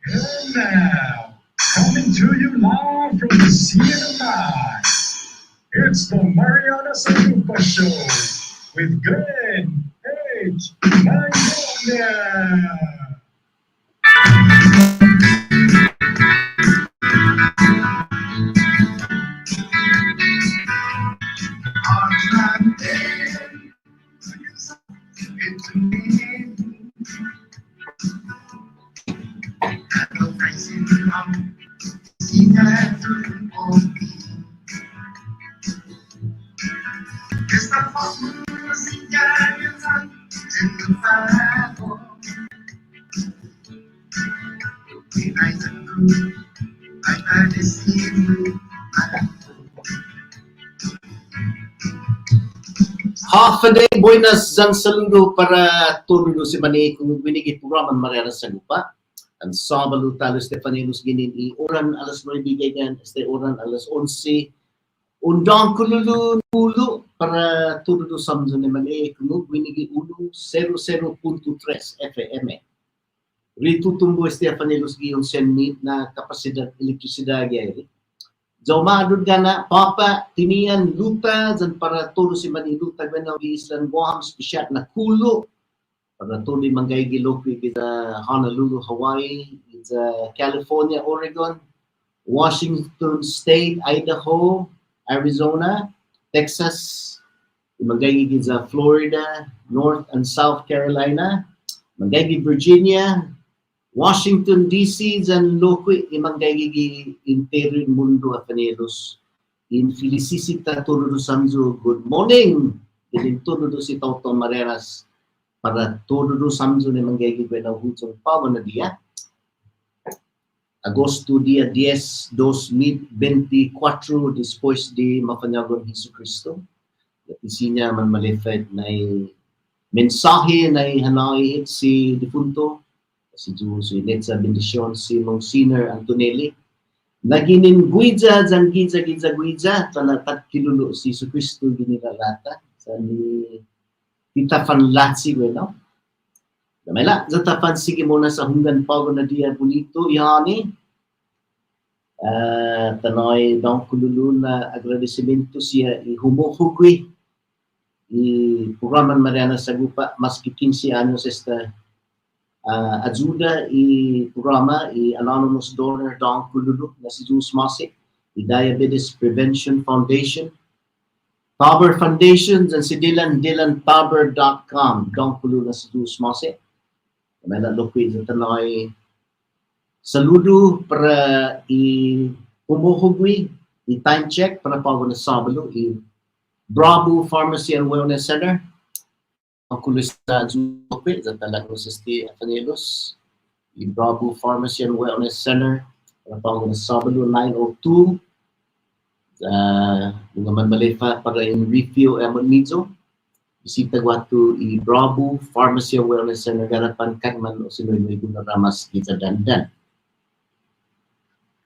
And now, coming to you live from the Sierra Night, it's the Marianas Agupa Show with Glenn H. Mariana. Half a day, buenas ang saludo para tuloy si Mani kung binigit programa ng Marianas Agupa. Ang Sabado talo Stefaninus ginin oran alas 9 ganyan, oran alas 11. Undang kululu para tuloy samzo ni Mani kung binigit 100.3 FM. Rito tumbo Stefaninus giyon senit na kapasidad elektrisidad gayri. Jaumadud gana papa tinian luta dan para tulo si Mani luta gana islan Guam special na kulo para tuloy manggay giloki kita Honolulu, Hawaii, kita California, Oregon, Washington State, Idaho, Arizona, Texas, manggay kita Florida, North and South Carolina, manggay Virginia, Washington DC dan lokwi imanggay interin mundo afanelos in felicita todo samzo good morning din todo si Toto Marianas para todo samzo ni manggay na hutong pawan na dia Agosto dia 10, 2024 después de mapanyagon Jesucristo isinya man malefed na mensahe na hanay si difunto si Juso Inetza Bendisyon, si Monsignor Antonelli. Naginin guidza, zang guidza, talatat kilulo si Jesu Cristo ginilalata. Sa ni Titafan Latsi, no? Namela, zatafan sige muna sa hunggan pago na dia bonito, yani. Tanoy daw kululo na agradecimiento siya ihumuhugwi programa Marianas Agupa, maski 15 años esta ajuda programa anonymous donor Don Kululu na si Jules Masi, Diabetes Prevention Foundation, Taber Foundation, and si DylanTaber.com, Don Kululu na si Jules Masi. May nalupid sa tanay saludo para umuhugwi, time check para pago na Sabado, Bravo Pharmacy and Wellness Center, ang kulis na Jupe, sa talagang sa Afanelos, Bravo Pharmacy and Wellness Center, para pa na Sabado 9:02, mga manmalefa para yung review Emon Midzo, bisita wato Bravo Pharmacy and Wellness Center, garapan kanman o sinuloy na ramas kita dandan.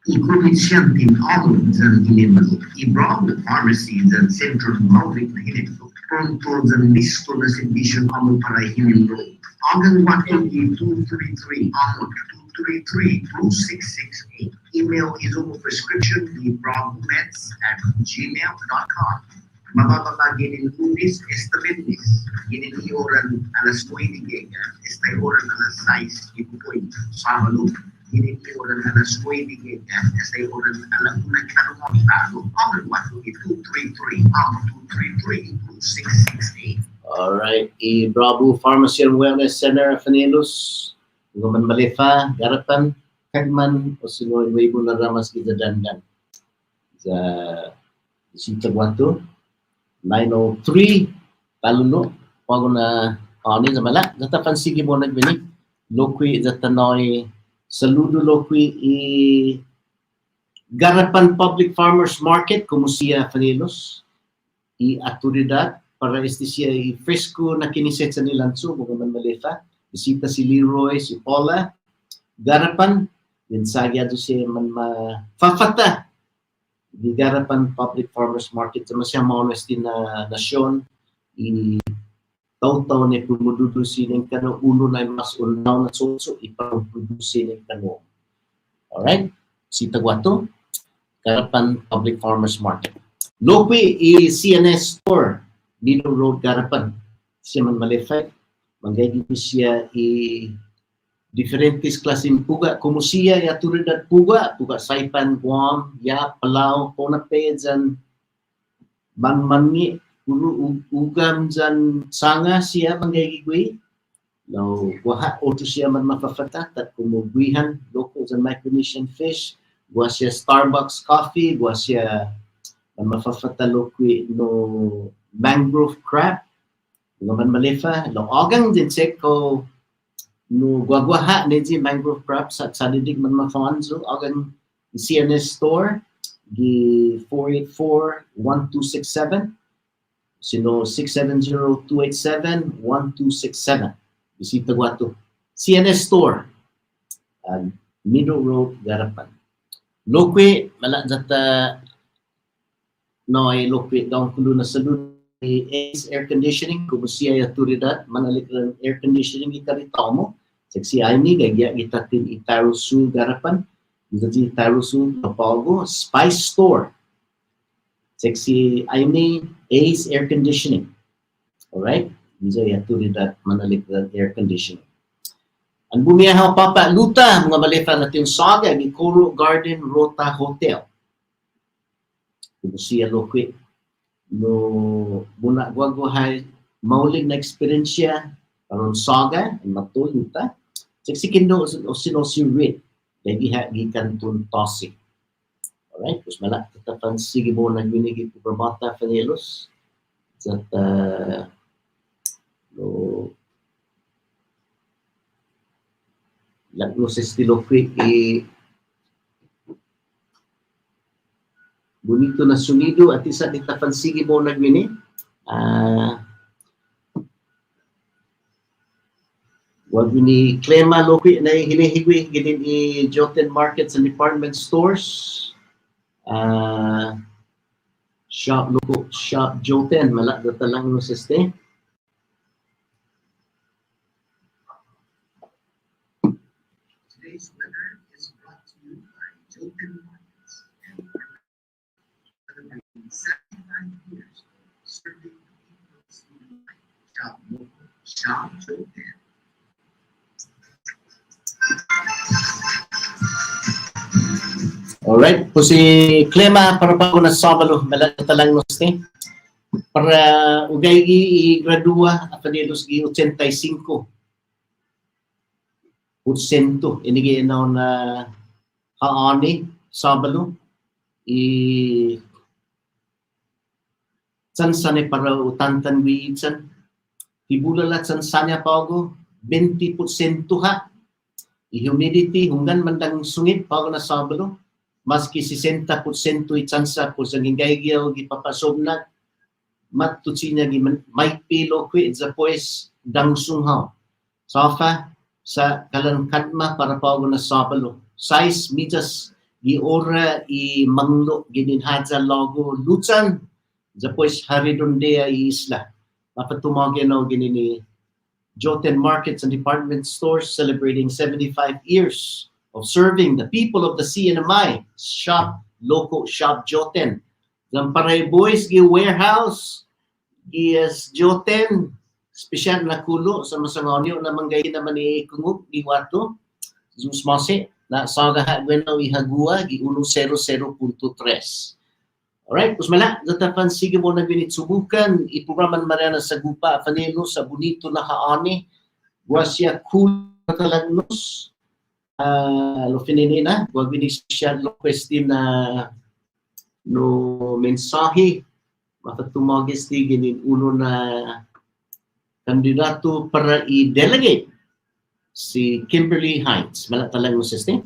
I-provinciantin alun dyan ginimalo, i-Bravo Pharmacy dyan Central Maurik na hinito, pronto dyan listo na sindisyon alun para hinimalo. Agang wato i-233 alun 233-2668. Email is on prescription i-bravomeds@gmail.com. Mabababa ginin lunes, esta vendis, ginin oran alas 9 gega, esta oran alas 6 ipupoy, Sabado, ginin oran alas 9 gega, esta oran alas 1 kinanong ang wato i-233 233-2668. Alright, Bravo Pharmacy and Wellness Center, Afanelos, Guman Malefa, Garapan, Kagman, o sinuloy mo na ramas kita dandan. Sa bisita wato, 903 taluno pago na ani sa mala data pansigi mo nagbini lokwi data noy Saludo loqui i Garapan Public Farmers Market, kumusiya Fanelos, i autoridad para siya i fresco na kiniset sa nilanso, mga man malefa. Bisita si Leroy, si Paula, Garapan, din sagya do siya man mafafata. Di Garapan Public Farmers Market, sama siya maonesty na nasyon, i taw-taw ni pumududusi ng kano, ulo na mas undaw na soso, ipaproduce ng kano. Alright? Si Tagwato, Garapan Public Farmers Market. Loqui i CNS Store, Dino Road, Garapan. Siya man malefay. Manggay siya i diferentes klaseng puga. Kumusiya ya turidad puga. Puga Saipan, Guam, ya Palau, Ponape, dyan Banmangi, ugam dyan Sanga siya manggay gigwi. No, waha oto siya man mapafata at kumugwihan local dyan Micronesian fish. Gwa siya Starbucks coffee, gwa siya mafafata loqui no mangrove crab. Ngaman malefa, lo agang din ko no guagwaha ni mangrove crab sa didig man mafanzo agang CNS Store di 484-1267 sino 670-287-1267 bisita guato CNS Store Middle Road, Garapan. Loqui mala data no ay loqui daw kulo na salud Ace air conditioning, kumusiya ya turidad, manalik ng air conditioning ikaritaw mo. Seksi Aini, gagya itatin itarusu Garapan. Itatin itarusu Papago, Spice Store. Seksi Aini, Ace air conditioning. Alright? Bisa ya turidad, manalik ng air conditioning. Ang bumiyahaw Papa Luta, mga malifa natin saga, ni Coro Garden Rota Hotel. Kumusiya loqui. No muna guagwahay maulig na eksperyensya aron saga matuloy ta sikindo o sino si Rit dahil gikan tun tosi. Alright, pues malak tatapan sige mo na ginigit ko bata Fanelos at no lagno sa estilo quick bonito na sunido at isa di tapansigi mo nagmini. Wag ni Clema Loki na hinihigwi ginin i Joten Markets and Department Stores. Shop Loko, Shop Joten, malak data lang no siste. Today's weather is brought to you by Joten Markets and 75 years serving people's life. Shop local, shop Joten. Alright, po si Clema para pa ko na sabalo malata lang no ste para ugay i-gradua apanilos gi 85% inigi na haani sabalo i sansane para utantan wiitsan hibulalat sansanya pago 20% ha i-humidity hunggan mandang sungit pago na sabalo maski 60% itsansa po sa gingaygiyaw gipapasob na matutsi niya may pilo kwi sa pues dangsunghaw safa sa kalankadma para pago na sabalo size mitas gi ora i manglo gininhadza logo lutsan sa pues haridondea i isla mapatumagyan na ginini Joten Markets and Department Stores celebrating 75 years of serving the people of the CNMI. Shop Loco, Shop Joten. Ang paray boys, gi warehouse, is Joten, special na kulo sa masangonyo na manggay naman ni Kunguk, gi wato, Zeus Mose, na sagaha gweno ihagua, gi 100.3. Alright, pues mala, datapan sige mo na binitsubukan, iprograman Marianas Agupa Show sa bonito na haani, guasya cool na talagnos, lo finina, wag bini special lo question na no mensahe, matatumagis di ginin uno na kandidato para i-delegate si Kimberly Hines. Malatalang mo sister.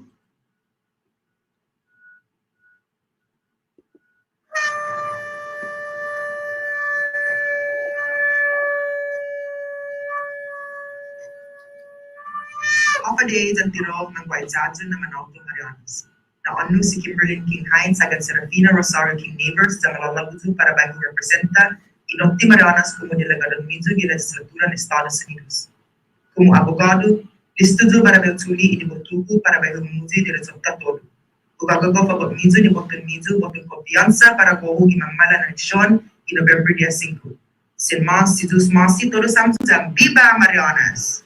Days ang tirog ng Guayzadzon na manok ng Marianas. Naonu si Kimberly King Hines agad Serafina Rosario King Neighbors sa malalabuzo para bago representa inopti Marianas como delegado midzo de legislatura ng Estados Unidos. Como abogado, listudo para beltuli inibotuko para bago muzi de resultado. Ugagago fa midzo ni botong midzo botong konfiansa para gohu imamala na eleksyon in November 5. Sin mas, si Zeus Masi, todos samsung Viva Marianas!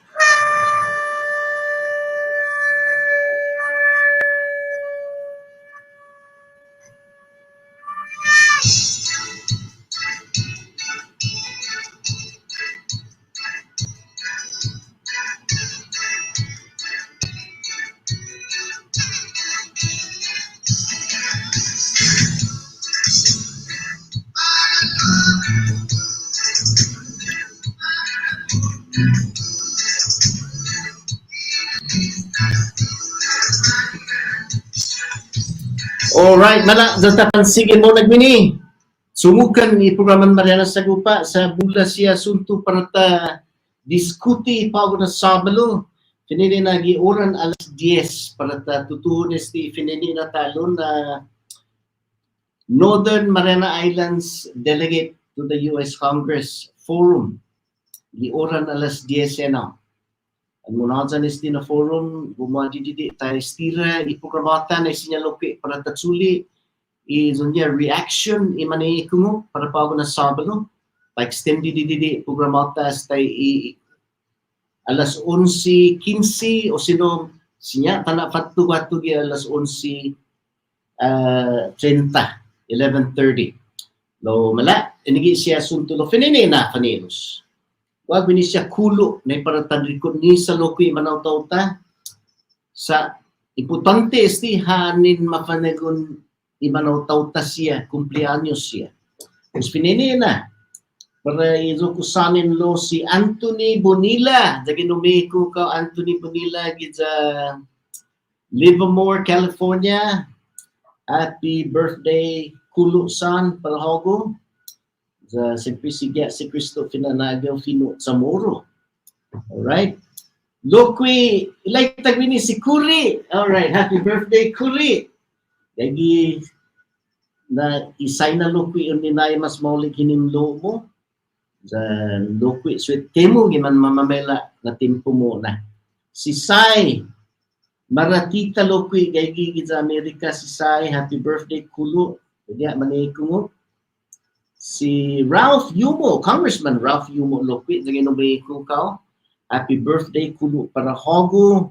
Alright, mala, datapan sige mo nagmini. Sumukan ni programan Marianas Agupa sa bula siya sunto para ta diskuti pago na Sabado. Finini nagi oran alas 10 para ta tutuon esti finini na talon na Northern Mariana Islands Delegate to the US Congress Forum. Di oran alas 10 na. Ang munahan esti na forum, gumawa didi tayo stira, ipogramata na isinyaloke para tatsuli, izunya reaction, imani kumo, para pa ako na Sabado, pa-extend didi programata tayo alas 11:15 o sino, sinya, tanak fatu alas 11:30, 11:30. Lo mala, inigi siya suntulo, finini na, fanilos. Wag ni siya kulo na iparatandrikon ni sa lokoy manaw ta sa importante esti hanin mafanagon imanaw ta siya cumpleaños siya. Tapos pinini na para izukusanin lo si Anthony Bonilla. Dagi numiko ka Anthony Bonilla gidza Livermore, California. Happy birthday kulo san para hogo. Sa Simpliciga si Cristo Finanagaw Fino Zamoro. Alright. Lokwi, ilay tagwini si Kuri. Alright, happy birthday Kuri. Lagi na isay na lokwi yung ninay mas maulig hinimlo mo. Sa lokwi, sweet temo, giman mamamela na tempo mo na. Si Sai, maratita lokwi, gagi sa Amerika si Sai, happy birthday Kulo. Kaya maniko mo. Si Ralph Yumo, Congressman Ralph Yumo Lokwi, naginubay ko ka. Happy birthday kulo para Hogo.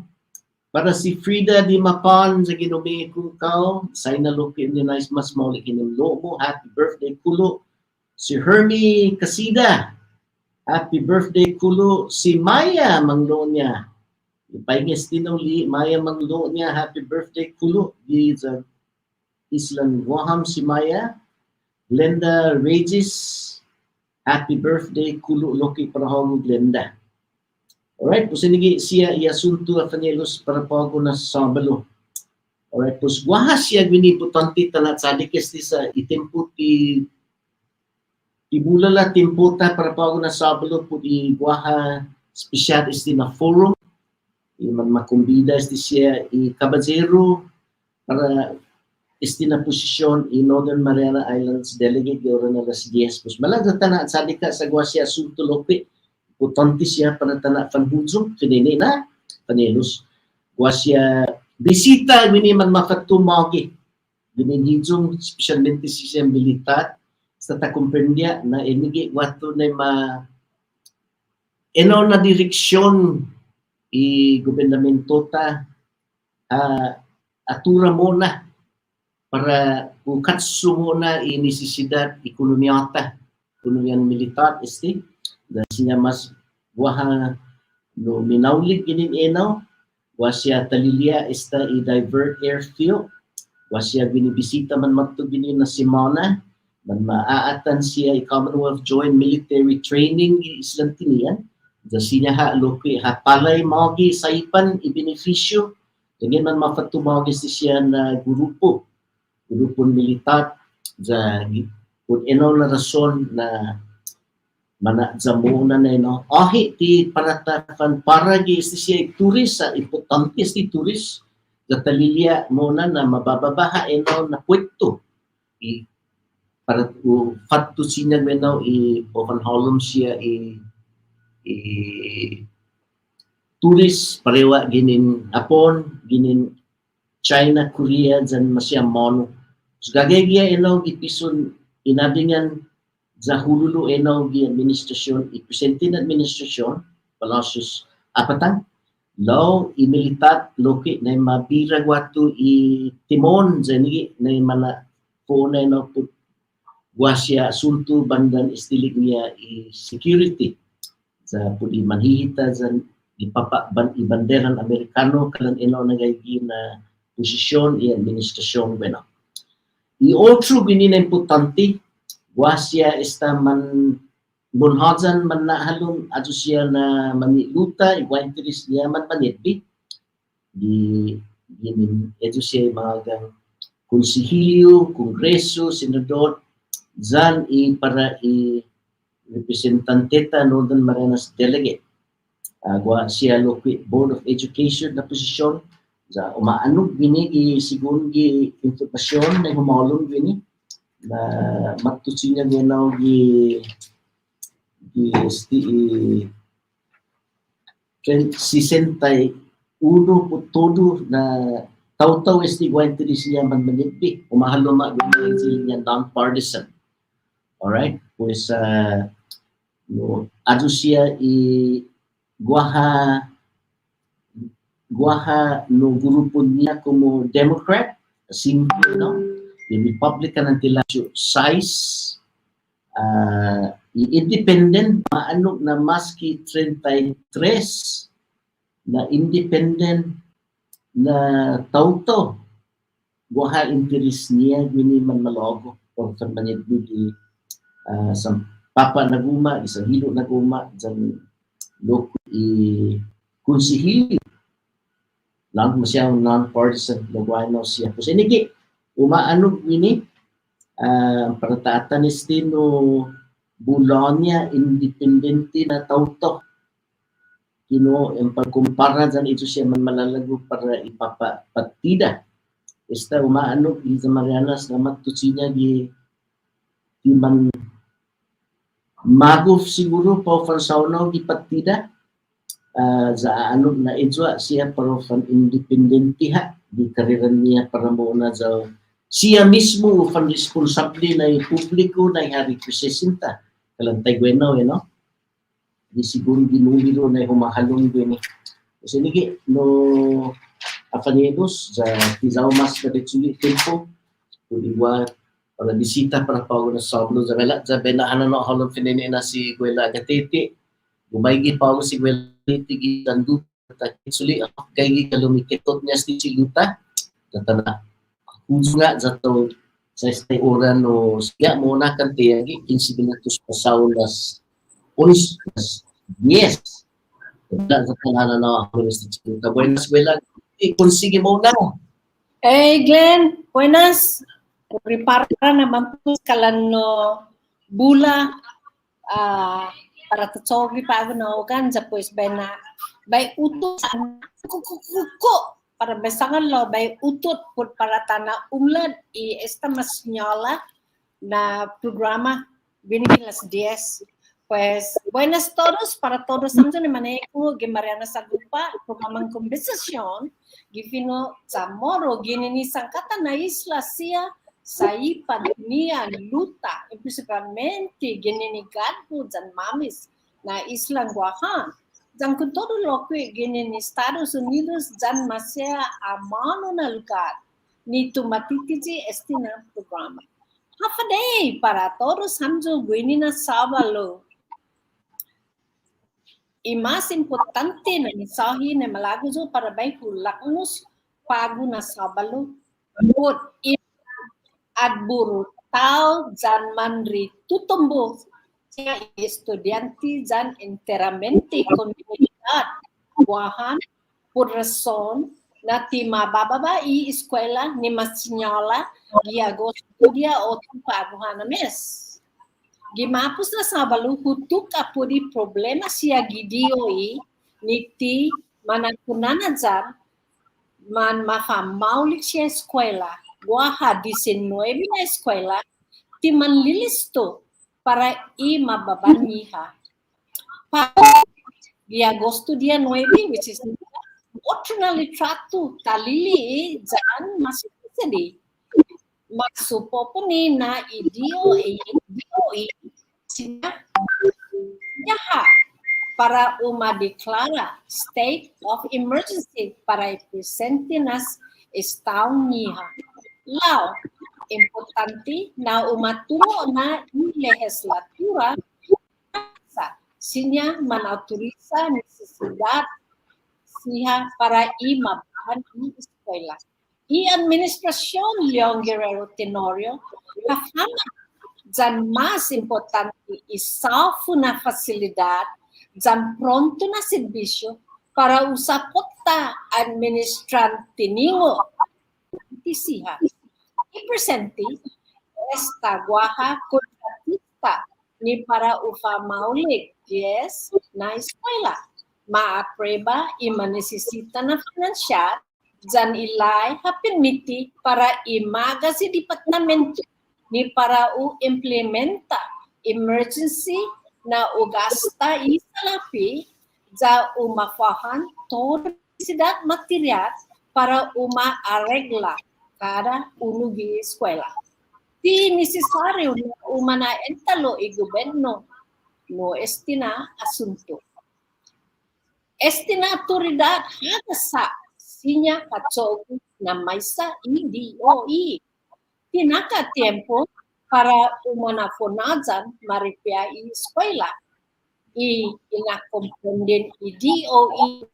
Para si Frida Di Mapan, naginubay ko ka. Say na Lokwi, ni nice mas maulik inimlo mo. Happy birthday kulo. Si Hermie Casida. Happy birthday kulo. Si Maya Manglonia. Ipainges tinuli, Maya Manglonia. Happy birthday kulo. Di sa Island Waham si Maya. Glenda Regis, happy birthday, kulo loki para hogo Glenda. Alright, po sinigi siya iasunto a fanelos para pago na Sabado. Alright, po guahas siya gwiniputanti talat sadikes ti sa itempo ti bulala temputa para pago na Sabado po i guaha special isti na forum. Iman makumbida isti siya i kabazero para isti na posisyon in Northern Mariana Islands Delegate gawin na alas 10. Pus malaga tana at sadika sa gwa siya suntulopi. Putanti siya para tana fanhunzong. Finini na, panelos. Gwa siya bisita, miniman makatumagi. Bininhunzong, specialmente siya militar. Sa takumprendia na inigi wato na na direksyon i gobernamento ta atura mo na para ukatsu mo na inisisidad ekonomiyata, ekonomiyan militar este, dahil siya mas waha no minaulig ginin enaw, wasya talilya esta i-divert airfield, wasya binibisita man matug ginin na simana, man maaatan siya i-Commonwealth Joint Military Training i Islantinian, Sa sinyaha loki ha palay magi saipan ibenepisyo dengan man mafatumagi siya na grupo militar sa kung ino na rason na mana zamuna na ino ahi ti panatakan para gi siya turis sa importante ti turis sa talilya muna na mabababaha ino na pwekto para fatto siya meno ofanholom siya turis parewa ginin Japon, ginin China, Korea, dyan masya mono. So gagaya ino ipison inabingan sa hululu ino gi administrasyon, ipresentin administrasyon, palasyos apatang, law imilitat loki na mabirag watu timon zani na mana po na ino put wasya asunto bandan istilig niya security sa pudi manhihita sa ibanderan Amerikano kalang ino nagaygi na posisyon i administrasyon bueno. Otro gini na importante wasya esta man bunhazan man na halong ato siya na maniluta iwainteres niya man manitbi di gini ito siya mga konsihilyo, kongreso, senador zan para representante ta Northern Marianas Delegate. Gwa siya loki Board of Education na posisyon sa umaanog gini sigun gi informasyon na humalong gini na matusin niya ginaw gi 61 po todo na taw-taw esti guanteris niya manmanitbi umahalo magiging sila niya non-partisan. Alright, pues no, ato siya guaha no grupo niya como Democrat, simple, no? Yung Republican ang tilasyo size, independent, maanok na maski 33 na independent na tauto, guaha interes niya, gini man malogo, o sa manitbudi sa papa naguma, isang hilo naguma, isang loko konsihilyo lang mo siyang non-partisan nagwano siya kasi nigi umaanog ini para taatanis din no Bologna independente na tauto kino ang pagkumpara dyan ito siya man malalago para ipapatida esta umaanog sa Marianas na matusinya di man maguf siguro po farsauno di patida sa ano na itswa siya pero fan independente ha di kariran niya para muna sa siya mismo fan responsable na publiko na representa kalantay bueno no di siguro ginumiro na humahalong gini kasi nigi no afanidos sa tizaw mas na tempo tuliwa para bisita para pao na sablo sa bela sa benahan no halong finini na si Guela Gatete gumaygi pao si Guela Gatete gitandu ta suli kay kalumikitot niya si Luta tatana kunga sa to sa stay oran no siya mo na kan tiyagi 15 minutos pasaulas unis yes da sa kanana na ako si Luta buenas Guela konsige mo na Glenn, buenas. Prepara naman po kalan no bula para tutsogi pa no kan sa pues bay utot kukukuko para besangan lo bay utot put para tanah umlad esta mas nyala na programa Vinilas 10. Pues buenas todos para todos samson ni manejo gi Marianas Agupa programang conversación gifino sa moro ginini sangkata na isla siya sa pandemia luta principalmente gininigadpo dyan mamis na islang Guahan. Dyan kung todo lo que ginini Estados Unidos dyan masya amano na lugar nito matitiji este na programa. Half a day para todos hamzo gwini na sabalo. Y más importante na mensahe na malaguzo para bay hulaknos pago na sabalo. At buru tao dyan man ri tutumbo siya estudyante dyan enteramente komunidad. Guahan, por razón na ti mabababa eskwela ni masinyola giago studia o tumpaguhan na mes. Gimapos na sa baluhutuk apo di problema siya gidioi ni ti manakunana dyan man mafamaulik siya eskwela. Guaha 19 na eskwela ti manlilisto para mababaniha. Di agosto dia 9, which is otro na litrato, talili dyan, masipasadi. Magsupo po ni na DOE, siya para umadeklara state of emergency para ipresente nas estado niya. Lao, importante na umatumo na legislatura sa sinya manautoriza necesidad siya para imabahan ang eskwela. I-administrasyon Leon Guerrero Tenorio, kafama dyan mas importante isafo na fasilidad, dyan pronto na serbisyo para usapot ta administrante ningo. Siya. I-presente esta guaha kontratista ni para ufamaulik, yes, na eskwela. Maapreba imanesisita na finansyal, dyan ilay hapinmiti para imaga si departamento ni para implementa emergency na ugasta isalapi dyan umafahan todo sidat material para umaaregla kada unugi eskwela. Di necesaryo na umana entalo i-goberno no estina asunto. Estina autoridad hada sa sinya katsogo na maysa DOE. Tinaka tiempo para umanafonadzan maripya eskwela. Inakomprenden DOE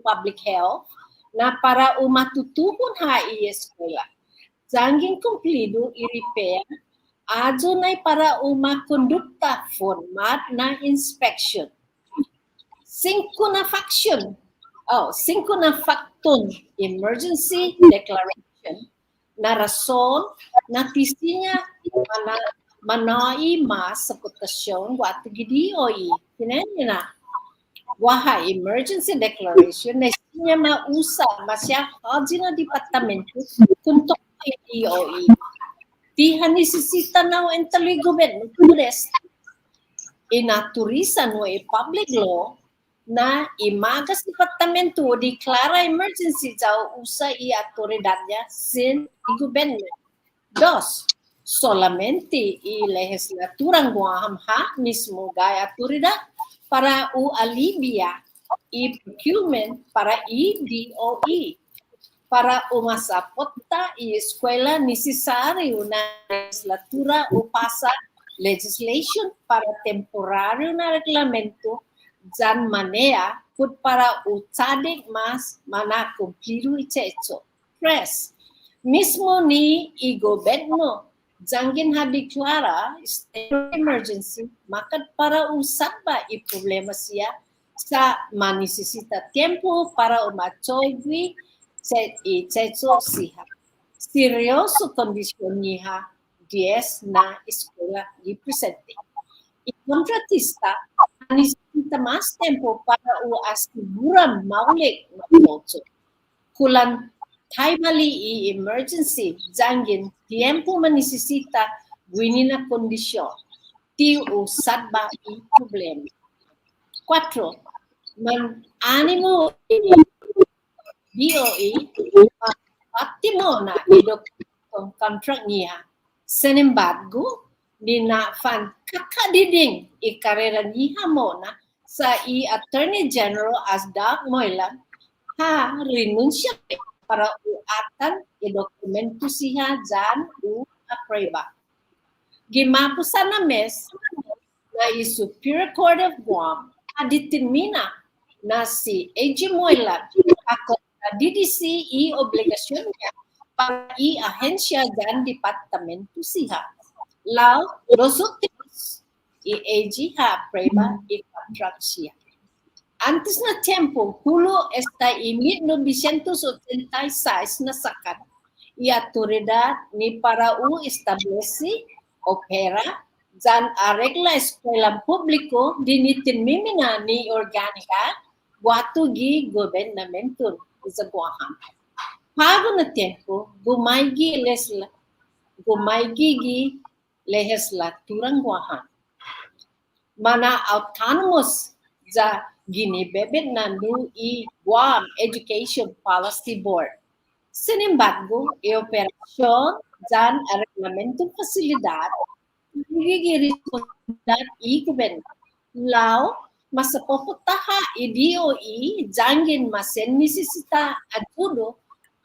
public health na para umatutuhon ha eskwela. Jangging kumplido i-repair ajo na para umakondukta format na inspection. 5 na fakton emergency declaration na rason na tisinya manai mas sa potasyon wat gidioi tinenya waha emergency declaration na sinya mausa masya na departamento kuntok DOE tihan nisisita na entaloy gobyerno pures inaturiza no public law na imagas departamento deklara emergency daw usa autoridadnya sin gobyerno. 2. Solamente legislatura guaham ha mismo gaya autoridad para alivia procurement para DOE para umasapota eskwela necesaryo na legislatura upasa legislation para temporaryo na reglamento dyan manea put para utsadik mas mana kumplido itecho. 3. Mismo ni i-goberno janggin ha deklara state of emergency makat para usap ba i-problema siya sa manisisita tiempo para umachoygwi itecho siya. Seryoso kondisyon niya 10 na eskwela i-presente. I-kontratista necesita más tiempo para asiguran maulik na piloto. Kulang timely emergency janggin tiempo manisisita gwini na kondisyon. Ti usad ba problema. 4. Animo DOE pati mo na idokong contract niya. Sin embargo, di na fan kakadiding ikarera niya mo na sa Attorney General as Doug Moylan ha renunsya para uatan dokumento siya dyan apreba. Gimapusan na mes na Superior Court of Guam determina na si A.G. Moylan ako na DDC obligasyon niya para ahensya dyan departamento siya. Lao, resultados i-AG ha prueba i-contract siya. Antes na tiempo, Julio está en 1986 na sakat, y autoridad ni para establece, opera, dan arregla eskwela publiko, dinitinmimina ni organika, watu gi gobernamento sa guahan. Pago na tiempo, gumaygi gi legislaturang guahan. Mana autonomous za ginibebet na i Guam Education Policy Board. Sin embargo, operasyon dan reglamento fasilidad nagiging responsabilidad i-gobyerno. Lao, masapoputaha i-DOE jangin masen nisisita ajudo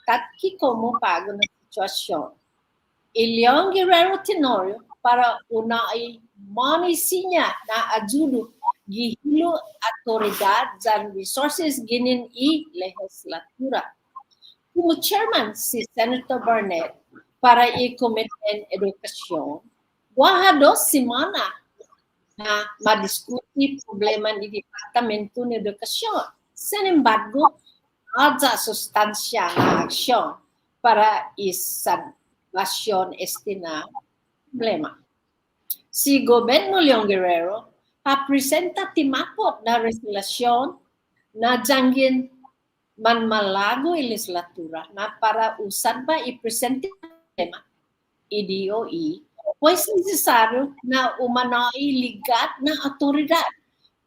katki como pago na sitwasyon. Ilyong Guerrero Tenorio para unai monisinya na ajudo gihilo autoridad dan resources ginin i-legislatura. Como chairman si Senator Barnett para i-Committee Edukasyon, wahados semana na madiskuti problema ni Departamento de Educación. Sin embargo, ada sustansya na aksyon para isalvasyon este na problema. Si Gobierno Leon Guerrero presenta timapot na resolution na janggin manmalago legislatura na para usad ba i-presente problema i-DOE, pues necesario na umanay ligat na otoridad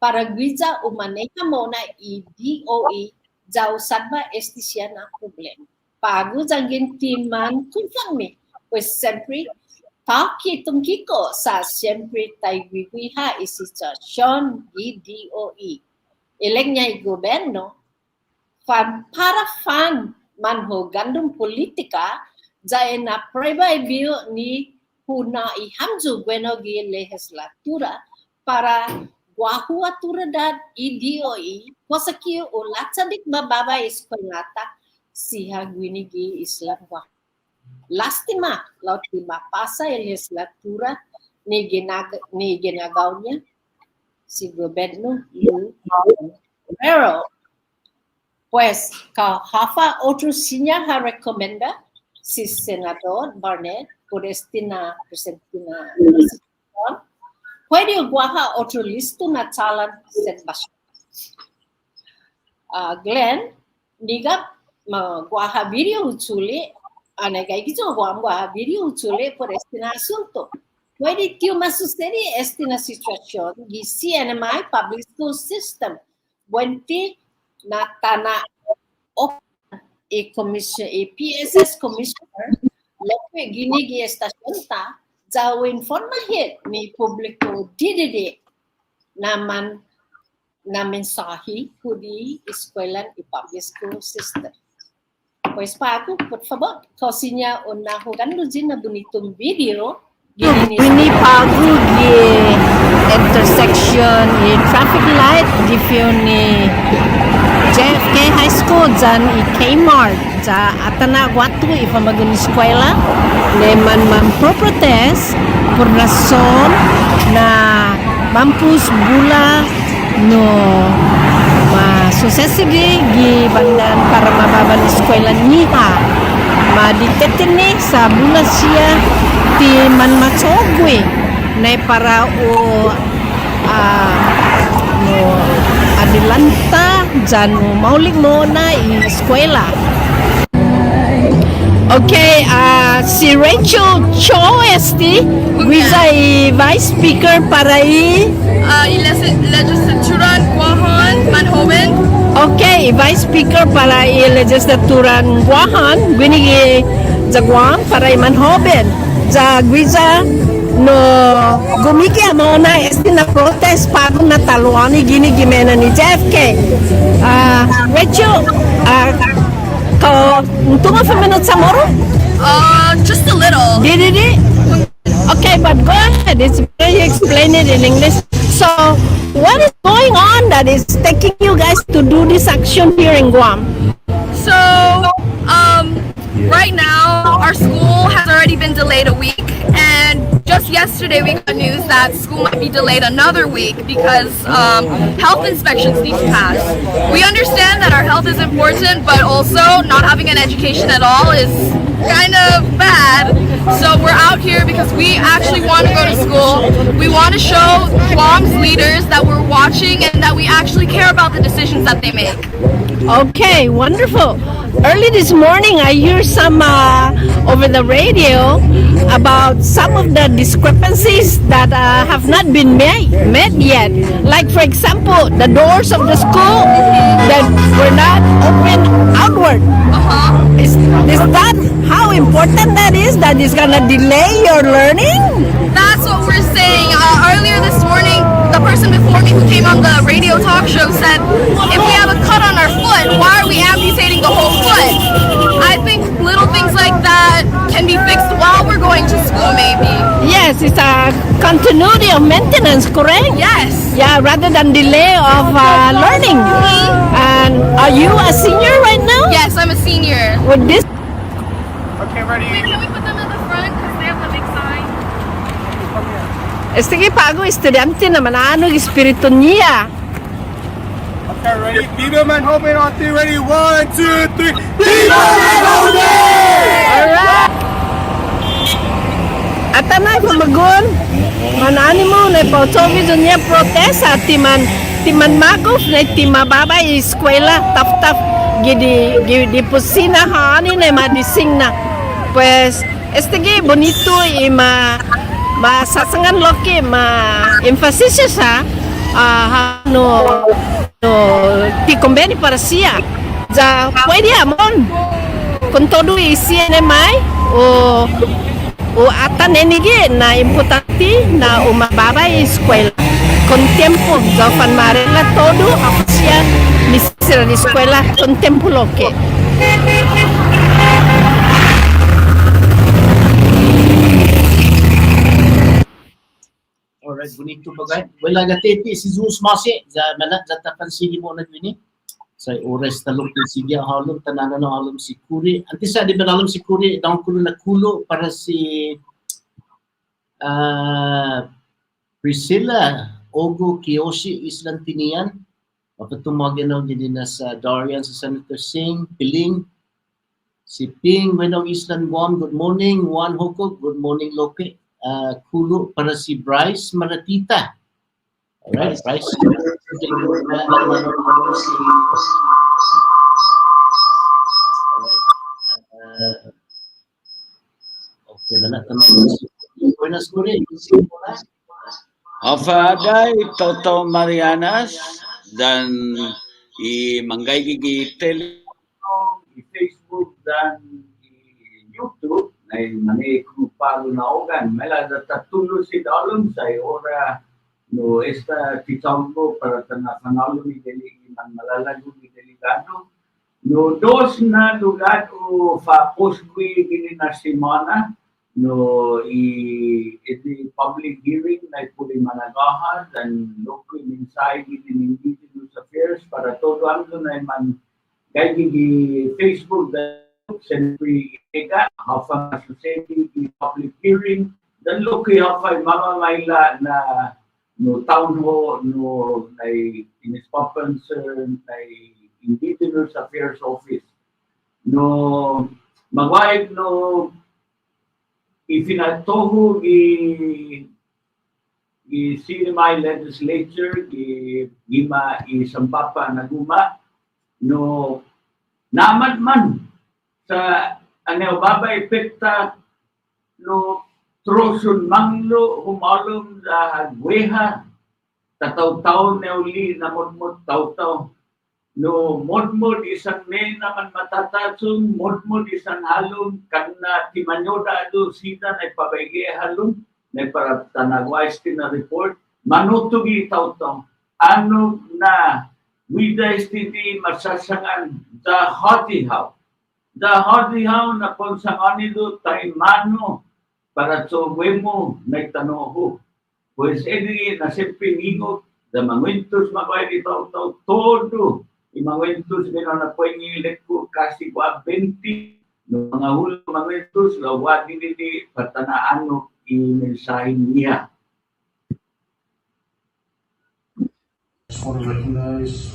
para guiza umaneha mo na i-DOE ja usad ba este siya na problema. Pago janggin timan conforme, pues sempre Taki tungkiko sa siyempre taygwiha isisasyon di DOE. Ileg niya gobyerno, para fan manho gandong politika, dahil na prueba ibiyo ni huna ihamzu bueno gi legislatura para guahua turadad i DOE, kosakiyo ulat sadik mababa iskolata siya gwinigi islam wah. Lastima, laut mapasa yung legislatura ni ginagaw niya si Gobierno Guerrero. Pues, kahafa otro sinya ha recommenda si Senador Barnett por este na presentina pwede guaha otro listo na talan senbasyon. Glenn, niga guaha video uchuli anegay gizo guamgua video uchule por este asunto. Puede que uma sucede esta situación di CNMI Public School System. Buenti na tana e commission e PSS commissioner lepe ginigi estasyon ta jaw informa hit ni publiko didede naman na mensahe kudi eskwela e public school system. Pues Paco, por favor, cosinya una jugando na bonitong video. Ini Paco di intersection di traffic light di ni JFK High School dan i Kmart. Sa atana guatu ipamagun eskwela leman pro-protest por rason na mampus bula no susesigi gi bandan para mababan eskwela niha maditetin sa bula siya ti man matsogwe na para o no adilanta jan maulig mo na eskwela. Okay, si Rachel Cho este guiza i vice speaker para legislatura Guahan Manhoven. Okay, vice speaker para legislatura Guahan gwinigi sa Guam para Manhoven. Sa guiza no gumiki mo na este na protest pago na taluani gini gimena ni JFK. Rachel, tunga for minutes samoro? Just a little. Did it? Okay, but go ahead. It's very explain it in English. So, what is going on that is taking you guys to do this action here in Guam? So, right now, our school has already been delayed a week, and just yesterday we got news that school might be delayed another week because health inspections need to pass. We understand that our health is important, but also not having an education at all is kind of bad. So we're out here because we actually want to go to school. We want to show Guam's leaders that we're watching and that we actually care about the decisions that they make. Okay, wonderful. Early this morning, I hear some over the radio about some of the discrepancies that have not been met yet. Like, for example, the doors of the school that were not open outward. Is that how important that is? That is gonna delay your learning? That's what we're saying. Earlier this morning, the person before me who came on the radio talk show said, if we have a cut on our foot, why are we amputating the whole foot? I think little things like that can be fixed while we're going to school, maybe. Yes, it's a continuity of maintenance, correct? Yes. Yeah, rather than delay of learning. And are you a senior right now? Yes, I'm a senior. With this? Okay, ready? Wait, can we put them in the front because they have the big sign? Sige, pago estudyante naman ano espiritu niya. Okay, ready? Viva Manhoven on 3, ready? 1, 2, 3. Viva Manhoven! Alright. At anay pamagon, manani mo na pautobi dun niya protesta timan magof na timababay eskwela tap gidi pusina hani na madising na. Pues estige bonito y masasangan loki emphasis sa no ti conveni para siya. Ja pwede amon con todo isiene mai o atan enige na importante na umababa eskwela con tiempo ja fan marela todo siya misira di eskwela con tiempo loke. Alright, bonito bagay. Wala gatete si Zeus Masi, za manat za tapansili mo na gini. Sa oras talong sige halom tanana no halom si Kuri. Antes sa di benalom si Kuri daw kulo na kulo para si Priscilla Ogo Kiyoshi Islantinian. Mapatumagin na gini na sa Darian sa Senator Singh, Piling. Si Ping Wenong Island Guam, good morning. Juan Hoko, good morning Lope. Kulo para si Bryce Maratita. Alright, Bryce. Okay, mana tanong si Buenas Kuri. Afaday Toto Marianas dan manggay gigi tele Facebook dan YouTube ay mani kupalo na ogan mela data tulo si dalom sa ora no esta titambo para tanalo ni deli man malalago ni delegado no dos na lugar o fa posgui gini na semana no iti public hearing na puli managahan dan local mensahe gini Indigenous Affairs para todo ano na man kay gigi Facebook Siyempre, hafa society, public hearing, dan loki hafa mamamayla na no town hall, no sponsor, Indigenous Affairs Office. No magwayag no ifinatoho i legislature gima isampapa naguma no naman man sa ano babay epekta no trosun manglo humalom sa gweha tataw-taw na uli na modmod taw-taw no modmod isang may naman matatasun modmod isang halom kan na timanyoda do sida na ipabayge halom na para tanagwais na report manutugi taw-taw ano na wida stiti masasangan the hotihaw na konsangan ito tayo mano para so wemo na itanoho. Pues edi na sepinigo da manguentos magway ito todo. Imanguentos gino na po ingilit ko kasi kwa 20 no mga hulo manguentos lawadi dili patanaan no i-mensahe niya. Just want to recognize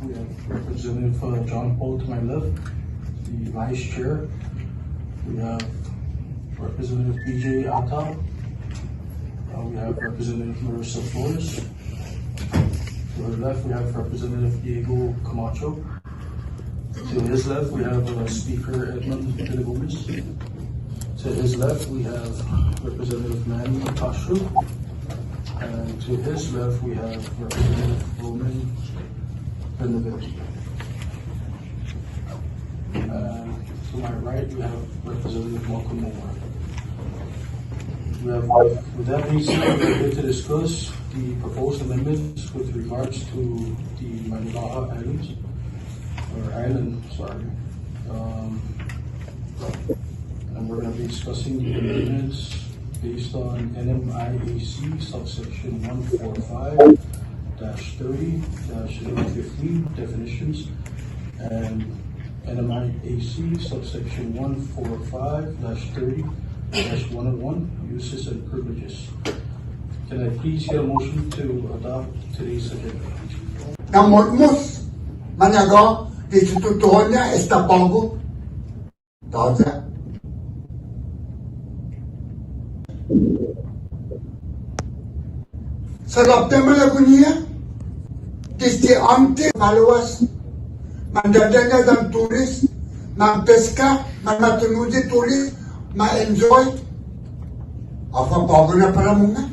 we have Representative John Paul to my left, the Vice Chair. We have Representative BJ Atal. We have Representative Marissa Flores. To her left, we have Representative Diego Camacho. To his left, we have Speaker Edmund Gomez. To his left, we have Representative Manny Castro. And to his left, we have Representative Roman Benavides. And to my right, we have Representative Malcolm Moore. With that being said, we're here to discuss the proposed amendments with regards to the Manila Islands, or island, sorry. And we're going to be discussing the amendments based on NMIAC subsection 145-30-015 definitions and NMIAC subsection 145-30-101 uses and privileges. Can I please get a motion to adopt today's agenda? Namormos manago di tututunya esta bongo. Doza. Sarap naman ako niya. Disti ante maluwas. Mandadanya ng turis. Magpeska. Matunuji turis. Ma-enjoy. Ako bago na para muna.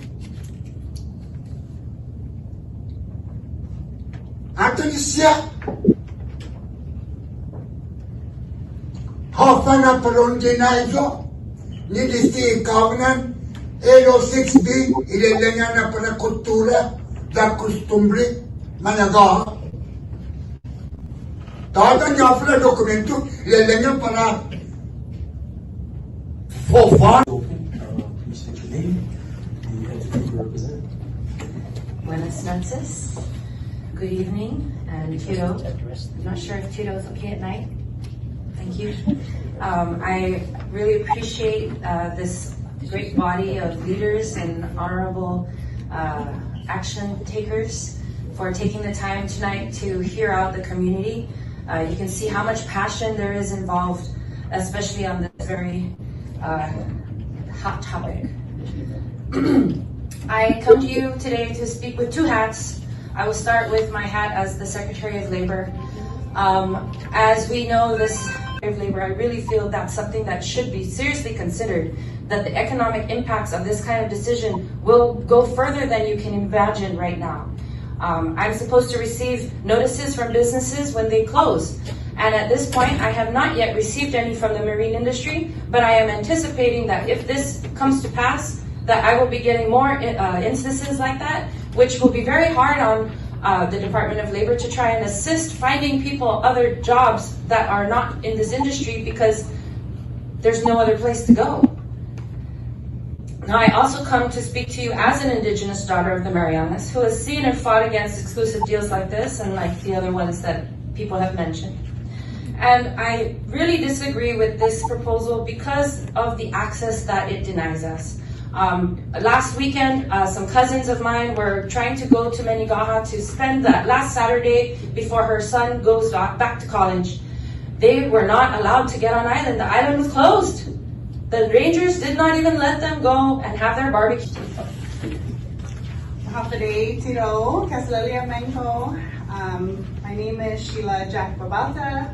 Ato niya siya. Hafa na parundi na ito. Ni disti ikawanan. L06B, ilalagyan na para kultura da costumbre managawa. Tawag niya pala dokumento, ilalagyan para for fun. Please state your name, the entity you represent. Buenas noches. Good evening, and Tito. I'm not sure if Tito is okay at night. Thank you. I really appreciate this great body of leaders and honorable action takers for taking the time tonight to hear out the community. You can see how much passion there is involved, especially on this very hot topic. I come to you today to speak with two hats. I will start with my hat as the Secretary of Labor. As we know, this of labor, I really feel that's something that should be seriously considered, that the economic impacts of this kind of decision will go further than you can imagine right now. I'm supposed to receive notices from businesses when they close. And at this point, I have not yet received any from the marine industry, but I am anticipating that if this comes to pass, that I will be getting more instances like that, which will be very hard on the Department of Labor to try and assist finding people other jobs that are not in this industry because there's no other place to go. Now, I also come to speak to you as an Indigenous daughter of the Marianas who has seen and fought against exclusive deals like this and like the other ones that people have mentioned. And I really disagree with this proposal because of the access that it denies us. Last weekend, some cousins of mine were trying to go to Manigaha to spend that last Saturday before her son goes back to college. They were not allowed to get on island. The island was closed. The rangers did not even let them go and have their barbecue. Hafade Tiro, Kasalalia Menko. My name is Sheila Jack Babata.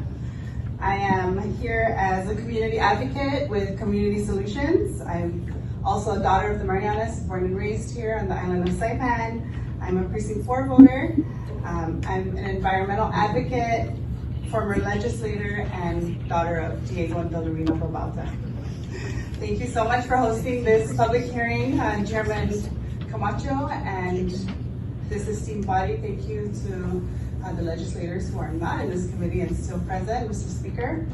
I am here as a community advocate with Community Solutions. I'm also a daughter of the Marianas, born and raised here on the island of Saipan. I'm a Precinct 4 voter. I'm an environmental advocate, former legislator, and daughter of Diego and Villarino Babata. Thank you so much for hosting this public hearing, Chairman Camacho, and this esteemed body. Thank you to the legislators who are not in this committee and still present, Mr. Speaker.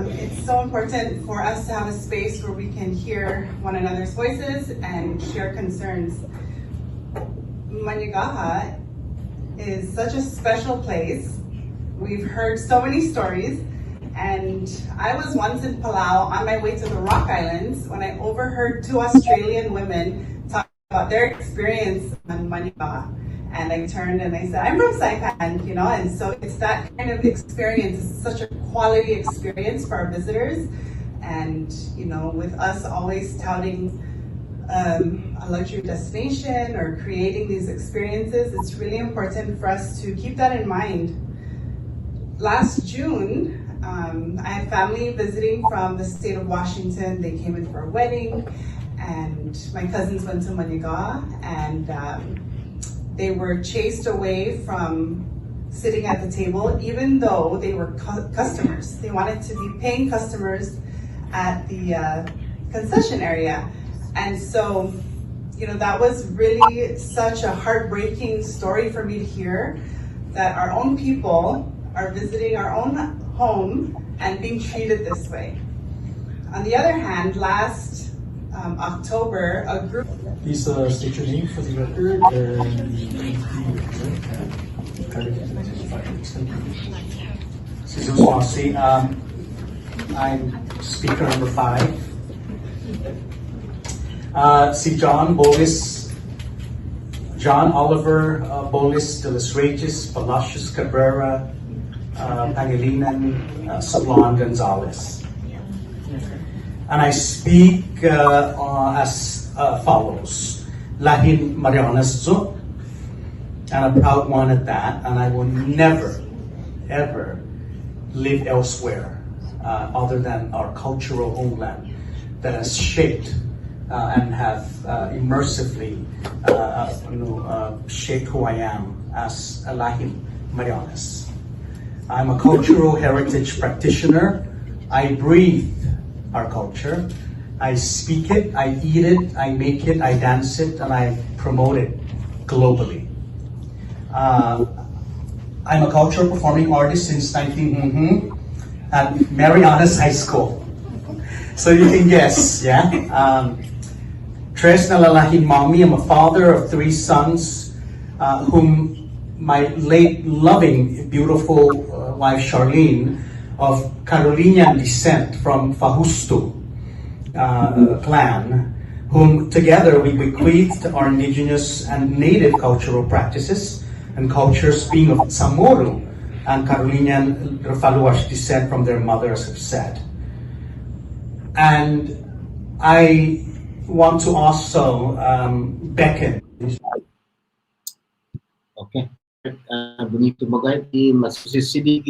It's so important for us to have a space where we can hear one another's voices and share concerns. Manigaha is such a special place. We've heard so many stories, And I was once in Palau on my way to the Rock Islands when I overheard two Australian women talk about their experience on Maniba. And I turned and I said, I'm from Saipan, you know, and so it's that kind of experience. It's such a quality experience for our visitors. And, you know, with us always touting a luxury destination or creating these experiences, it's really important for us to keep that in mind. Last June, I had family visiting from the state of Washington. They came in for a wedding, and my cousins went to Maniga, and they were chased away from sitting at the table, even though they were customers. They wanted to be paying customers at the concession area. And so, you know, that was really such a heartbreaking story for me to hear, that our own people are visiting our own home and being treated this way. On the other hand, last October, a group... Please state your name for the record and I'm speaker number 5. Si John Oliver Bolis de los Reyes Palacios Cabrera Pangilinan Sablon Gonzalez. And I speak as follows. Lahin Marianas Agupa, and a proud one at that, and I will never, ever live elsewhere other than our cultural homeland that has shaped and have immersively shaped who I am as a Lahin Marianas. I'm a cultural heritage practitioner. I breathe our culture. I speak it, I eat it, I make it, I dance it, and I promote it globally. I'm a cultural performing artist since 19 at Marianas High School. So you can guess, yeah? Tres na lalahing mommy. I'm a father of 3 sons, whom my late loving, beautiful wife Charlene, of Carolinian descent from Fajusto clan, whom together we bequeathed our indigenous and native cultural practices and cultures, being of Samoro and Carolinian Faluash descent from their mother, as I've said. And I want to also beckon. Okay. Bonito magay masisibig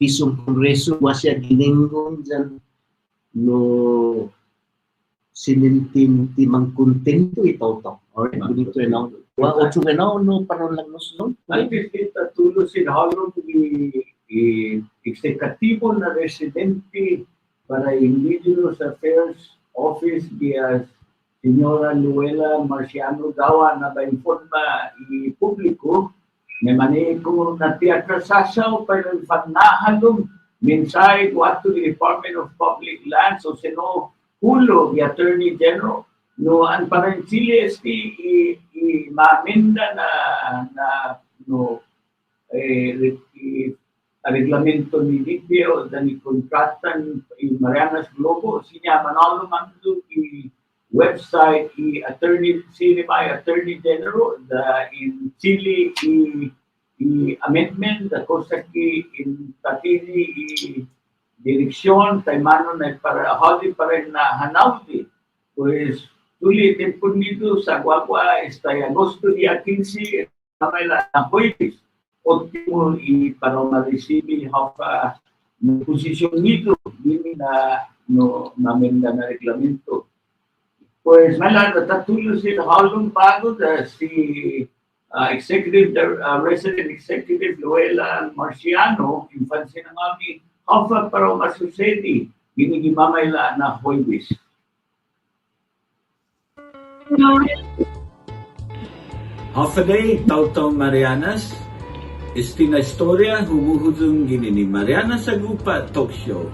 pisong kongreso wasya ginengong dyan no sinintin timang kontento ito. Alright, bonito na. Wa ocho na no paron lang no sunod. Ay kita tulo sin halong eksekutibo na residente para Indigenous Affairs Office via Señora Luela Marciano Gawa na ba informa i publiko may mani kung natiatrasasaw para pagnahalong mensahe to the Department of Public Lands o sino hulo the Attorney General no ang parang Chile i mamenda na reglamento ni Libio da ni kontratan i Marianas Globo sinya manalo mando i website Attorney General in Chile amendment the cosa que in tatili dirección taimano na para holi para na hanauti pues tuli tempo nito sa Guagua agosto dia 15 kamay na Jueves óptimo para ma-receive hafa posisyon nito dini na no mamenda na reglamento. Pues malala tatulo sila halong bago si Resident Executive Luela Marciano infansin ng aming hafa para masusedi ginigimamay na Jueves. Hafa day taw Marianas istina istorya humuhudong gini Marianas Agupa Talk Show.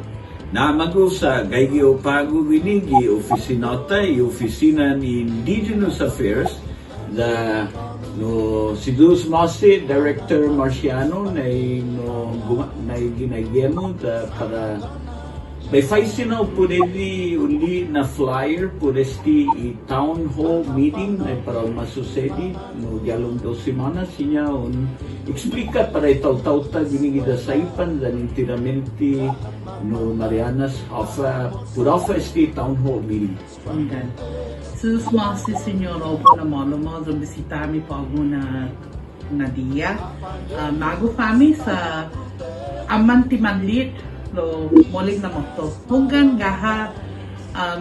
Namago sa Gaigi Opago Winigi Oficinota y Oficina ni Indigenous Affairs the no si Dus Masi Director Marciano na ginagemo para may faisinaw po uli na flyer po i town hall meeting na para masusedi no dialong 2 semanas siya explica para itaw-taw ginigida saipan dan intiramenti no Marianas Agupa town hall meeting. Okay. Susmasi Senyor Opo na mo bisitami po ako na dia. Mago kami sa Amantimanlit lo moling na moto. Hunggan gaha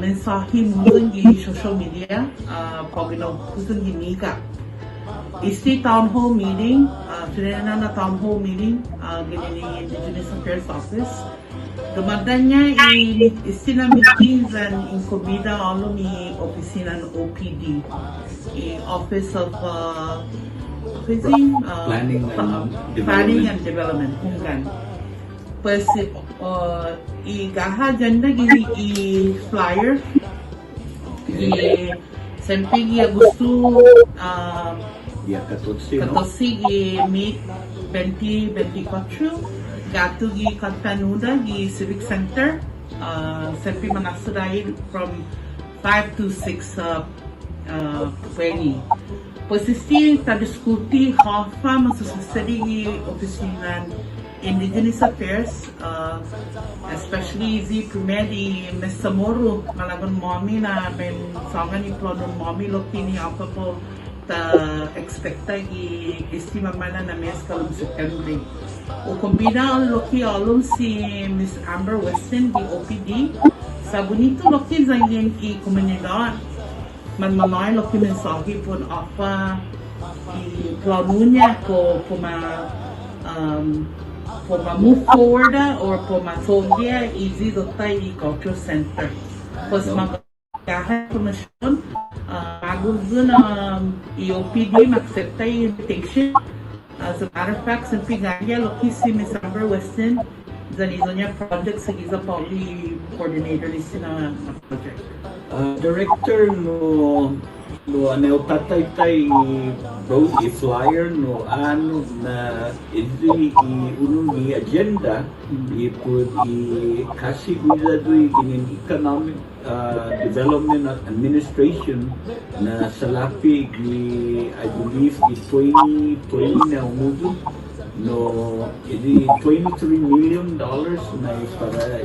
mensahe mo di social media pagino kusang ginika. Isti town hall meeting, sinena na town hall meeting gini Indigenous Affairs Office. Dumadan niya isti na meetings and inkobida alo ni opisina ng OPD, Office of Planning and Development. Hunggan. Pues igaha agenda gini flyer sempre gusto katotsi meet 2024 gato gi Kantanuda gi Civic Center sempre manasuday from 5 to 6 20. Pues ta diskuti hafa masusasadi gi opisina Indigenous Affairs, especially the primary Miss Samoro, Malagon Mommy na ben songan ni Plonon Mommy lokini ako po ta expecta estima mana na mes kalum September. O kombina ang loki alum si Miss Amber Weston di OPD sa bonito loki zangen komunidad manmamay loki mensahe po apa planunya ko for move forward or for masogya easy dotay di culture center. Pues magahan information bago dun EOPD mag-accepta yung invitation. As a matter of fact, sa Pigaya, loki si Miss Amber Weston, zanizo niya project sa Giza Poly coordinator list na project. Director ano tatay bro flyer no ano na iti uno ni agenda ipod kasi guidado ginin economic development and administration na salapi I believe 2020 na umudo no iti $23 million na para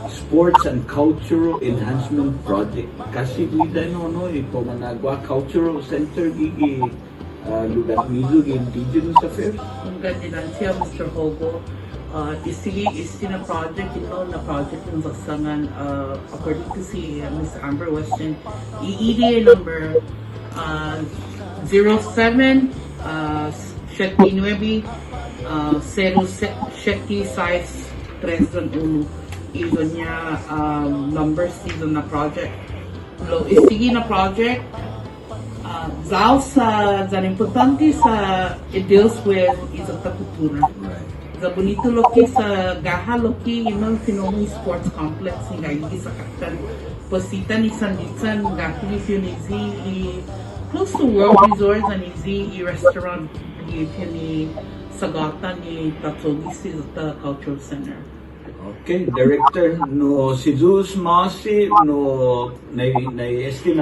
Sports and Cultural Enhancement Project. Kasi guida no ipo Managua Cultural Center gigi lugar mizo Indigenous Affairs. Kung ganyan siya Mr. Hogo, isi na project ito na project ng sasangan according to si Miss Amber Weston, EEDA number 07 Shetty 9 Shetty size 3 izo niya number season na project. Lo isigi na project zal sa importante sa it deals with isang kultura. Sa bonito loki sa gaha loki imong Pinoy Sports Complex nga igi sa Kaktan. Posita ni Sanditan gati ni close to World Resorts and easy restaurant ni Sagata ni Tatsogi sa Cultural Center. Okay, Director, no si Dus Masi no na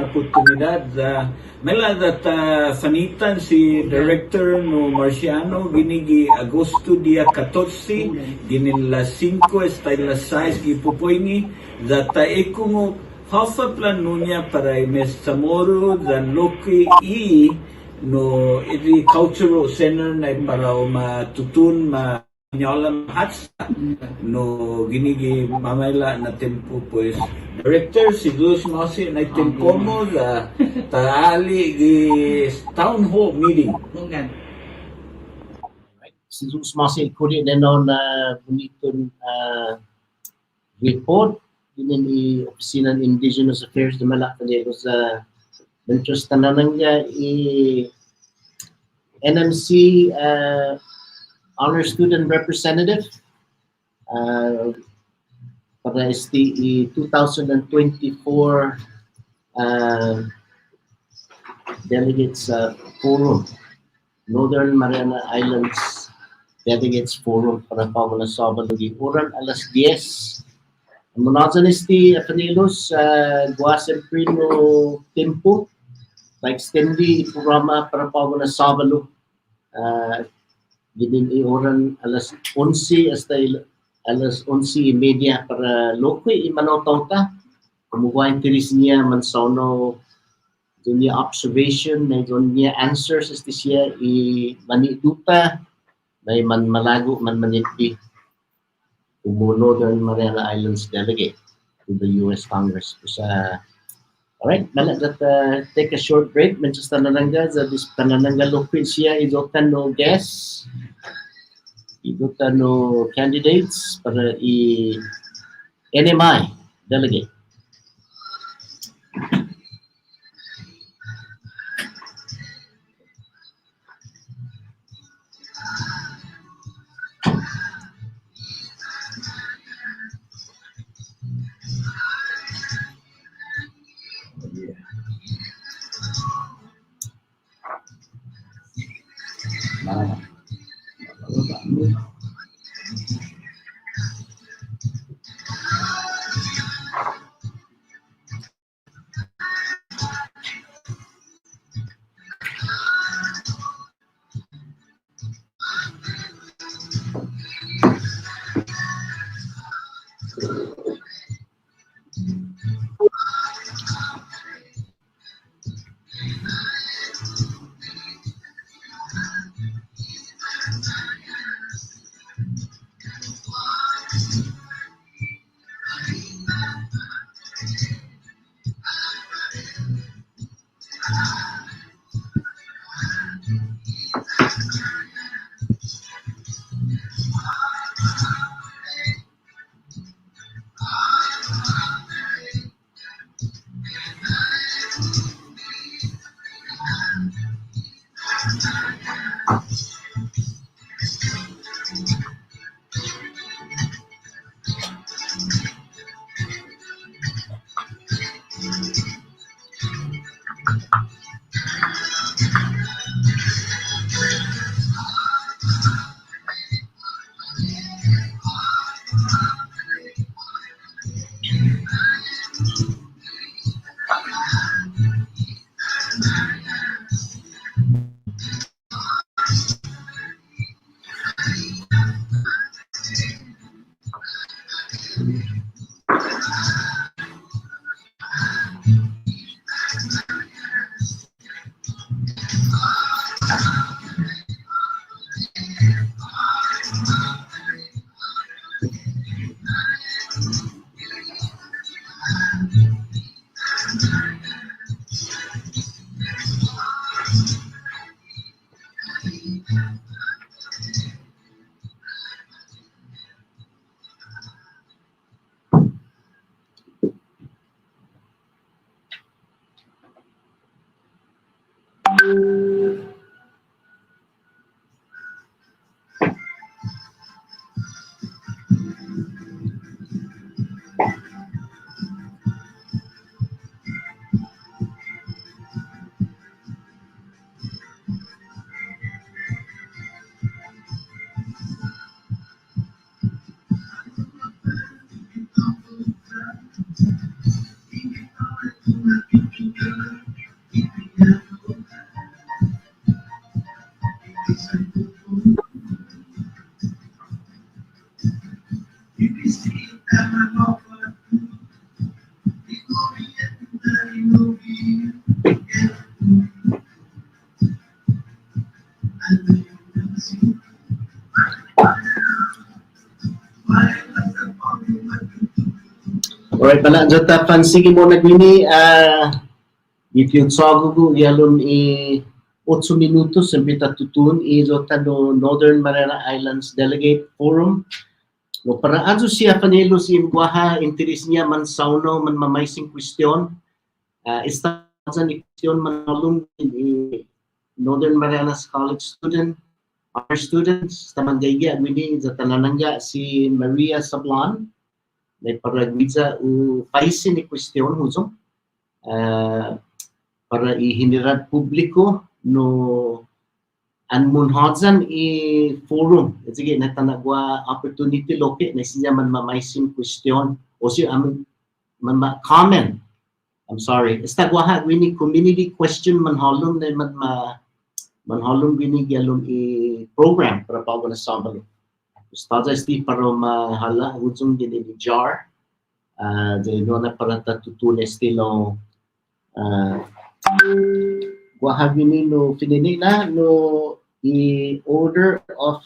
oportunidad mela that fanitan si Director no Marciano ginigi Agosto dia 14 ginin las 5 hasta las 6 gipupoini that ekumo hafa plano niya para mes Samoro dan Loki no iti cultural center na para matutun nyalam hatsa no ginigi mamayla na tempo pues Director si Dus Masi na tempo mo taali gi town hall meeting. Si Dus Masi kulit na na bonitong report din ni Opisina ng Indigenous Affairs de Malacanang sa Ventures Tananang niya NMC Honor Student Representative para este 2024 Delegates Forum, Northern Mariana Islands Delegates Forum para Pamela Sabado Gipuran alas 10. Munasan isti Apanilos Guasem Primo Tempo extendi programa para Pamela Sabado ginin oran alas 11 hasta alas 11:30 para lokwe imanaw ta kumuha interes niya mansauno dunia observation may dunia answers isti siya manituta may man malago man maniti Northern Mariana Islands Delegate to the U.S. Congress. All right, let's take a short break. Mensos tanananga sa tanananga lokwe siya idotan no guests, idotan no candidates para NMI Delegate. Alright, pala jota pansigi mo nagwini if yung sagugo yalon 8 minutos sembita tutun jota no Northern Mariana Islands Delegate Forum. No para adso siya panelo si Imguaha interes niya man sauno man mamaising kwestiyon. Esta ni kwestiyon manalung Northern Marianas College student, our students tamangaya gwini sa tanananga si Maria Sablan. May paragwiza u paisi ni kwestiyon huzong para ihinirad publiko no anmunhadzan forum. Sige, natanagwa opportunity loke na siya man mamaisin question o siya man comment. I'm sorry. Estagwaha wini community question manhalong na manhalong wini gyalong program para pa na sabalo. Ustaza sti para mahala unsong din jar. Jadi na para tatutunes tilo wahagini no finini na no order of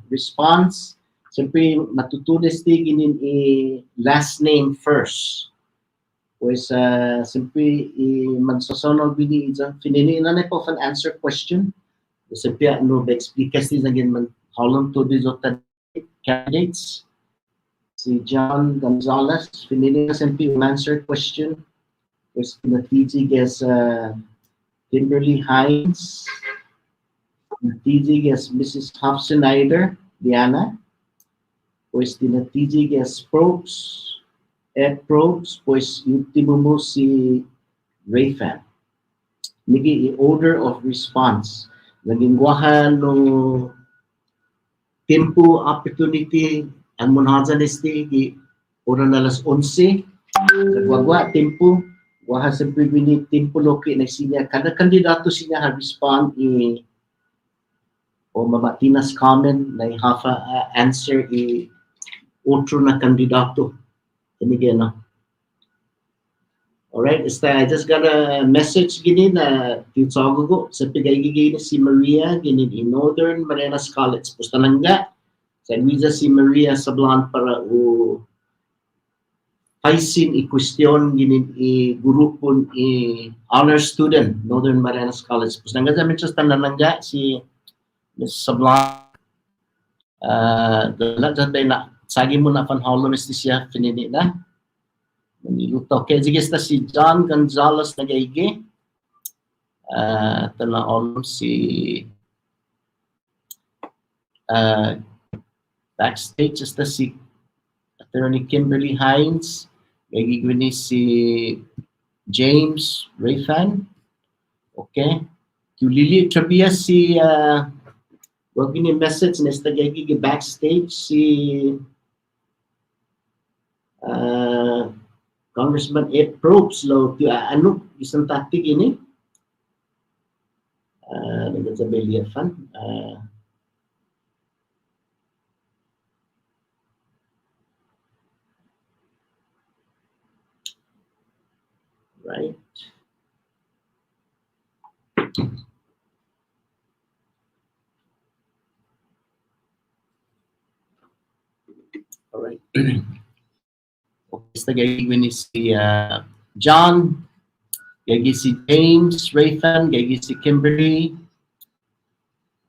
response. Siyempre matutunes ti ginin last name first. Pues siyempre magsasonog bini isang finini na po fan answer question. Siyempre no explikas ti again man holong to these candidates. Si John Gonzalez finini na siyempre answer question. Pues natijig as Kimberly Hines, natijig as Mrs. Hofsenider, Diana, pues natijig as Probes, Ed Probes, pues ultimo mo si Rayfan. Nigi order of response. Nagingwahan no tempo opportunity ang munhadzan esti ora na alas 11. Nagwagwa tempo. Waha sa pribini tempo loki na siya kada kandidato siya ha respond o mamatinas comment na hafa answer otro na kandidato. Again, no? Alright, I just got a message gini na tiyutsago ko sa pigay-gigay na si Maria gini in Northern Marianas College. Pusta langga sa Luisa si Maria Sablan para Paisin i-question ginin i-grupon honor student Northern Marianas College. Pus nangga sa minsan tananangga si Ms. Sablan. Dala dyan na sagi mo na panholo misti siya finini na. Maniluto. Okay, sige si John Gonzalez nagaigi. Tanaolom si backstage si Attorney Kimberly Hines. Gagigwini si James Rayfan. Okay. Lili Trabia si wag ni message na esta gagigi backstage si Congressman Ed Probes lo ano isang tactic ini. Nagsasabi fan. Right. All right. Okay, gagawin ni si John, gagawin si James Rayfan, gagawin si Kimberly.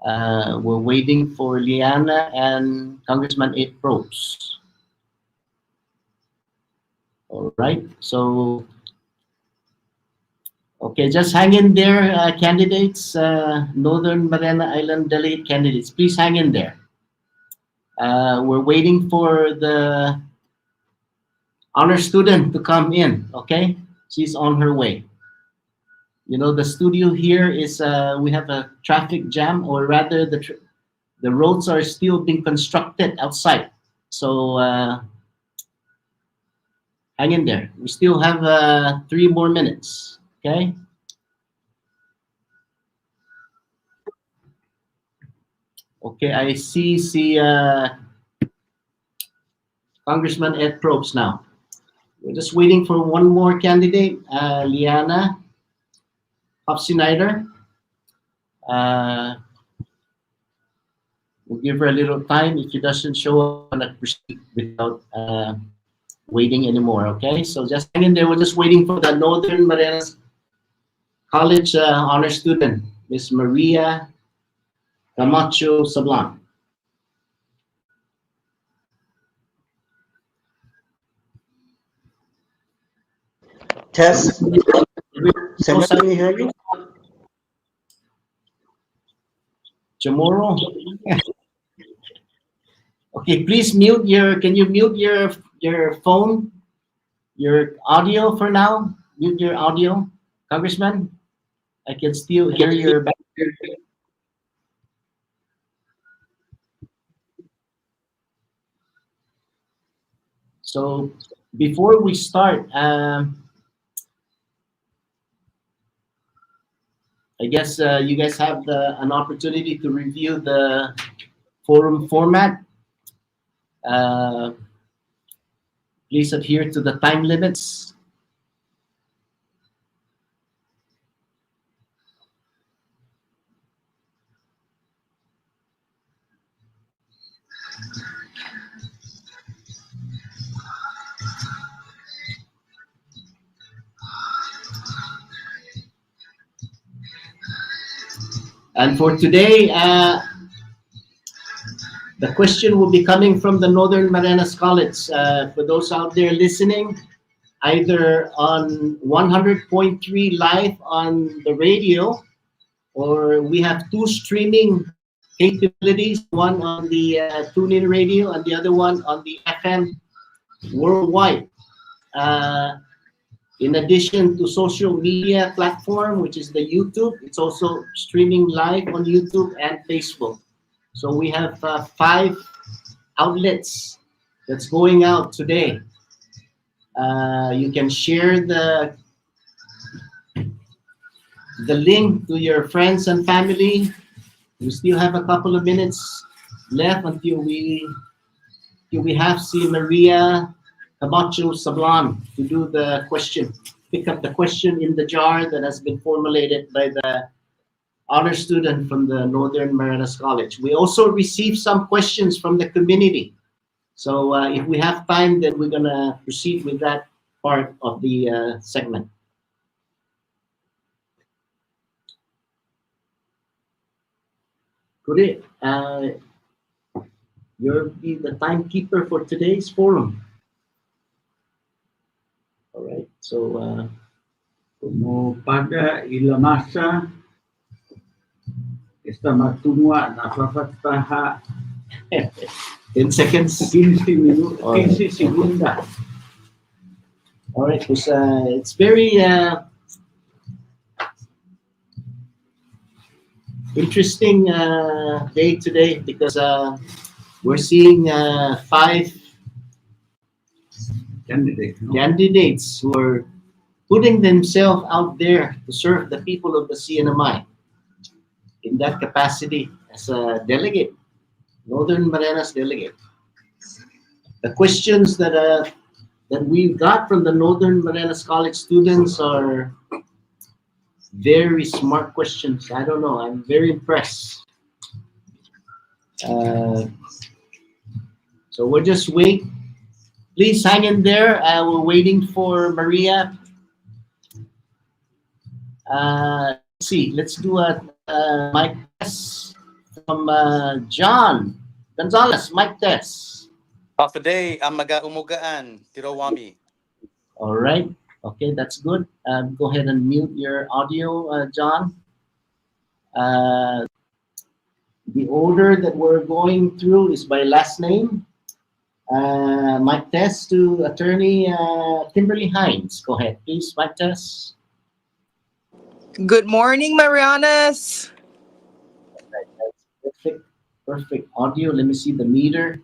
We're waiting for Liana and Congressman Ed Probes. All right. So. Okay, just hang in there, candidates, Northern Mariana Island Delegate candidates. Please hang in there. We're waiting for the honor student to come in, okay? She's on her way. You know, the studio here is, we have a traffic jam, or rather the roads are still being constructed outside. So hang in there. We still have 3 more minutes. Okay. Okay, I see Congressman Ed Probes now. We're just waiting for one more candidate, Liana Hofsenider. We'll give her a little time. If she doesn't show up, I'm gonna proceed without waiting anymore. Okay, so just hang in there. We're just waiting for the Northern Marianas College honor student, Miss Maria Camacho Sablan. Test. Senator, can you hear me? Tomorrow. Okay, please mute your. Can you mute your phone, your audio for now? Mute your audio. Congressman, I can still hear your back. So before we start, I guess you guys have an opportunity to review the forum format. Please adhere to the time limits. And for today, the question will be coming from the Northern Marianas College. For those out there listening, either on 100.3 live on the radio, or we have two streaming capabilities, one on the TuneIn radio and the other one on the FM worldwide. In addition to social media platform, which is the YouTube, it's also streaming live on YouTube and Facebook. So we have 5 outlets that's going out today. You can share the link to your friends and family. We still have a couple of minutes left until we have Maria Camacho Sablan to do the question, pick up the question in the jar that has been formulated by the honor student from the Northern Marianas College. We also received some questions from the community. So if we have time, then we're gonna proceed with that part of the segment. Good. You'll be the timekeeper for today's forum. All right, so como pada ilamasa esta matungwa napapataha 10 seconds, 15 minutos, 15 segundos. All right, because it's very interesting day today because we're seeing 5 candidates who are putting themselves out there to serve the people of the CNMI in that capacity as a delegate, Northern Marianas delegate. The questions that we got from the Northern Marianas College students are very smart questions. I don't know, I'm very impressed. So we'll just wait. Please hang in there. We're waiting for Maria. Let's see. Let's do a mic test from John Gonzalez. Mic test. Today, ang umugaan, Tirowami. All right. Okay, that's good. Go ahead and mute your audio, John. The order that we're going through is by last name. Mic test to Attorney Kimberly Hines. Go ahead, please. Mic test. Good morning, Marianas. That's perfect audio. Let me see the meter.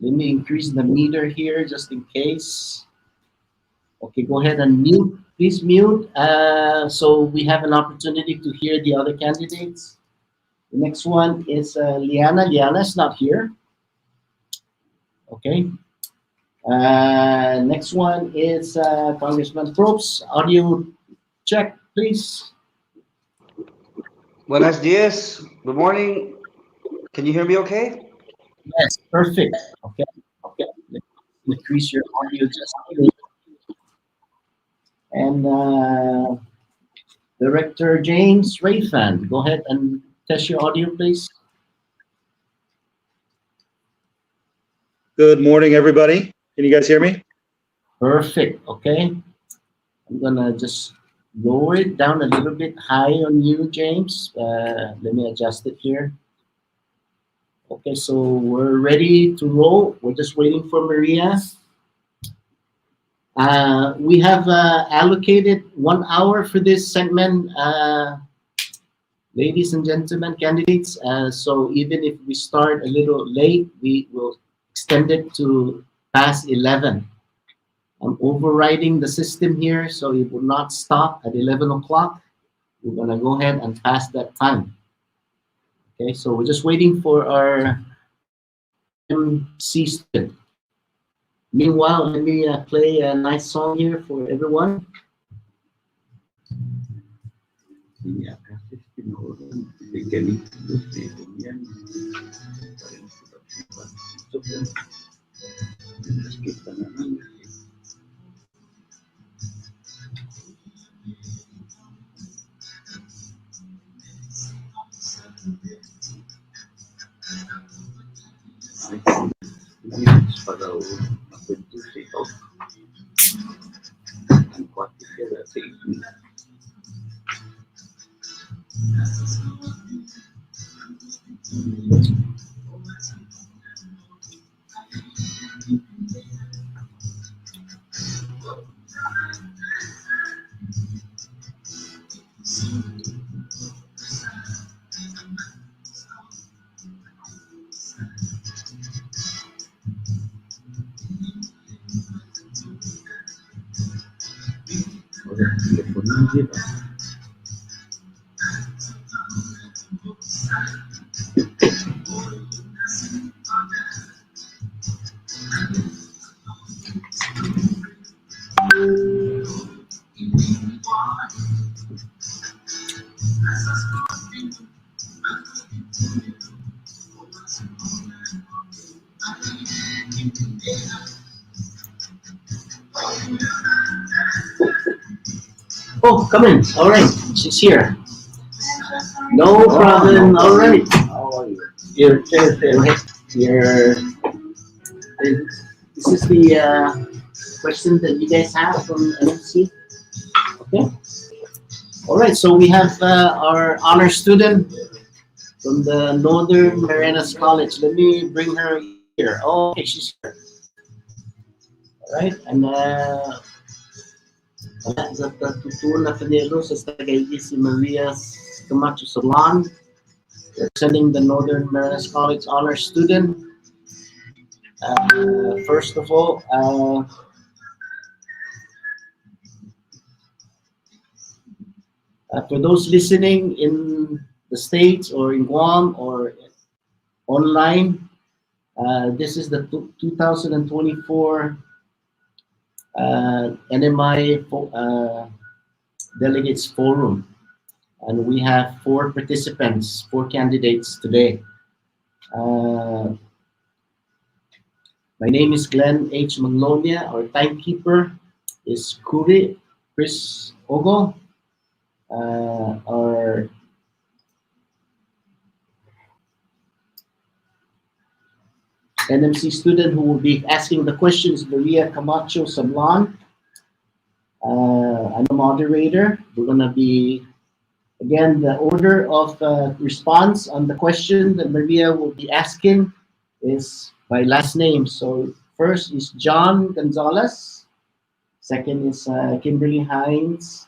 Let me increase the meter here just in case. Okay, go ahead and mute. Please mute so we have an opportunity to hear the other candidates. The next one is Liana. Liana's not here. Okay. Next one is Congressman Probst. Audio check, please. Buenos dias. Good morning. Can you hear me okay? Yes, perfect. Okay. Okay. Let's increase your audio just a little. And Director James Rayfan, go ahead and test your audio, please. Good morning, everybody. Can you guys hear me? Perfect. Okay. I'm gonna just lower it down a little bit high on you, James. Let me adjust it here. Okay, so we're ready to roll. We're just waiting for Maria. We have allocated 1 hour for this segment, ladies and gentlemen, candidates. So even if we start a little late, we will extend it to past 11. I'm overriding the system here, so it will not stop at 11 o'clock. We're gonna go ahead and pass that time. Okay, so we're just waiting for our MC student. Meanwhile, let me play a nice song here for everyone. Para makwento sa ito. Ang kwati sila sa ito. Oh, come in. All right, she's here. No problem. All right. How are you? You're this is the question that you guys have from NFC. Okay. All right. So we have our honor student from the Northern Marianas College. Let me bring her here. Oh, okay, she's here. All right, and sa tutulong na kanilo sa tagaydi si Maria Camacho Sablan, representing the Northern Marianas College honor student. First of all, for those listening in the States or in Guam or online, this is the 2024 NMI Delegates Forum, and we have 4 participants, 4 candidates today. My name is Glenn H. Magnolia. Our timekeeper is Kuri Chris Ogo. Our NMC student who will be asking the questions, Maria Camacho Sablan. I'm a moderator. We're going to be, again, the order of response on the question that Maria will be asking is by last name. So first is John Gonzalez. Second is Kimberly Hines.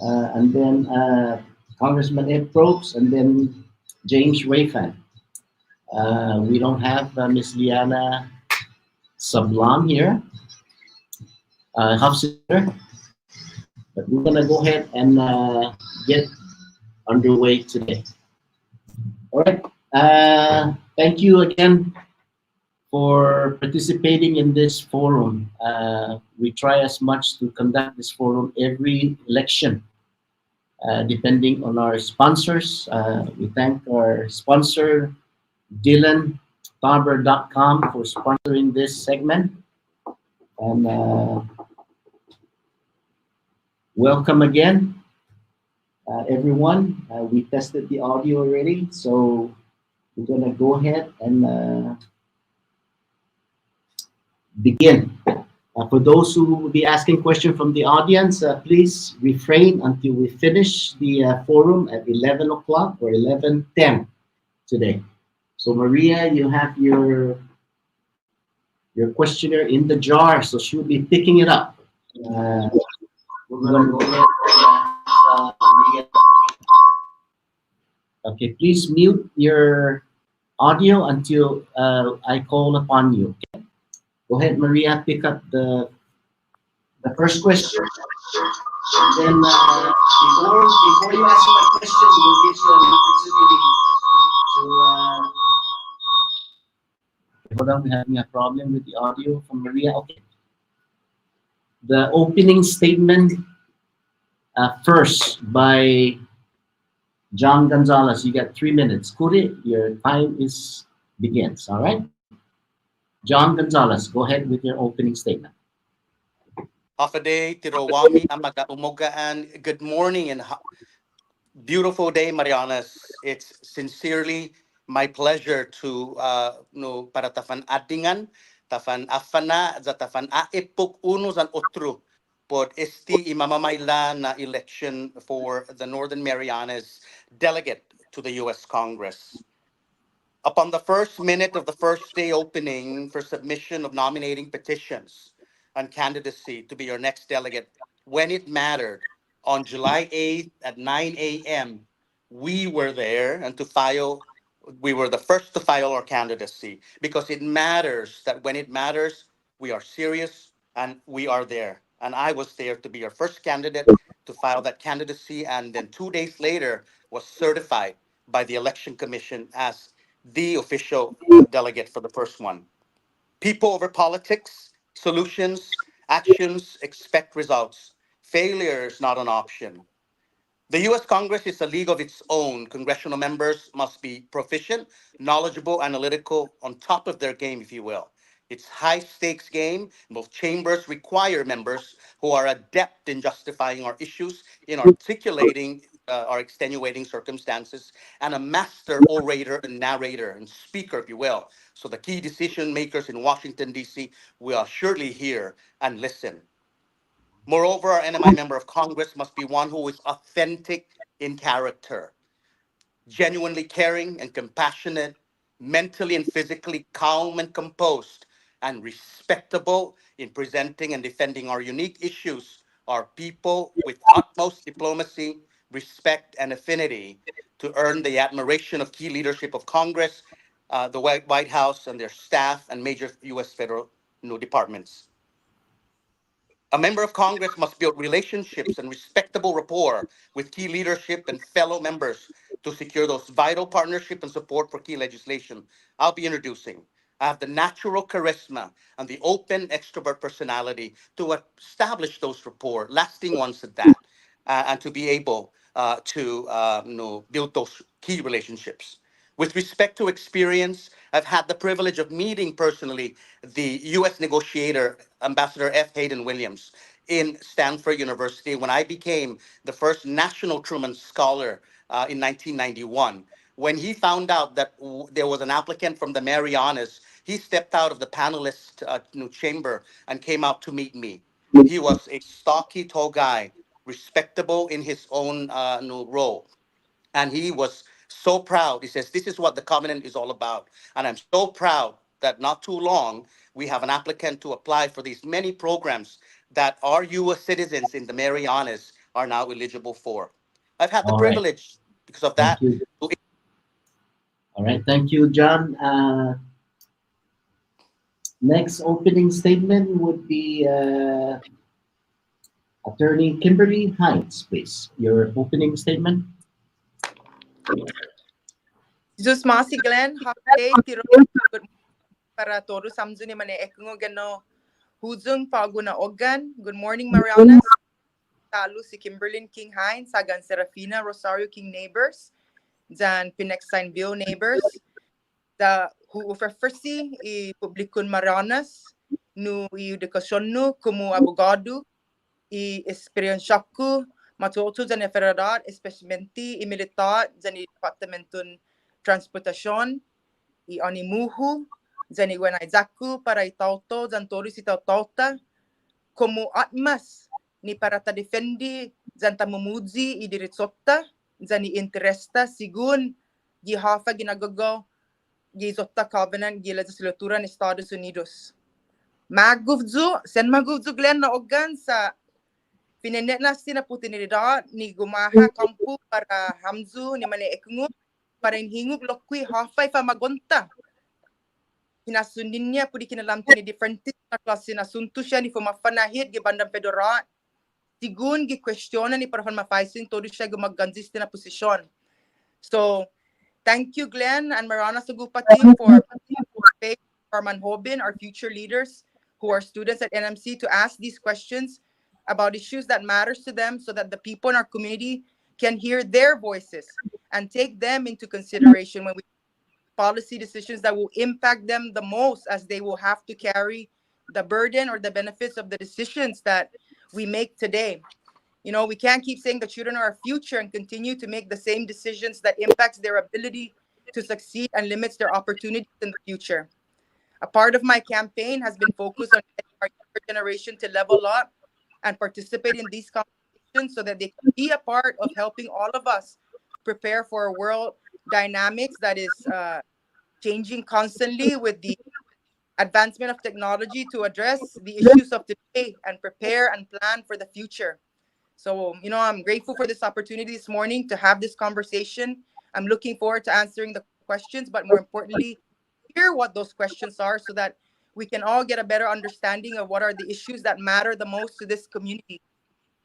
And then Congressman Ed Probst. And then James Rayfan. We don't have Miss Liana Sablan here, half sister, but we're gonna go ahead and get underway today. All right. Thank you again for participating in this forum. We try as much to conduct this forum every election, depending on our sponsors. We thank our sponsor, DylanBarber.com, for sponsoring this segment. And welcome again, everyone. We tested the audio already, so we're gonna go ahead and begin. For those who will be asking questions from the audience, please refrain until we finish the forum at 11 o'clock or 11:10 today. So Maria, you have your questionnaire in the jar, so she'll be picking it up. We're going to go ahead. Okay, please mute your audio until I call upon you. Okay? Go ahead, Maria, pick up the first question. And then before you ask the question, we'll give you an opportunity to hold on, we're having a problem with the audio from Maria. Okay. The opening statement first by John Gonzalez. You got 3 minutes. Kuri, your time begins. All right. John Gonzalez, go ahead with your opening statement. Day, Tirowami, Amaga Umugaan. Good morning and beautiful day, Marianas. It's sincerely my pleasure to no para tafan adingan, tafan afana, tafan aipuk unos and otro. But esti imamamayla na election for the Northern Marianas delegate to the U.S. Congress. Upon the first minute of the first day opening for submission of nominating petitions and candidacy to be your next delegate, when it mattered, on July 8th at 9 a.m., we were there and we were the first to file our candidacy because it matters that when it matters, we are serious and we are there. And I was there to be your first candidate to file that candidacy, and then 2 days later was certified by the Election Commission as the official delegate for the first one. People over politics, solutions, actions, expect results. Failure is not an option. The U.S. Congress is a league of its own. Congressional members must be proficient, knowledgeable, analytical, on top of their game, if you will. It's high-stakes game. Both chambers require members who are adept in justifying our issues, in articulating our extenuating circumstances, and a master orator and narrator and speaker, if you will. So the key decision makers in Washington, D.C. will surely hear and listen. Moreover, our NMI member of Congress must be one who is authentic in character, genuinely caring and compassionate, mentally and physically calm and composed, and respectable in presenting and defending our unique issues, our people with utmost diplomacy, respect, and affinity to earn the admiration of key leadership of Congress, the White House and their staff, and major U.S. federal departments. A member of Congress must build relationships and respectable rapport with key leadership and fellow members to secure those vital partnership and support for key legislation I'll be introducing. I have the natural charisma and the open extrovert personality to establish those rapport, lasting ones at that, and to be able to build those key relationships. With respect to experience, I've had the privilege of meeting personally the U.S. negotiator, Ambassador F. Hayden Williams, in Stanford University when I became the first National Truman Scholar in 1991. When he found out that there was an applicant from the Marianas, he stepped out of the panelist chamber and came out to meet me. He was a stocky, tall guy, respectable in his own role. And he was so proud. He says, this is what the covenant is all about. And I'm so proud that not too long, we have an applicant to apply for these many programs that our U.S. citizens in the Marianas are now eligible for. I've had the privilege because of that. All right, thank you, John. Next opening statement would be Attorney Kimberly Hines, please. Your opening statement. Jesus Masi Glenn, Happy Tiro para todos samzuni mane ekungo gano huzung paguna ogan. Good morning, Marianas. Talo si Kimberly King Hines, Sagan Serafina, Rosario King neighbors, dan Pinexine Bill neighbors. Da who ofersi I publikun Marianas no edukasyon no como abogado I experiensyaku matuto dan federal, especialmente I militar dan departamentun transportasyon I animuhu dan iwenaizaku para itauto dan todos itautauta como atmas ni para ta defendi dan ta memuji I diritsota dan interesta sigun gihafa ginagago gizotta covenant gi legislatura ni Estados Unidos. sen maguvdzu Glenn na ogan sa pinenet na oportunidad ni gumaha kampu para hamzu ni mali ekungu para hingug lokwi hafay fa magonta. Hinasundin niya pudi kinalamti ni different na klase na suntu siya ni fumafanahid gi bandang federal. Sigun gi kwestiyonan ni para mafaisin todo siya gumagganzis na posisyon. So, thank you Glenn and Marianas Agupa team for Manhobin, our future leaders who are students at NMC, to ask these questions about issues that matters to them so that the people in our community can hear their voices and take them into consideration when we policy decisions that will impact them the most, as they will have to carry the burden or the benefits of the decisions that we make today. You know, we can't keep saying the children are our future and continue to make the same decisions that impacts their ability to succeed and limits their opportunities in the future. A part of my campaign has been focused on getting our younger generation to level up and participate in these conversations so that they can be a part of helping all of us prepare for a world dynamics that is changing constantly with the advancement of technology to address the issues of today and prepare and plan for the future. So, you know, I'm grateful for this opportunity this morning to have this conversation. I'm looking forward to answering the questions, but more importantly, hear what those questions are so that we can all get a better understanding of what are the issues that matter the most to this community.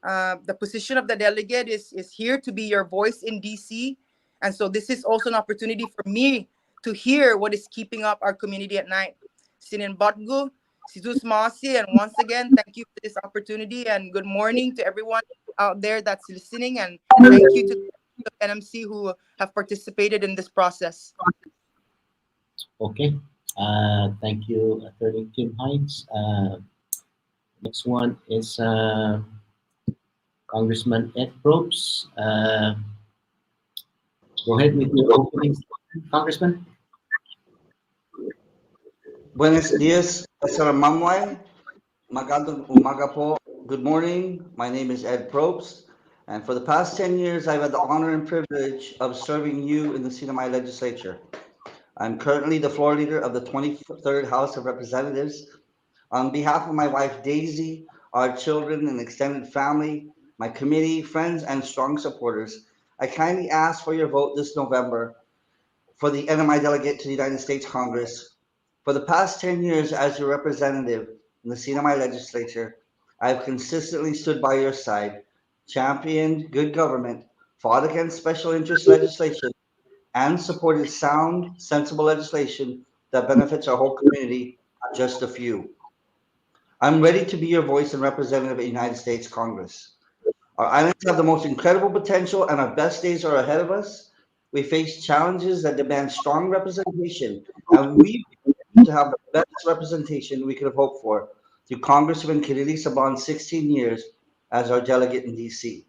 The position of the delegate is here to be your voice in DC. And so this is also an opportunity for me to hear what is keeping up our community at night. Sinin Batgu, Sizus Masi, and once again, thank you for this opportunity and good morning to everyone out there that's listening. And thank you to the NMC who have participated in this process. Okay. Thank you, Attorney Kim Hines. Next one is Congressman Ed Probst. Go ahead with your opening statement, Congressman. Buenos dias, Sir Mamway. Magandang umaga po. Good morning. My name is Ed Probst, and for the past 10 years, I've had the honor and privilege of serving you in the CNMI legislature. I'm currently the floor leader of the 23rd House of Representatives. On behalf of my wife, Daisy, our children and extended family, my committee, friends, and strong supporters, I kindly ask for your vote this November for the NMI delegate to the United States Congress. For the past 10 years as your representative in the CNMI legislature, I've consistently stood by your side, championed good government, fought against special interest legislation, and supported sound, sensible legislation that benefits our whole community, not just a few. I'm ready to be your voice and representative at the United States Congress. Our islands have the most incredible potential and our best days are ahead of us. We face challenges that demand strong representation, and we need to have the best representation we could have hoped for through Congressman Kirili Saban's 16 years as our delegate in DC.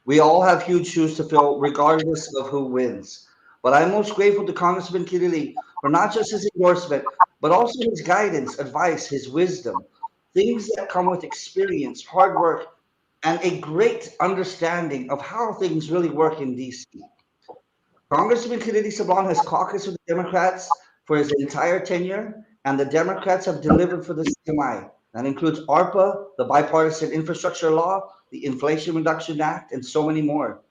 We all have huge shoes to fill regardless of who wins. But I'm most grateful to Congressman Kirili for not just his endorsement, but also his guidance, advice, his wisdom, things that come with experience, hard work, and a great understanding of how things really work in DC. Congressman Kirili Saban has caucused with the Democrats for his entire tenure, and the Democrats have delivered for the CMI. That includes ARPA, the Bipartisan Infrastructure Law, the Inflation Reduction Act, and so many more.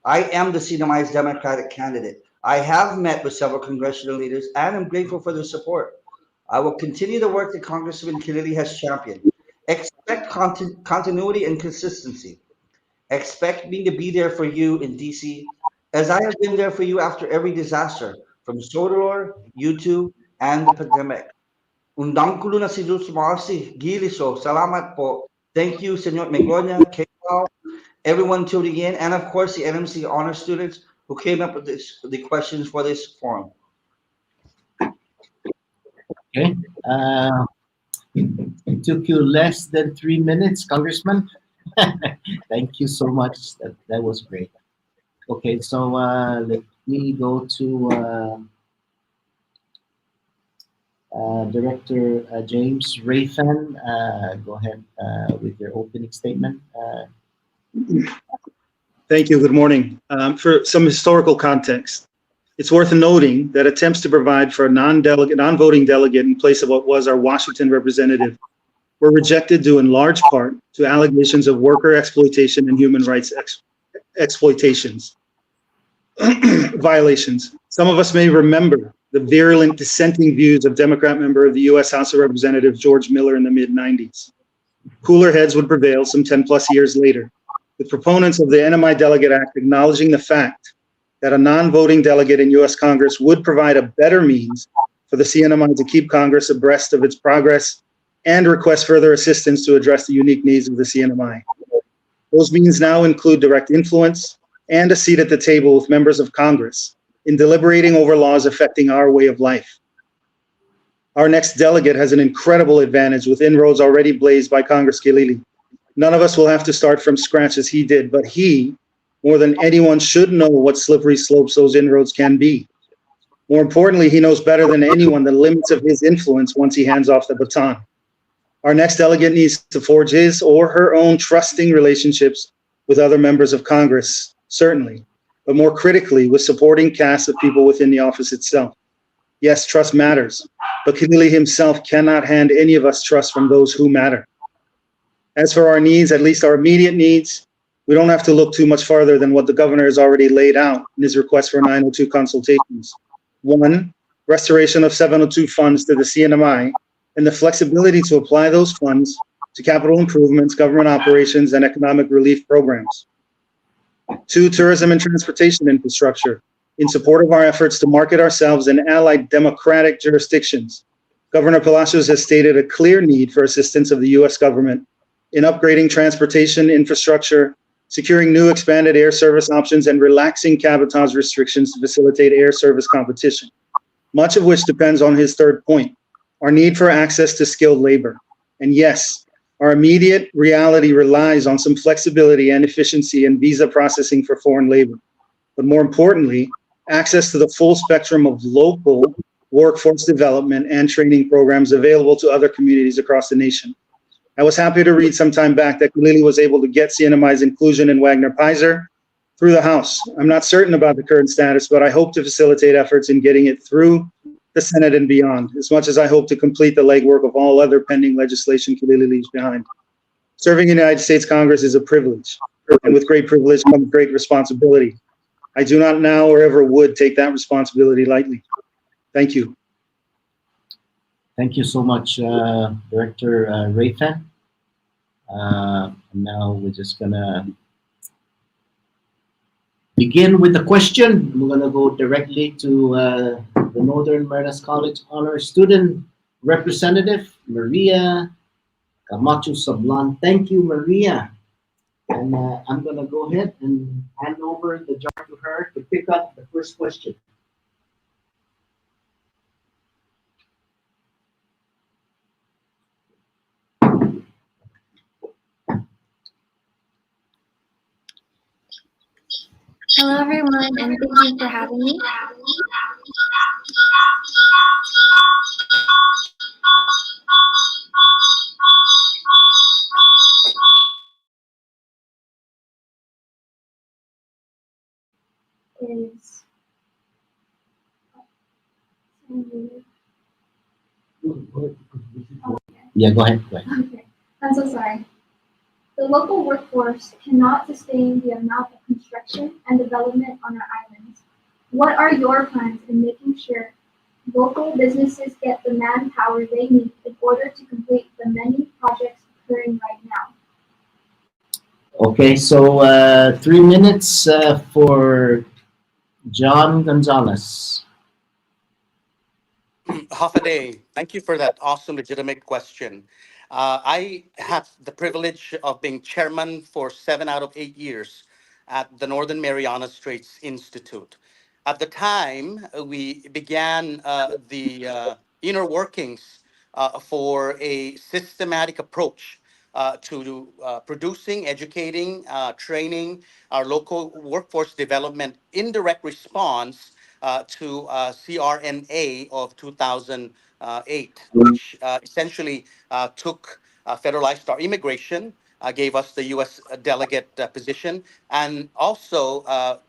I am the CNMI's Democratic candidate. I have met with several congressional leaders and am grateful for their support. I will continue the work that Congressman Kirili has championed. Expect continuity and consistency. Expect me to be there for you in DC, as I have been there for you after every disaster, from Sodor, U2, and the pandemic. Undang kulo na si Diyos Marcy, Giliso, salamat po. Thank you, Senor Megonia, K-Pal, everyone tuning in, and of course the NMC honor students who came up with the questions for this forum. Okay. It took you less than 3 minutes, Congressman. Thank you so much. That was great. Okay, so let me go to Director James Rayfan. Go ahead with your opening statement. Thank you. Good morning. For some historical context, It's worth noting that attempts to provide for a non-voting delegate in place of what was our Washington representative were rejected due in large part to allegations of worker exploitation and human rights exploitations, violations. Some of us may remember the virulent dissenting views of Democrat member of the U.S. House of Representatives George Miller in the mid-90s. Cooler heads would prevail some 10 plus years later, with proponents of the NMI Delegate Act acknowledging the fact that a non-voting delegate in U.S. Congress would provide a better means for the CNMI to keep Congress abreast of its progress and request further assistance to address the unique needs of the CNMI. Those means now include direct influence and a seat at the table with members of Congress in deliberating over laws affecting our way of life. Our next delegate has an incredible advantage with inroads already blazed by Congress Kilili. None of us will have to start from scratch as he did, but he, more than anyone, should know what slippery slopes those inroads can be. More importantly, he knows better than anyone the limits of his influence once he hands off the baton. Our next delegate needs to forge his or her own trusting relationships with other members of Congress, certainly, but more critically, with supporting casts of people within the office itself. Yes, trust matters, but Kilili himself cannot hand any of us trust from those who matter. As for our needs, at least our immediate needs, we don't have to look too much farther than what the governor has already laid out in his request for 902 consultations. One, restoration of 702 funds to the CNMI and the flexibility to apply those funds to capital improvements, government operations, and economic relief programs. Two, tourism and transportation infrastructure in support of our efforts to market ourselves in allied democratic jurisdictions. Governor Palacios has stated a clear need for assistance of the U.S. government in upgrading transportation infrastructure, securing new expanded air service options, and relaxing cabotage restrictions to facilitate air service competition, much of which depends on his third point, our need for access to skilled labor. And yes, our immediate reality relies on some flexibility and efficiency in visa processing for foreign labor. But more importantly, access to the full spectrum of local workforce development and training programs available to other communities across the nation. I was happy to read some time back that Kilili was able to get CNMI's inclusion in Wagner-Pfizer through the House. I'm not certain about the current status, but I hope to facilitate efforts in getting it through the Senate and beyond, as much as I hope to complete the legwork of all other pending legislation Kilili leaves behind. Serving in the United States Congress is a privilege, and with great privilege comes great responsibility. I do not now or ever would take that responsibility lightly. Thank you. Thank you so much, Director Rayfan. Now we're just gonna begin with the question. We're gonna go directly to the Northern Marianas College Honor Student Representative, Maria Camacho Sablan. Thank you, Maria. And I'm gonna go ahead and hand over the jar to her to pick up the first question. Hello everyone, and thank you for having me. Yeah, go ahead. Go ahead. Okay, I'm so sorry. The local workforce cannot sustain the amount of construction and development on our islands. What are your plans in making sure local businesses get the manpower they need in order to complete the many projects occurring right now? Okay, so 3 minutes for John Gonzalez. Half a day. Thank you for that awesome, legitimate question. I had the privilege of being chairman for 7 out of 8 years at the Northern Marianas Straits Institute. At the time, we began the inner workings for a systematic approach to producing, educating, training our local workforce development in direct response to CRNA of 2008, which essentially took federalized our immigration, gave us the U.S. delegate position, and also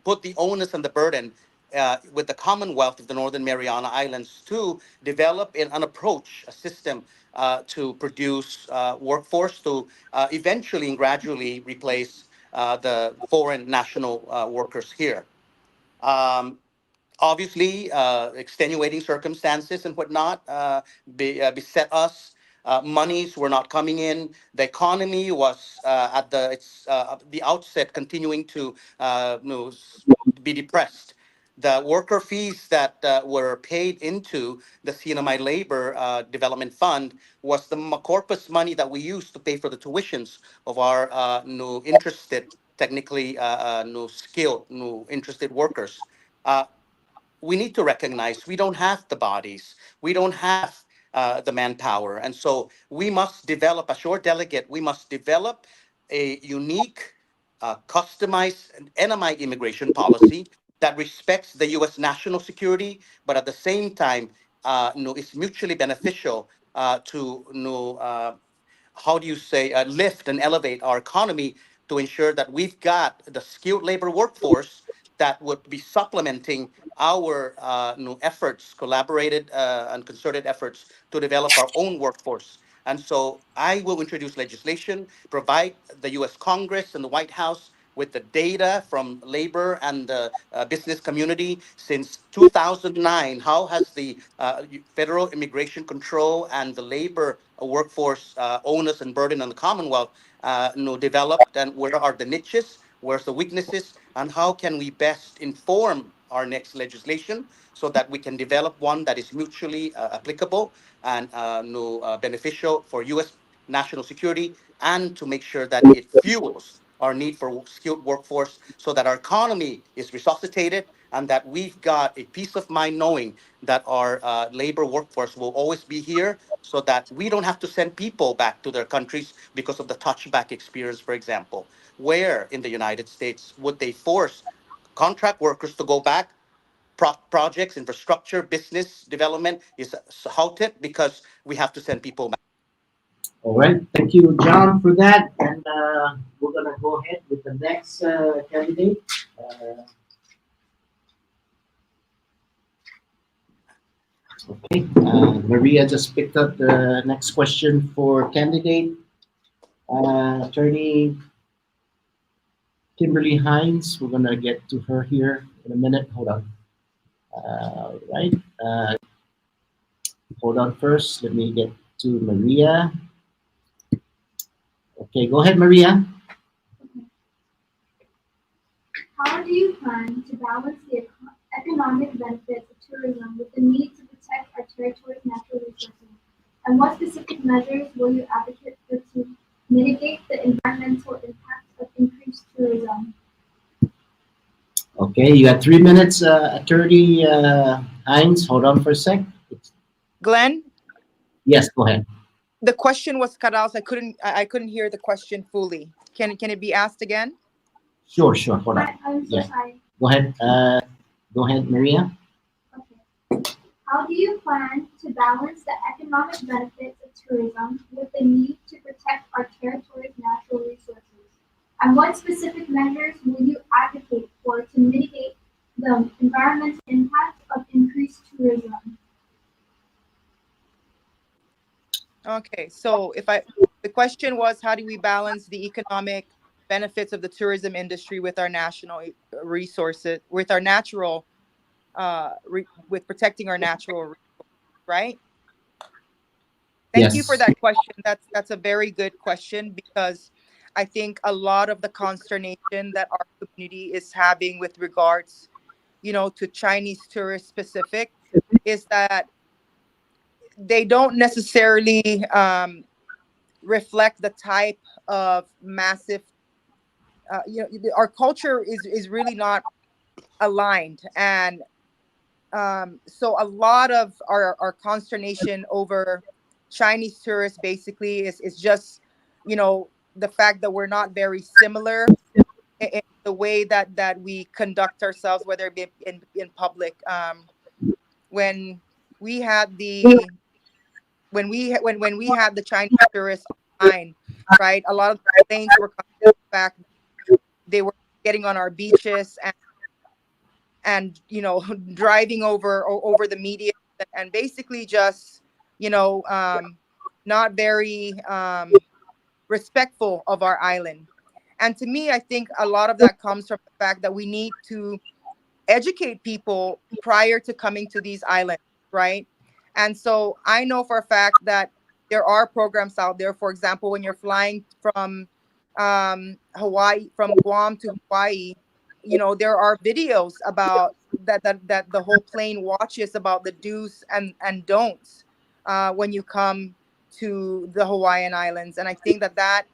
put the onus and the burden with the Commonwealth of the Northern Mariana Islands to develop an approach, a system to produce workforce to eventually and gradually replace the foreign national workers here. Um, Obviously, extenuating circumstances and whatnot beset us. Monies were not coming in. The economy was at the outset continuing to be depressed. The worker fees that were paid into the CNMI Labor Development Fund was the corpus money that we used to pay for the tuitions of our interested, technically skilled, interested workers. We need to recognize we don't have the bodies, we don't have the manpower. And so we must develop, a short delegate, we must develop a unique, customized NMI immigration policy that respects the U.S. national security, but at the same time, is mutually beneficial to how do you say, lift and elevate our economy to ensure that we've got the skilled labor workforce that would be supplementing our efforts, collaborated and concerted efforts to develop our own workforce. And so I will introduce legislation, provide the U.S. Congress and the White House with the data from labor and the business community since 2009. How has the Federal Immigration Control and the labor workforce onus and burden on the Commonwealth developed, and where are the niches, where's the weaknesses, and how can we best inform our next legislation so that we can develop one that is mutually applicable and beneficial for U.S. national security, and to make sure that it fuels our need for skilled workforce so that our economy is resuscitated and that we've got a peace of mind knowing that our labor workforce will always be here so that we don't have to send people back to their countries because of the touchback experience, for example. Where in the United States would they force contract workers to go back? Projects, infrastructure, business development is halted because we have to send people back. All right, thank you, John, for that. And we're going to go ahead with the next candidate. Okay, Maria just picked up the next question for candidate. Attorney Kimberly Hines, we're going to get to her here in a minute. Hold on. Right. Hold on first. Let me get to Maria. Okay, go ahead, Maria. How do you plan to balance the economic benefits of tourism with the need to protect our territory's natural resources? And what specific measures will you advocate for to mitigate the environmental impact of increased tourism? Okay, you got 3 minutes, Attorney Hines. Hold on for a sec. Glenn? Yes, go ahead. The question was cut out. So I couldn't hear the question fully. Can it be asked again? Sure. Hold on. I'm so sorry. Go ahead. Go ahead, Maria. Okay. How do you plan to balance the economic benefits of tourism with the need to protect our territory's natural resources? And what specific measures will you advocate for to mitigate the environmental impact of increased tourism? Okay, so the question was, how do we balance the economic benefits of the tourism industry with our national resources, with our natural, with protecting our natural resources, right? Thank you for that question. That's a very good question, because I think a lot of the consternation that our community is having with regards, to Chinese tourists specific, is that they don't necessarily reflect the type of massive, our culture is really not aligned. And so a lot of our consternation over Chinese tourists basically is just, the fact that we're not very similar in the way that we conduct ourselves, whether it be in public. When we had the Chinese tourists online, right? A lot of the complaints were coming to the fact they were getting on our beaches and and driving over the media and basically just not very respectful of our island. And to me, I think a lot of that comes from the fact that we need to educate people prior to coming to these islands, right? And so I know for a fact that there are programs out there. For example, when you're flying from Hawaii, from Guam to Hawaii, there are videos about that the whole plane watches about the do's and don'ts when you come to the Hawaiian Islands. And I think that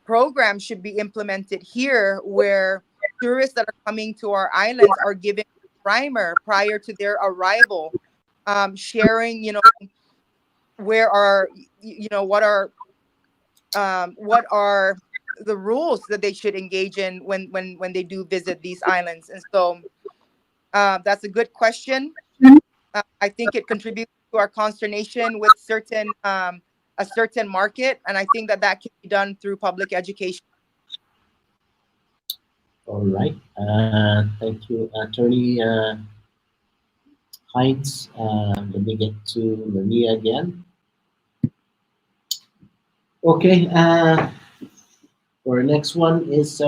program should be implemented here, where tourists that are coming to our islands are given a primer prior to their arrival, sharing, where are, what are the rules that they should engage in when they do visit these islands. And so that's a good question. I think it contributes to our consternation with a certain market, and I think that can be done through public education. All right. Thank you, Attorney Heights. Let me get to Maria again. Okay. For our next one is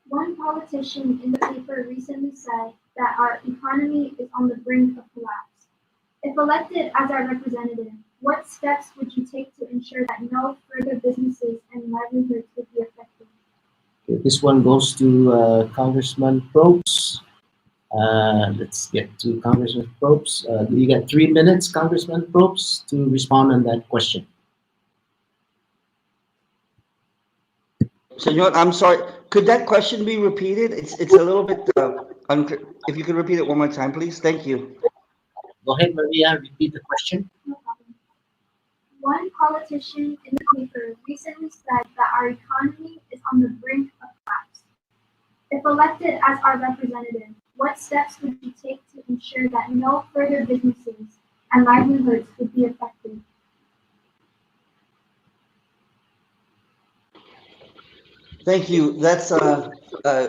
One politician in the paper recently said that our economy is on the brink of collapse. If elected as our representative, what steps would you take to ensure that no further businesses and livelihoods would be affected? okay, this one goes to Congressman Probst. Let's get to Congressman Probst. You got 3 minutes, Congressman Probst, to respond on that question. Senor, I'm sorry. Could that question be repeated? It's a little bit unclear. If you could repeat it one more time, please. Thank you. Go ahead, Maria. Repeat the question. No problem. One politician in the paper recently said that our economy is on the brink of collapse. If elected as our representative, what steps would you take to ensure that no further businesses and livelihoods would be affected? Thank you. That's a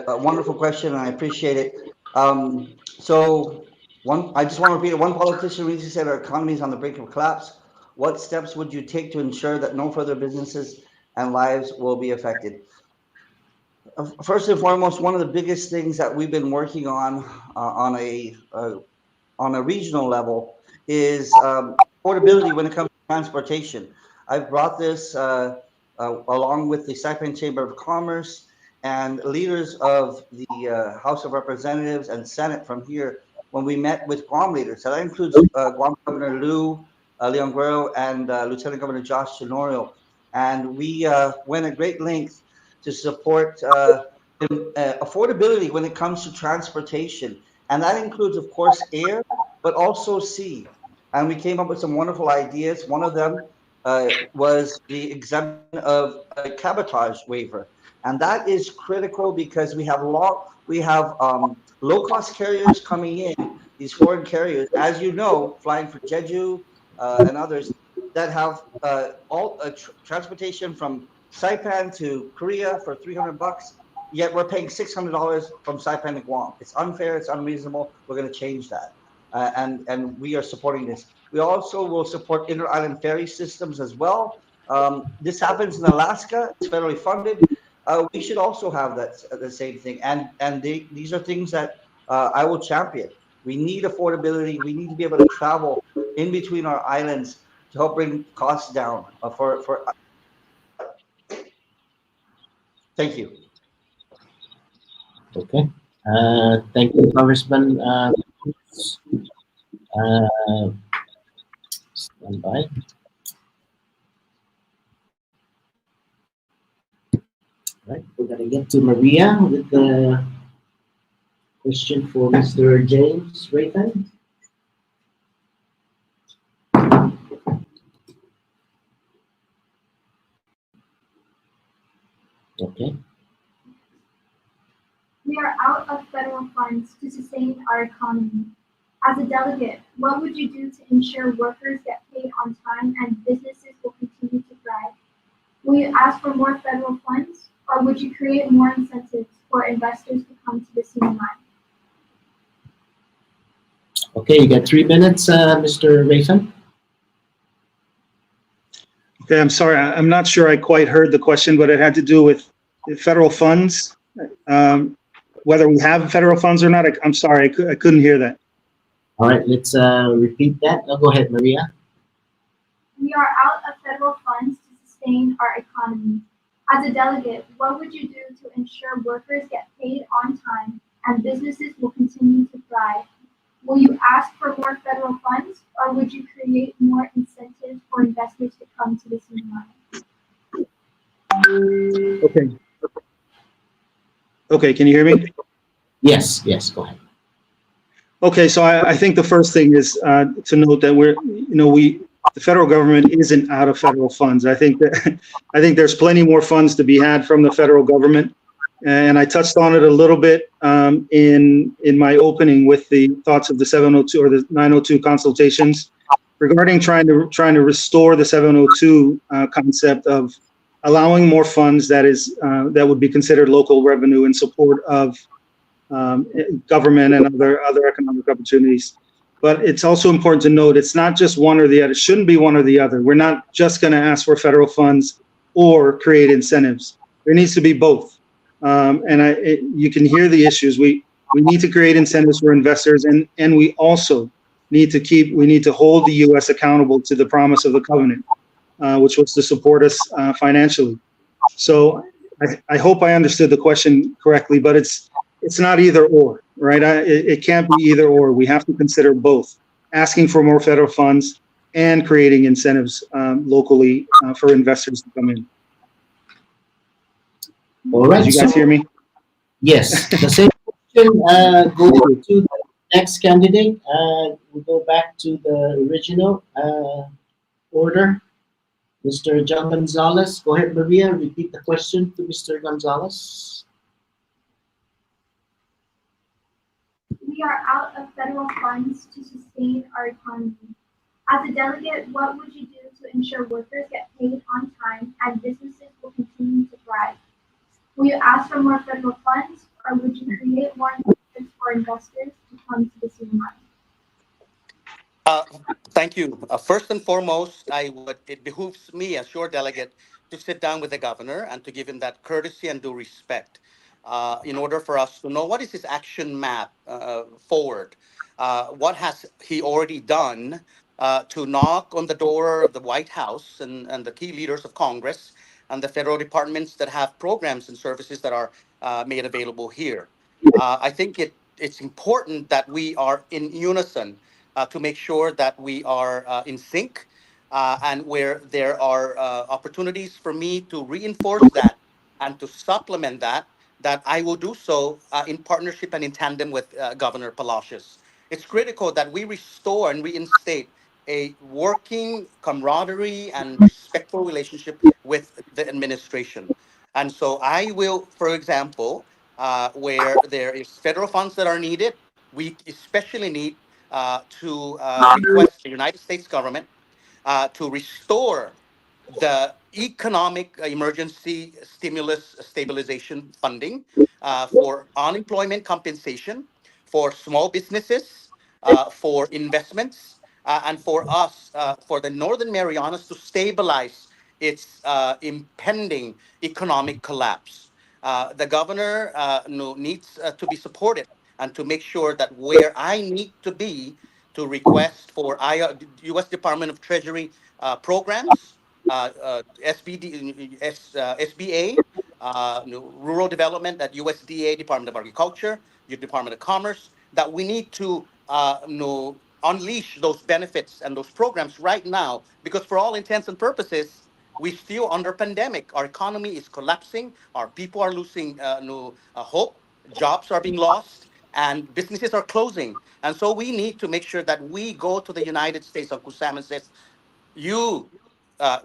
wonderful question, and I appreciate it. I just want to repeat it. One politician recently said our economy is on the brink of collapse. What steps would you take to ensure that no further businesses and lives will be affected? First and foremost, one of the biggest things that we've been working on a regional level is affordability when it comes to transportation. I've brought this along with the Saipan Chamber of Commerce and leaders of the House of Representatives and Senate from here when we met with Guam leaders. So that includes Guam Governor Leon Guerrero and Lieutenant Governor Josh Tenorio. And we went at great length to support affordability when it comes to transportation. And that includes, of course, air, but also sea. And we came up with some wonderful ideas. One of them was the exemption of a cabotage waiver. And that is critical because we have low-cost carriers coming in, these foreign carriers, as you know, flying for Jeju and others that have transportation from Saipan to Korea for $300, yet we're paying $600 from Saipan to Guam. It's unfair, it's unreasonable. We're going to change that. And we are supporting this. We also will support inter-island ferry systems as well. This happens in Alaska. It's federally funded. We should also have the same thing. And these are things that I will champion. We need affordability. We need to be able to travel in between our islands to help bring costs down. Thank you. Okay. Thank you, Congressman. Stand by. Right, we're gonna get to Maria with the question for Mr. James Rayfan. We We are out of federal funds to sustain our economy. As a delegate, what would you do to ensure workers get paid on time and businesses will continue to thrive? Will you ask for more federal funds, or would you create more incentives for investors to come to the senior mine? Okay, you got 3 minutes, Mr. Rayfan. Okay, I'm sorry. I'm not sure I quite heard the question, but it had to do with federal funds. Whether we have federal funds or not, I'm sorry, I couldn't hear that. All right, let's repeat that. Go ahead, Maria. We are out of federal funds to sustain our economy. As a delegate, what would you do to ensure workers get paid on time and businesses will continue to thrive? Will you ask for more federal funds, or would you create more incentives for investors to come to the senior mine? Okay. Okay, can you hear me? Yes, go ahead. Okay, so I think the first thing is to note that the federal government isn't out of federal funds. I think there's plenty more funds to be had from the federal government, and I touched on it a little bit in my opening with the thoughts of the 702 or the 902 consultations regarding trying to restore the 702 concept of allowing more funds that would be considered local revenue in support of government and other economic opportunities. But it's also important to note it's not just one or the other. It shouldn't be one or the other. We're not just going to ask for federal funds or create incentives. There needs to be both. You can hear the issues. We need to create incentives for investors, and we also need to hold the U.S. accountable to the promise of the covenant, which was to support us financially. So I hope I understood the question correctly, but it's not either or, right? It can't be either or. We have to consider both, asking for more federal funds and creating incentives locally for investors to come in. All right. Did you guys hear me? Yes. The same question goes to the next candidate. We go back to the original order. Mr. John Gonzalez. Go ahead, Maria. Repeat the question to Mr. Gonzalez. We are out of federal funds to sustain our economy. As a delegate, what would you do to ensure workers get paid on time and businesses will continue to thrive? Will you ask for more federal funds, or would you create more incentives for investors to come to the senior mine? Thank you. First and foremost, it behooves me as your delegate to sit down with the governor and to give him that courtesy and due respect in order for us to know what is his action map forward. What has he already done to knock on the door of the White House and the key leaders of Congress and the federal departments that have programs and services that are made available here. I think it's important that we are in unison to make sure that we are in sync and where there are opportunities for me to reinforce that and to supplement that I will do so in partnership and in tandem with Governor Palacios. It's critical that we restore and reinstate a working camaraderie and respectful relationship with the administration. And so I will, for example, where there is federal funds that are needed, we especially need to request the United States government to restore the economic emergency stimulus stabilization funding for unemployment compensation, for small businesses, for investments, and for us, for the Northern Marianas to stabilize its impending economic collapse. The governor needs to be supported and to make sure that where I need to be to request for U.S. Department of Treasury programs, SBA, rural development at USDA, Department of Agriculture, Department of Commerce, that we need to unleash those benefits and those programs right now, because for all intents and purposes, we're still under pandemic. Our economy is collapsing. Our people are losing hope. Jobs are being lost and businesses are closing. And so we need to make sure that we go to the United States of Kusam and says, you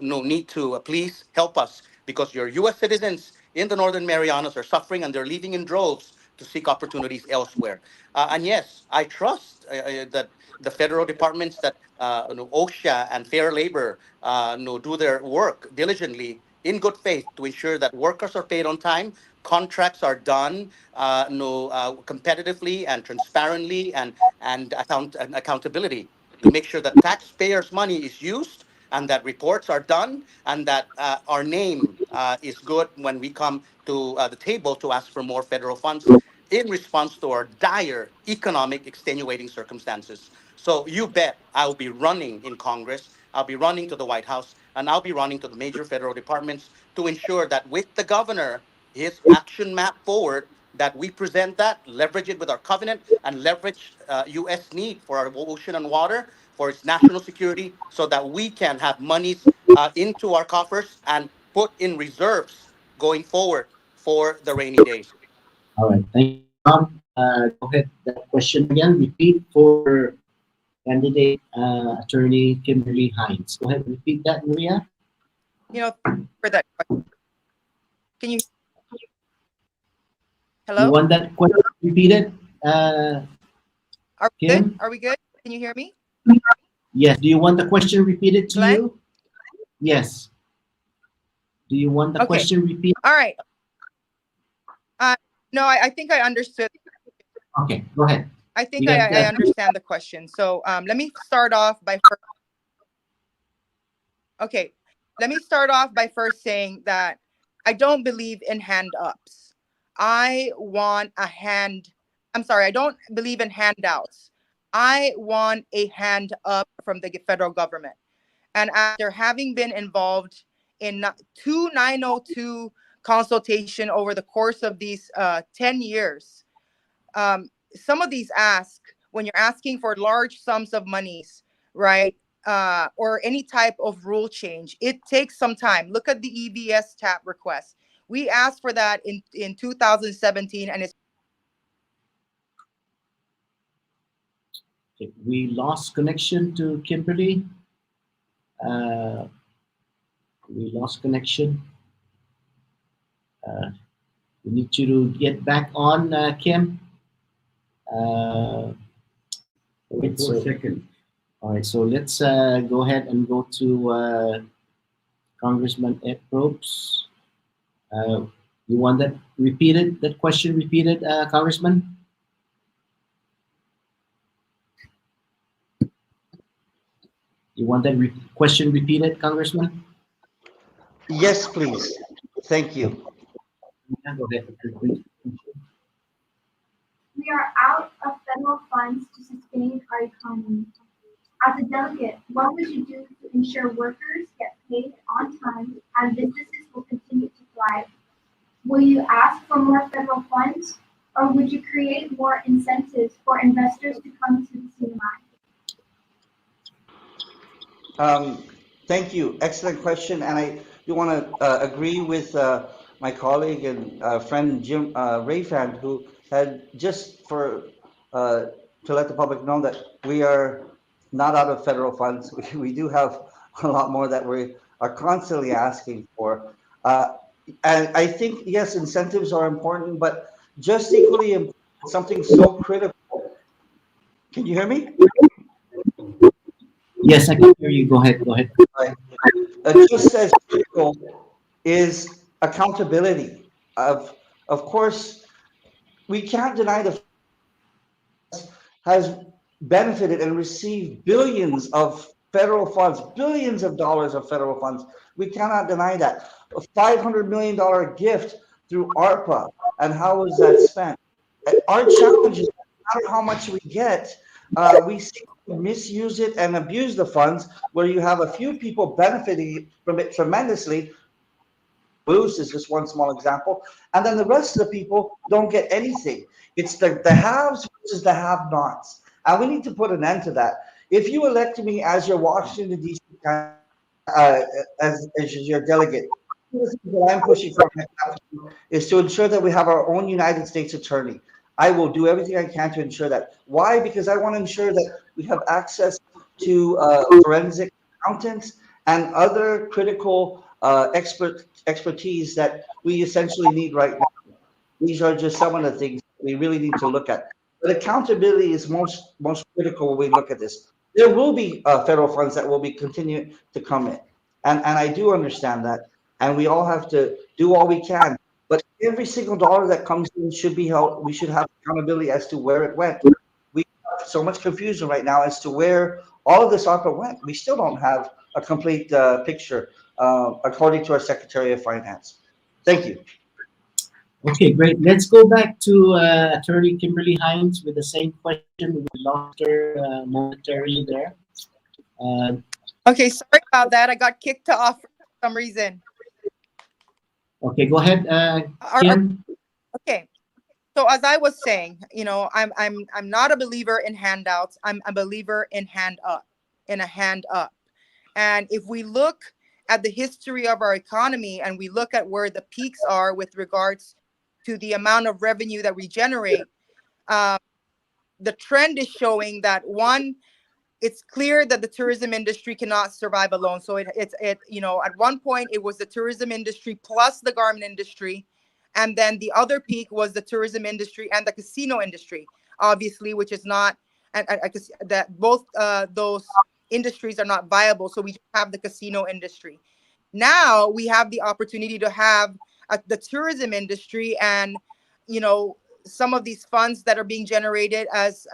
need to please help us because your U.S. citizens in the Northern Marianas are suffering and they're leaving in droves to seek opportunities elsewhere. And yes, I trust that the federal departments that OSHA and Fair Labor do their work diligently in good faith to ensure that workers are paid on time, contracts are done competitively and transparently, and accountability to make sure that taxpayers' money is used and that reports are done and that our name is good when we come to the table to ask for more federal funds in response to our dire economic extenuating circumstances. So you bet I'll be running in Congress, I'll be running to the White House, and I'll be running to the major federal departments to ensure that with the governor, his action map forward, that we present that, leverage it with our covenant, and leverage U.S. need for our ocean and water, for its national security, so that we can have monies into our coffers and put in reserves going forward for the rainy days. All right, thank you, Tom. Go ahead, that question again. Repeat for candidate attorney Kimberly Hines. Go ahead, repeat that, Maria. For that question. Can you? Hello? You want that question repeated? Are we Kim? good? Are we good? Can you hear me? Yes. Do you want the question repeated to Glenn? you? Yes. Do you want the Okay. question repeated? All right. No, I think I understood. Okay, go ahead. I think You got I that. understand the question. So let me start off by first saying that I don't believe in hand-ups. I don't believe in handouts. I want a hand up from the federal government. And after having been involved in 902 consultation over the course of these 10 years, some of these when you're asking for large sums of monies, right, or any type of rule change, it takes some time. Look at the EBS TAP request. We asked for that in 2017, and it's Okay, we lost connection to Kimberly. We lost connection. We need you to get back on, Kim. Wait for a second. All right, so let's go ahead and go to Congressman Ed Probst. You want that repeated? That question repeated, Congressman? You want that question repeated, Congressman? Yes, please. Thank you. Yeah, go ahead. We are out of federal funds to sustain our economy. As a delegate, what would you do to ensure workers get paid on time and businesses will continue to thrive? Will you ask for more federal funds, or would you create more incentives for investors to come to the CMI? Thank you. Excellent question. And I do want to agree with my colleague and friend Jim Rayfan, who had just to let the public know that we are not out of federal funds. We do have a lot more that we are constantly asking for. And I think, yes, incentives are important, but just equally important, something so critical. Can you hear me? Yes, I can hear you. Go ahead. Go ahead. Just as critical is accountability. Of course, we can't deny the has benefited and received billions of federal funds, billions of dollars of federal funds. We cannot deny that. A $500 million gift through ARPA, and how was that spent? Our challenge is no matter how much we get, we seem to misuse it and abuse the funds, where you have a few people benefiting from it tremendously. Boost is just one small example, and then the rest of the people don't get anything. It's the haves versus the have-nots, and we need to put an end to that. If you elect me as your Washington D.C. as your delegate, what I'm pushing for is to ensure that we have our own United States attorney. I will do everything I can to ensure that. Why? Because I want to ensure that we have access to forensic accountants and other critical expertise that we essentially need right now. These are just some of the things we really need to look at. But accountability is most critical when we look at this. There will be federal funds that will be continue to come in, and I do understand that, and we all have to do all we can. But every single dollar that comes in should be held. We should have accountability as to where it went. We have so much confusion right now as to where all of this ARPA went. We still don't have a complete picture, according to our Secretary of Finance. Thank you. Okay, great. Let's go back to Attorney Kimberly Hines with the same question. We lost her momentarily there. Okay, sorry about that. I got kicked off for some reason. Okay, go ahead, Kim. Okay. So as I was saying, you know, I'm not a believer in handouts. I'm a believer in hand up, in a hand up. And if we look at the history of our economy and we look at where the peaks are with regards to the amount of revenue that we generate, the trend is showing that one, it's clear that the tourism industry cannot survive alone. So it you know, at one point it was the tourism industry plus the garment industry, and then the other peak was the tourism industry and the casino industry, obviously, which is not, and that both those industries are not viable. So we have the casino industry. Now we have the opportunity to have the tourism industry, and you know, some of these funds that are being generated as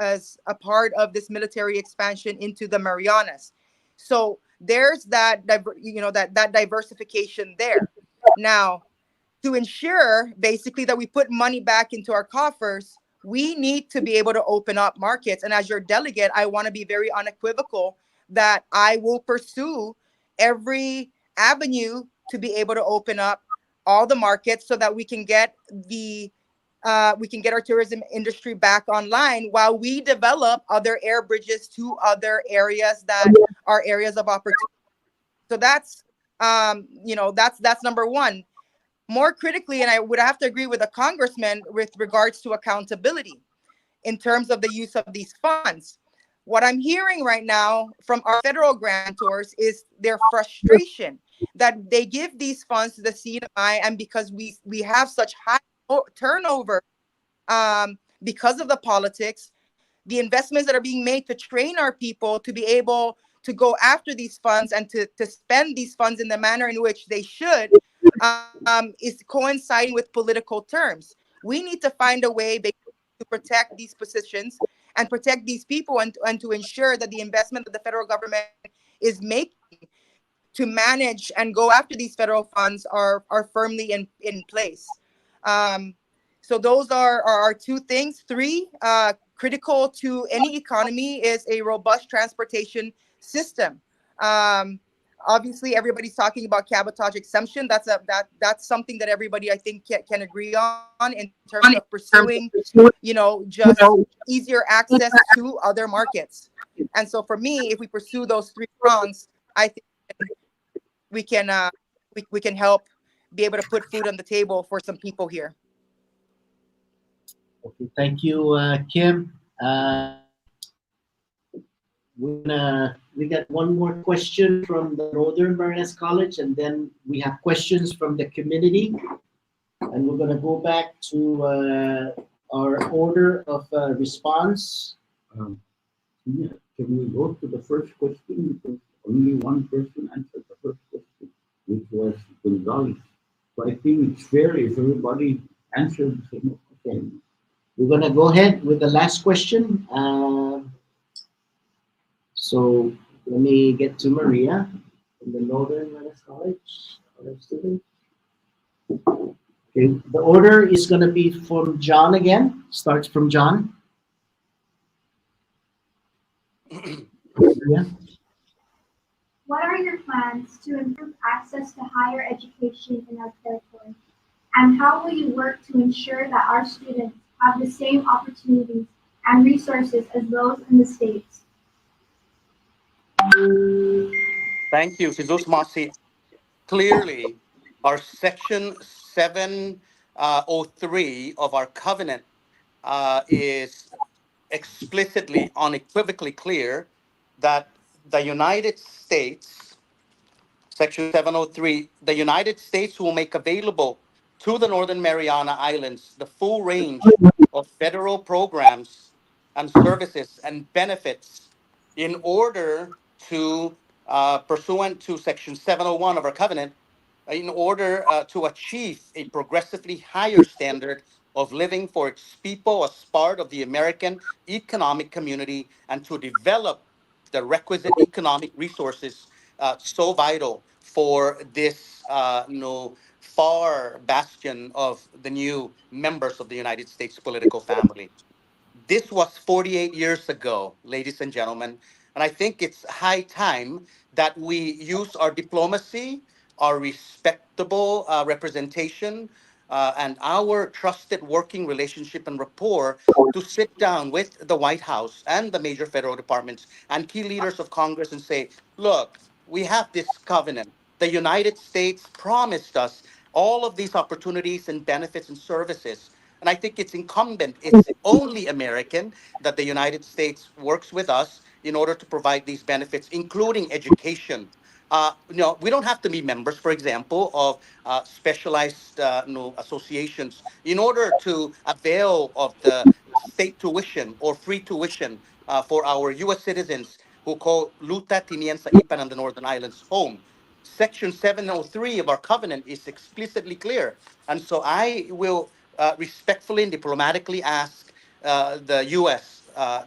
a part of this military expansion into the Marianas. So there's that, you know, that diversification there. Now, to ensure basically that we put money back into our coffers, we need to be able to open up markets. And as your delegate, I want to be very unequivocal that I will pursue every avenue to be able to open up all the markets so that we can get our tourism industry back online while we develop other air bridges to other areas that are areas of opportunity. So that's, you know, that's number one. More critically, and I would have to agree with the congressman with regards to accountability in terms of the use of these funds. What I'm hearing right now from our federal grantors is their frustration that they give these funds to the CNMI, and because we have such high turnover because of the politics, the investments that are being made to train our people to be able to go after these funds and to spend these funds in the manner in which they should is coinciding with political terms. We need to find a way to protect these positions and protect these people, and to ensure that the investment that the federal government is making to manage and go after these federal funds are firmly in place. So those are our two things. Three, critical to any economy is a robust transportation system. Obviously, everybody's talking about cabotage exemption. That's something that everybody, I think, can agree on in terms of pursuing, you know, just easier access to other markets. And so for me, if we pursue those three prongs, I think we can help be able to put food on the table for some people here. Okay, thank you, Kim. We got one more question from the Northern Marianas College, and then we have questions from the community. And we're going to go back to our order of response. Yeah. Can we go to the first question? Because only one person answered the first question, which was Gonzalez. So I think it's fair if everybody answered the same question. We're going to go ahead with the last question. So let me get to Maria from the Northern Marianas College. Okay, the order is going to be from John again. Starts from John. Yeah. What are your plans to improve access to higher education in our territory? And how will you work to ensure that our students have the same opportunities and resources as those in the States? Thank you, Jesus Masi. Clearly, our section 703 of our covenant is explicitly, unequivocally clear that the United States, section 703, the United States will make available to the Northern Mariana Islands the full range of federal programs and services and benefits in order to, pursuant to Section 701 of our covenant, in order to achieve a progressively higher standard of living for its people as part of the American economic community and to develop the requisite economic resources so vital for this far bastion of the new members of the United States political family. This was 48 years ago, ladies and gentlemen. And I think it's high time that we use our diplomacy, our respectable representation, and our trusted working relationship and rapport to sit down with the White House and the major federal departments and key leaders of Congress and say, look, we have this covenant. The United States promised us all of these opportunities and benefits and services. And I think it's incumbent, it's only American that the United States works with us in order to provide these benefits, including education. We don't have to be members, for example, of specialized associations in order to avail of the state tuition or free tuition for our U.S. citizens who call Luta Tinian sa Ipan and the Northern Islands home. Section 703 of our covenant is explicitly clear. And so I will respectfully and diplomatically ask the U.S.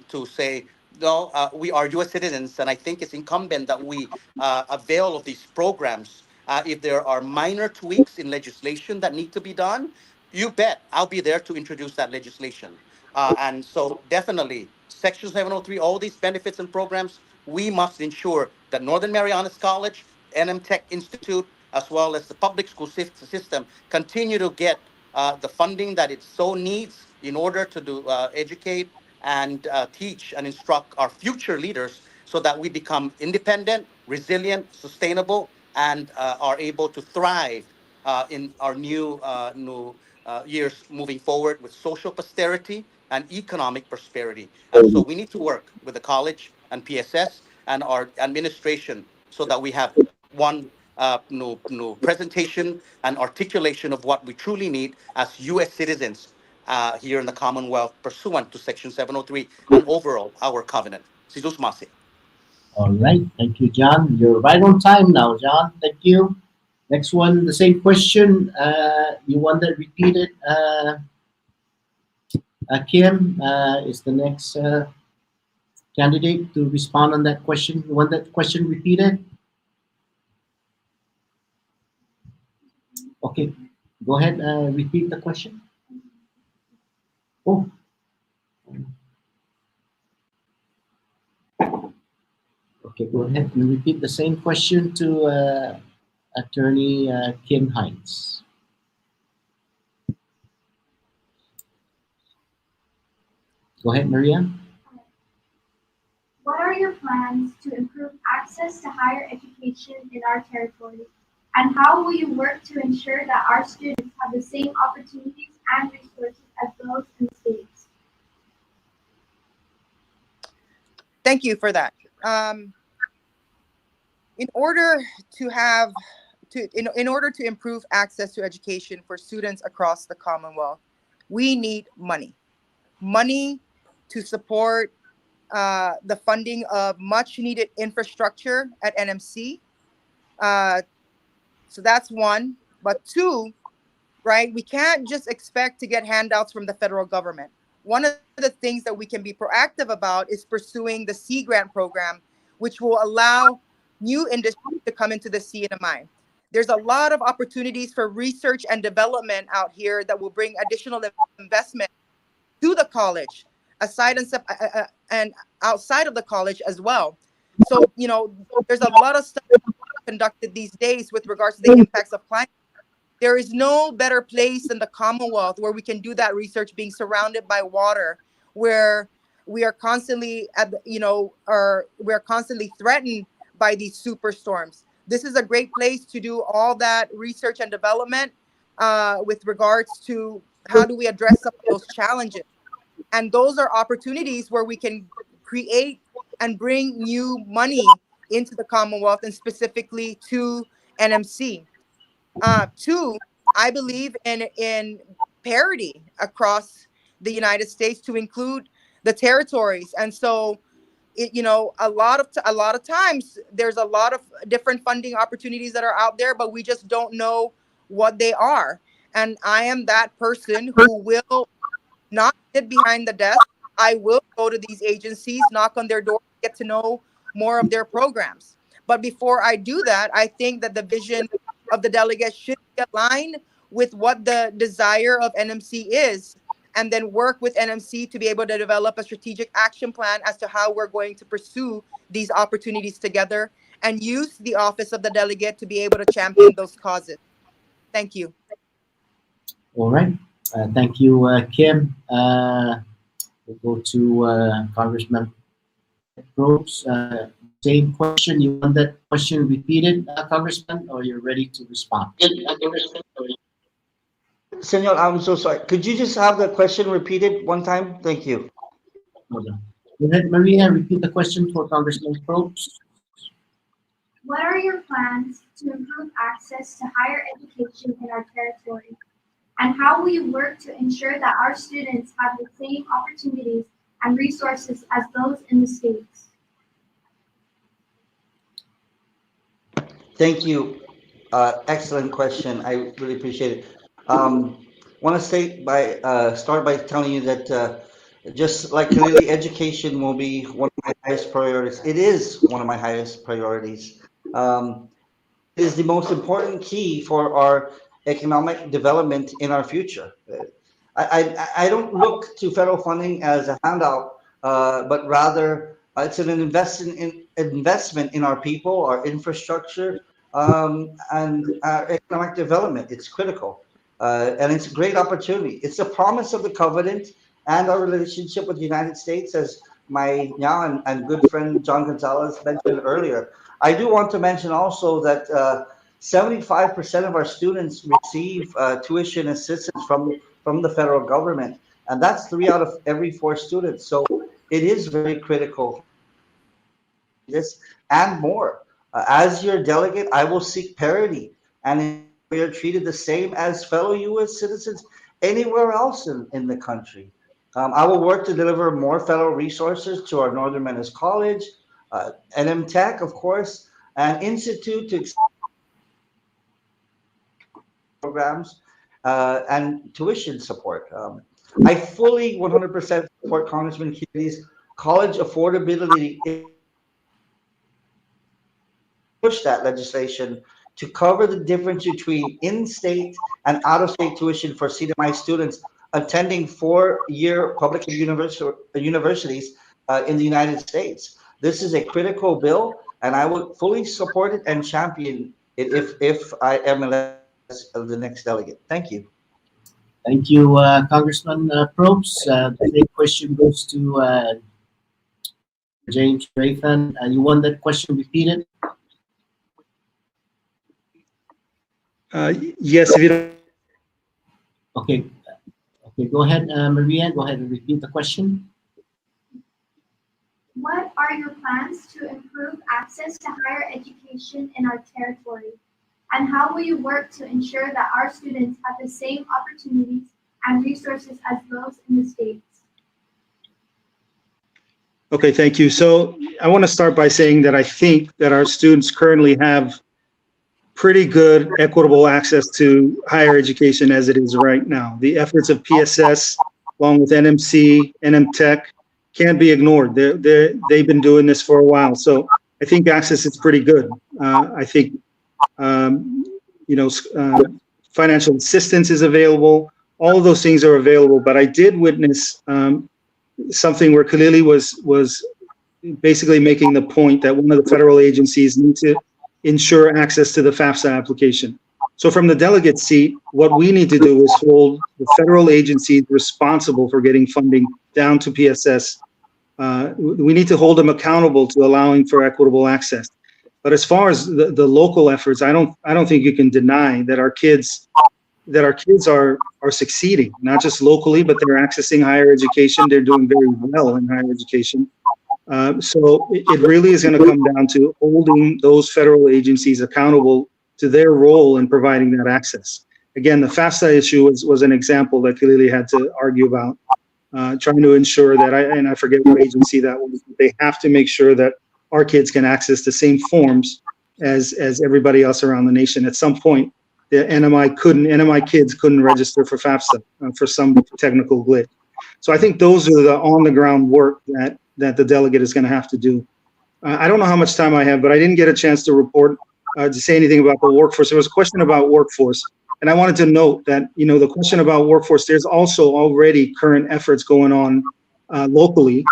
To say, no, we are U.S. citizens, and I think it's incumbent that we avail of these programs. If there are minor tweaks in legislation that need to be done, you bet I'll be there to introduce that legislation. And so definitely, Section 703, all these benefits and programs, we must ensure that Northern Marianas College, NM Tech Institute, as well as the public school system continue to get the funding that it so needs in order to educate and teach and instruct our future leaders so that we become independent, resilient, sustainable, and are able to thrive in our new years moving forward with social posterity and economic prosperity. And so we need to work with the college and PSS and our administration so that we have one presentation and articulation of what we truly need as U.S. citizens here in the Commonwealth pursuant to Section 703 and overall our covenant. Si Diyos masi. All right. Thank you, John. You're right on time now, John. Thank you. Next one, the same question. You want that repeated? Kim is the next candidate to respond on that question. You want that question repeated? Okay. Go ahead. Repeat the question. Oh. Okay, go ahead and repeat the same question to Attorney Kim Hines. Go ahead, Maria. What are your plans to improve access to higher education in our territory? And how will you work to ensure that our students have the same opportunities and resources as those in the States? Thank you for that. In order to improve access to education for students across the Commonwealth, we need money. Money to support the funding of much needed infrastructure at NMC. So that's one. But two, right, we can't just expect to get handouts from the federal government. One of the things that we can be proactive about is pursuing the Sea Grant program, which will allow new industry to come into the CNMI. There's a lot of opportunities for research and development out here that will bring additional investment to the college, aside and outside of the college as well. So, there's a lot of stuff conducted these days with regards to the impacts of climate. There is no better place than the Commonwealth where we can do that research, being surrounded by water, where we are constantly we're constantly threatened by these superstorms. This is a great place to do all that research and development with regards to how do we address some of those challenges. And those are opportunities where we can create and bring new money into the Commonwealth and specifically to NMC. Two, I believe in parity across the United States to include the territories. And so, a lot of times there's a lot of different funding opportunities that are out there, but we just don't know what they are. And I am that person who will not sit behind the desk. I will go to these agencies, knock on their door, get to know more of their programs. But before I do that, I think that the vision of the delegate should be aligned with what the desire of NMC is, and then work with NMC to be able to develop a strategic action plan as to how we're going to pursue these opportunities together, and use the office of the delegate to be able to champion those causes. Thank you. All right. Thank you, Kim. We'll go to Congressman Probst. Same question. You want that question repeated, Congressman, or you're ready to respond? Senor, I'm so sorry. Could you just have the question repeated one time? Thank you. Hold on. Go ahead, Maria. Repeat the question for Congressman Probst. What are your plans to improve access to higher education in our territory? And how will you work to ensure that our students have the same opportunities and resources as those in the States? Thank you. Excellent question. I really appreciate it. Want to start by telling you that just like clearly education will be one of my highest priorities. It is one of my highest priorities. It is the most important key for our economic development in our future. I don't look to federal funding as a handout, but rather it's an investment in our people, our infrastructure, and our economic development. It's critical. And it's a great opportunity. It's a promise of the covenant and our relationship with the United States, as my now and good friend John Gonzalez mentioned earlier. I do want to mention also that 75% of our students receive tuition assistance from the federal government, and that's 3 out of every 4 students. So it is very critical. This and more. As your delegate, I will seek parity, and we are treated the same as fellow U.S. citizens anywhere else in the country. I will work to deliver more federal resources to our Northern Menace College, NM Tech, of course, and Institute to programs and tuition support. I fully 100% support Congressman Kennedy's college affordability. Push that legislation to cover the difference between in-state and out-of-state tuition for CDMI students attending 4-year public universities in the United States. This is a critical bill, and I will fully support it and champion it if I am elected as the next delegate. Thank you. Thank you, Congressman Probst. The same question goes to James Rathan. You want that question repeated? Yes, if you don't. Okay. Okay, go ahead, Maria. Go ahead and repeat the question. What are your plans to improve access to higher education in our territory? And how will you work to ensure that our students have the same opportunities and resources as those in the States? Okay, thank you. So I want to start by saying that I think that our students currently have pretty good equitable access to higher education as it is right now. The efforts of PSS, along with NMC, NM Tech, can't be ignored. They've been doing this for a while. So I think access is pretty good. I think, financial assistance is available. All of those things are available. But I did witness something where Kalili was basically making the point that one of the federal agencies need to ensure access to the FAFSA application. So from the delegate seat, what we need to do is hold the federal agencies responsible for getting funding down to PSS. We need to hold them accountable to allowing for equitable access. But as far as the local efforts, I don't think you can deny that our kids are succeeding, not just locally, but they're accessing higher education. They're doing very well in higher education. So it really is going to come down to holding those federal agencies accountable to their role in providing that access. Again, the FAFSA issue was an example that Kalili had to argue about. trying to ensure that I forget what agency that was. They have to make sure that our kids can access the same forms as everybody else around the nation. At some point, the NMI kids couldn't register for FAFSA for some technical glitch. So I think those are the on the ground work that the delegate is going to have to do. I don't know how much time I have, but I didn't get a chance to report to say anything about the workforce. There was a question about workforce, and I wanted to note that the question about workforce. There's also already current efforts going on locally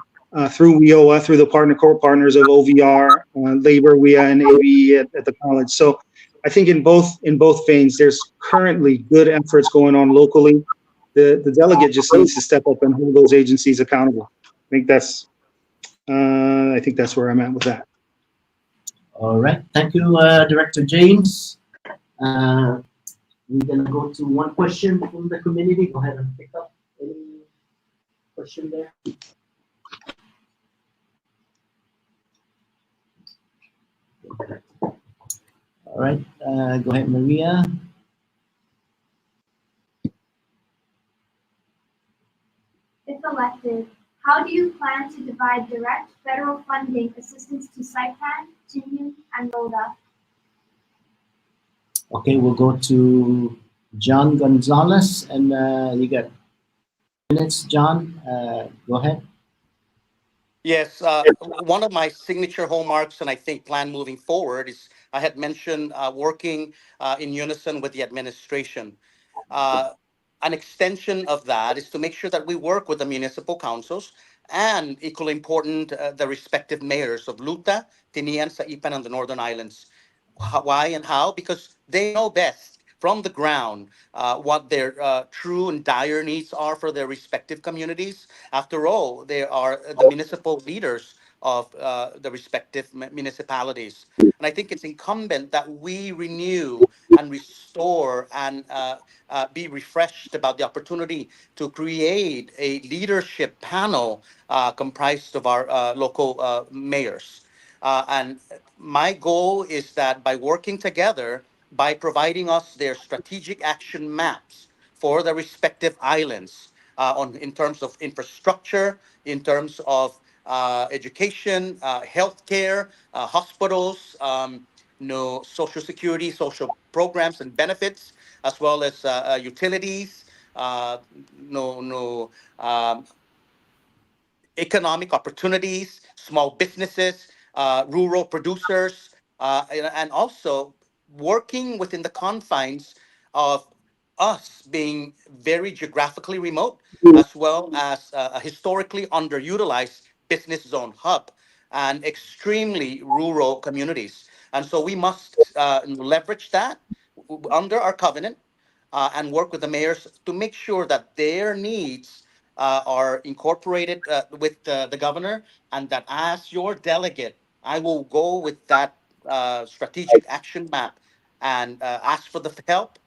through WIOA, through the core partners of OVR, Labor, WIA, and ABE at the college. So I think in both veins, there's currently good efforts going on locally. The delegate just needs to step up and hold those agencies accountable. I think that's where I'm at with that. All right. Thank you, Director James. We're going to go to one question from the community. Go ahead and pick up any question there. All right. Go ahead, Maria. If elected, how do you plan to divide direct federal funding assistance to Saipan, Tinian, and Rhoda? Okay, we'll go to John Gonzalez, and you got minutes, John. Go ahead. Yes, one of my signature hallmarks, and I think plan moving forward, is I had mentioned working in unison with the administration. An extension of that is to make sure that we work with the municipal councils and, equally important, the respective mayors of Luta, Tinian, Saipan, and the Northern Islands. Why and how? Because they know best from the ground what their true and dire needs are for their respective communities. After all, they are the municipal leaders of the respective municipalities. And I think it's incumbent that we renew and restore and be refreshed about the opportunity to create a leadership panel comprised of our local mayors. And my goal is that by working together, by providing us their strategic action maps for the respective islands in terms of infrastructure, in terms of education, healthcare, hospitals, social security, social programs and benefits, as well as utilities, economic opportunities, small businesses, rural producers, and also working within the confines of us being very geographically remote, as well as a historically underutilized business zone hub and extremely rural communities. And so we must leverage that under our covenant and work with the mayors to make sure that their needs are incorporated with the governor, and that as your delegate, I will go with that strategic action map and ask for the help,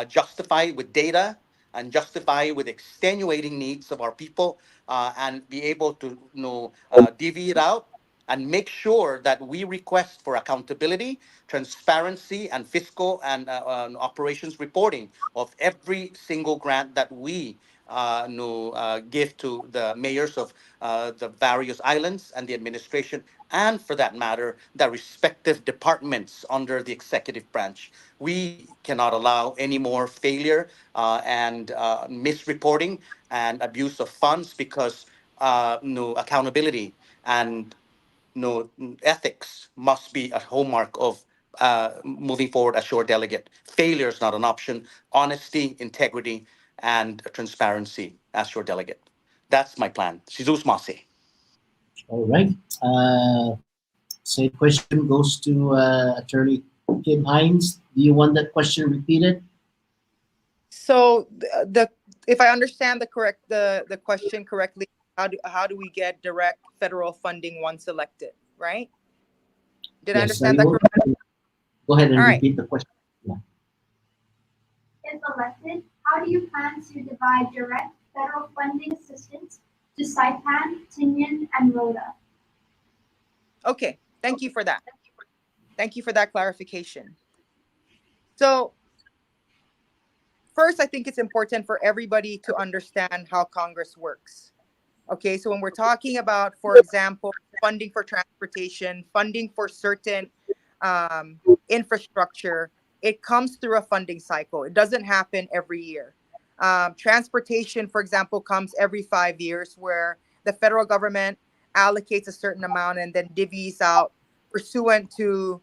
justify it with data, and justify it with extenuating needs of our people, and be able to divvy it out and make sure that we request for accountability, transparency, and fiscal and operations reporting of every single grant that we give to the mayors of the various islands and the administration, and for that matter, the respective departments under the executive branch. We cannot allow any more failure and misreporting and abuse of funds, because accountability and ethics must be a hallmark of moving forward as your delegate. Failure is not an option. Honesty, integrity, and transparency as your delegate. That's my plan. Jesus Masi. All right. So question goes to Attorney Kim Hines. Do you want that question repeated? So if I understand the question correctly, how do we get direct federal funding once elected, right? Did I understand that correctly? Go ahead and All right. repeat the question. Yeah. If elected, how do you plan to divide direct federal funding assistance to Saipan, Tinian, and Rhoda? Okay, thank you for that. Thank you for that clarification. So first, I think it's important for everybody to understand how Congress works. Okay, so when we're talking about, for example, funding for transportation, funding for certain infrastructure, it comes through a funding cycle. It doesn't happen every year. Transportation, for example, comes every 5 years, where the federal government allocates a certain amount and then divvies out pursuant to,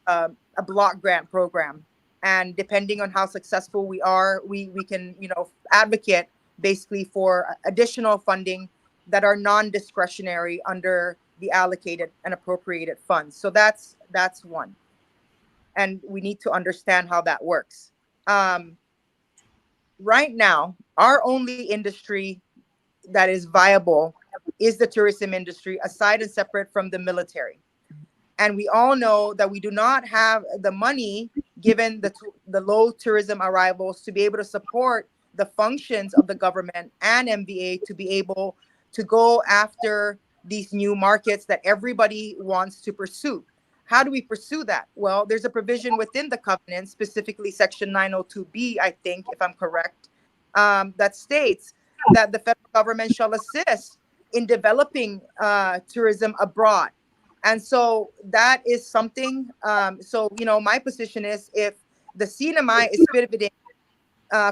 a block grant program. And depending on how successful we are, we can, advocate basically for additional funding that are non-discretionary under the allocated and appropriated funds. So that's one. And we need to understand how that works. Right now, our only industry that is viable is the tourism industry, aside and separate from the military. And we all know that we do not have the money, given the low tourism arrivals, to be able to support the functions of the government and MVA to be able to go after these new markets that everybody wants to pursue. How do we pursue that? Well, there's a provision within the covenant, specifically Section 902B, I think, if I'm correct, that states that the federal government shall assist in developing tourism abroad. And so that is something. My position is, if the CNMI is pivoting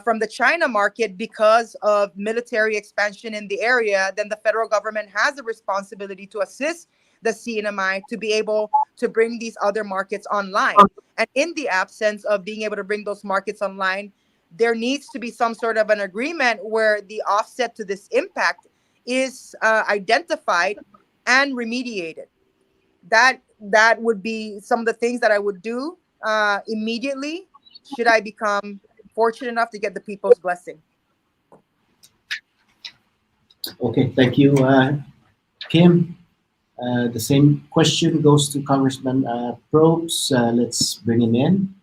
from the China market because of military expansion in the area, then the federal government has a responsibility to assist the CNMI to be able to bring these other markets online. And in the absence of being able to bring those markets online, there needs to be some sort of an agreement where the offset to this impact is identified and remediated. That would be some of the things that I would do immediately, should I become fortunate enough to get the people's blessing. Okay, thank you, Kim. The same question goes to Congressman Probst. Let's bring him in.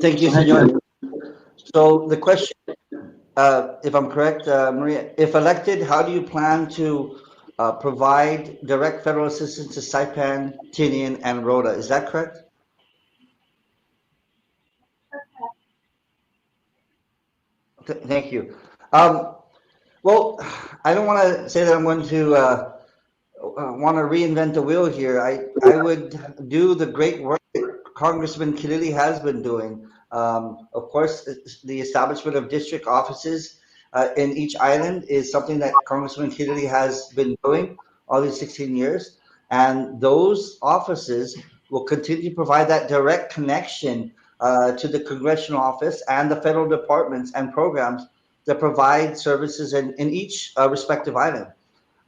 Thank you, Senor. So the question, if I'm correct, Maria, if elected, how do you plan to provide direct federal assistance to Saipan, Tinian, and Rhoda? Is that correct? Thank you. Well, I don't want to say that I'm going to want to reinvent the wheel here. I would do the great work that Congressman Kilili has been doing. Of course, the establishment of district offices in each island is something that Congressman Kilili has been doing all these 16 years. And those offices will continue to provide that direct connection to the congressional office and the federal departments and programs that provide services in each respective island.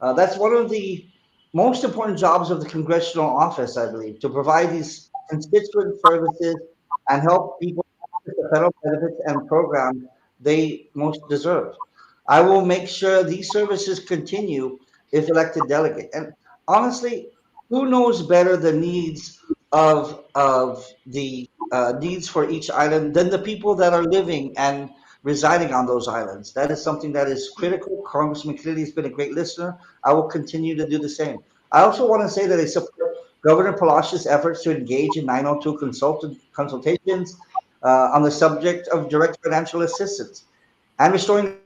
That's one of the most important jobs of the congressional office, I believe, to provide these constituent services and help people get the federal benefits and programs they most deserve. I will make sure these services continue if elected delegate. And honestly, who knows better the needs of the needs for each island than the people that are living and residing on those islands? That is something that is critical. Congressman Kilili has been a great listener. I will continue to do the same. I also want to say that I support Governor Palash's efforts to engage in 902 consultations on the subject of direct financial assistance and restoring.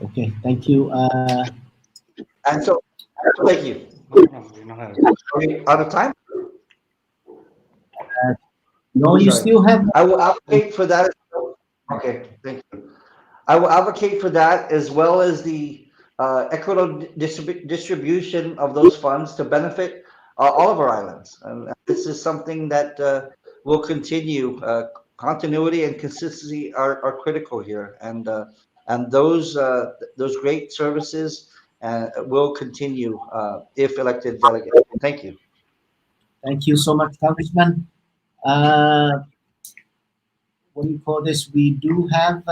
Okay, thank you. And so, thank you. Are we out of time? No, you still have. I will advocate for that. Okay, thank you. I will advocate for that, as well as the equitable distribution of those funds to benefit all of our islands. And this is something that will continue. Continuity and consistency are critical here, and those great services will continue if elected delegate. Thank you. Thank you so much, Congressman. What do you call this? We do have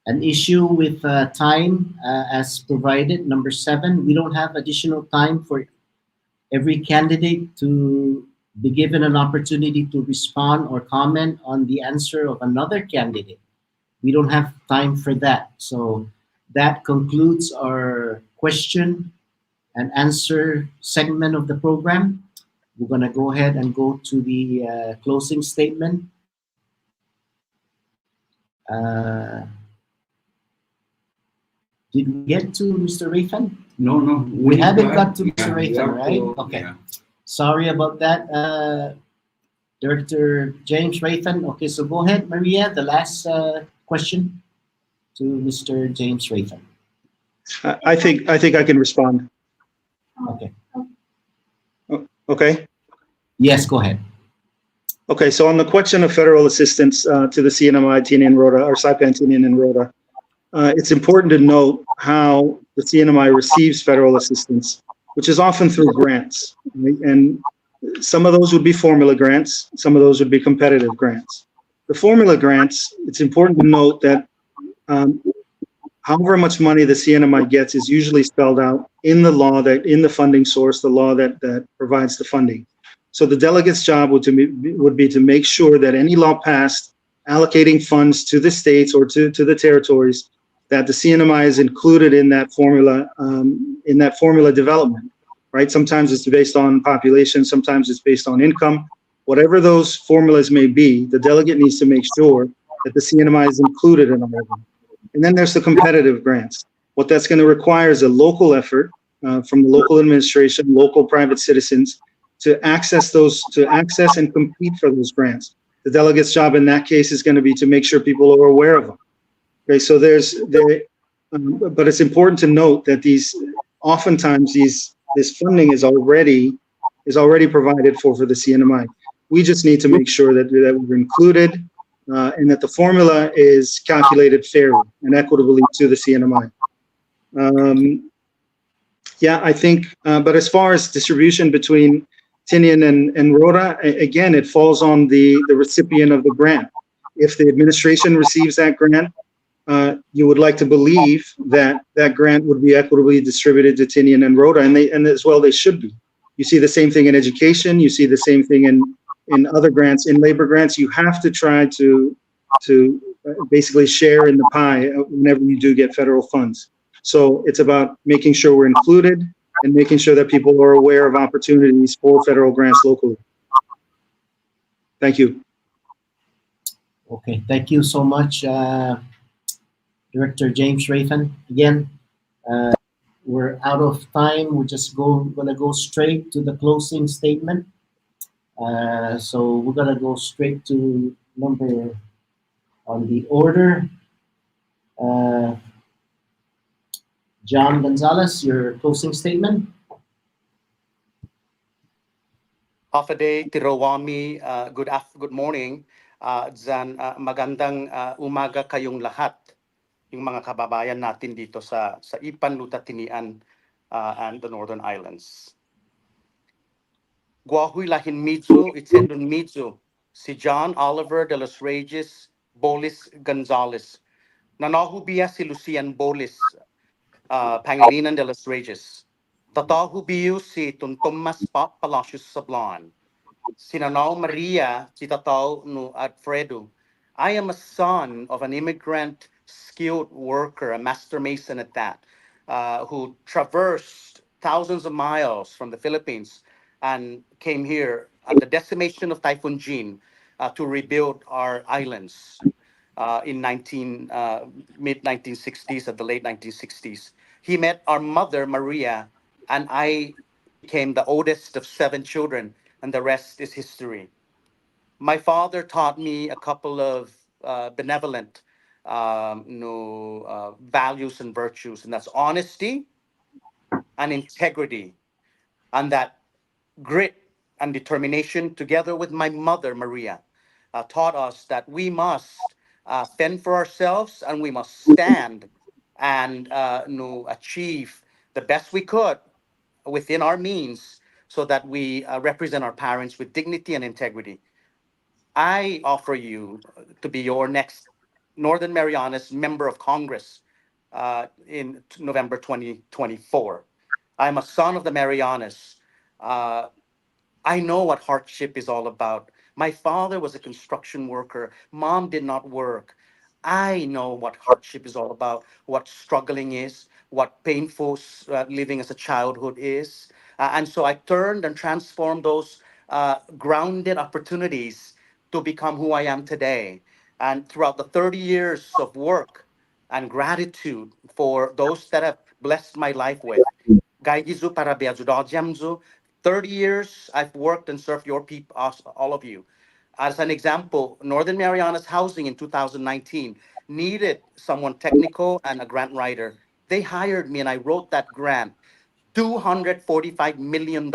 an issue with time as provided. Number 7, we don't have additional time for every candidate to be given an opportunity to respond or comment on the answer of another candidate. We don't have time for that. So that concludes our question and answer segment of the program. We're going to go ahead and go to the closing statement. Did we get to Mr. Rayfan? No, no. We haven't got to Mr. we Rayfan, have right? to- Okay. yeah. Sorry about that, Director James Rayfan. Okay, so go ahead, Maria. The last question to Mr. James Rayfan. I think I can respond. Okay. Okay. Yes, go ahead. Okay, so on the question of federal assistance to the CNMI, Tinian Rota, or Saipan Tinian and Rota, it's important to note how the CNMI receives federal assistance, which is often through grants. Right? And some of those would be formula grants, some of those would be competitive grants. The formula grants, it's important to note that however much money the CNMI gets is usually spelled out in the law, that in the funding source, the law that provides the funding. So the delegate's job would be to make sure that any law passed allocating funds to the states or to the territories, that the CNMI is included in that formula development, right? Sometimes it's based on population, sometimes it's based on income. Whatever those formulas may be, the delegate needs to make sure that the CNMI is included in all of them. And then there's the competitive grants. What that's going to require is a local effort from the local administration, local private citizens, to access and compete for those grants. The delegate's job in that case is going to be to make sure people are aware of them. Okay, so but it's important to note that oftentimes this funding is already provided for the CNMI. We just need to make sure that we're included and that the formula is calculated fairly and equitably to the CNMI. Yeah, I think, but as far as distribution between Tinian and Rota, again, it falls on the recipient of the grant. If the administration receives that grant, you would like to believe that that grant would be equitably distributed to Tinian and Rota, and as well they should be. You see the same thing in education, you see the same thing in other grants, in labor grants. You have to try to basically share in the pie whenever you do get federal funds. So it's about making sure we're included and making sure that people are aware of opportunities for federal grants locally. Thank you. Okay, thank you so much, Director James Rayfan. Again, we're out of time. We're just gonna go straight to the closing statement. So we're gonna go straight to number on the order. John Gonzalez, your closing statement. Hafaday, Tirawami, good morning. Magandang umaga kayong lahat, yung mga kababayan natin dito sa Ipan, Lutatinian, and the Northern Islands. Guahui lahin midso, itendon midso, si John Oliver de los Reyes Bolis Gonzalez. Nanahubiya si Lucian Bolis, Pangilinan de los Reyes. Tatahubiyo si Tuntomas Palacios Sablan. Sinanaw Maria si Tataw no Alfredo. I am a son of an immigrant skilled worker, a master mason at that, who traversed thousands of miles from the Philippines and came here at the decimation of Typhoon Jean to rebuild our islands in mid-1960s, at the late 1960s. He met our mother, Maria, and I became the oldest of 7 children, and the rest is history. My father taught me a couple of benevolent values and virtues, and that's honesty and integrity, and that grit and determination, together with my mother, Maria, taught us that we must fend for ourselves and we must stand and achieve the best we could within our means so that we represent our parents with dignity and integrity. I offer you to be your next Northern Marianas Member of Congress in November 2024. I'm a son of the Marianas. I know what hardship is all about. My father was a construction worker. Mom did not work. I know what hardship is all about, what struggling is, what painful living as a childhood is. And so I turned and transformed those grounded opportunities to become who I am today. And throughout the 30 years of work and gratitude for those that have blessed my life with, Gaigizu para Biazudajamzu, 30 years I've worked and served your people, all of you. As an example, Northern Marianas Housing in 2019 needed someone technical and a grant writer. They hired me and I wrote that grant. $245 million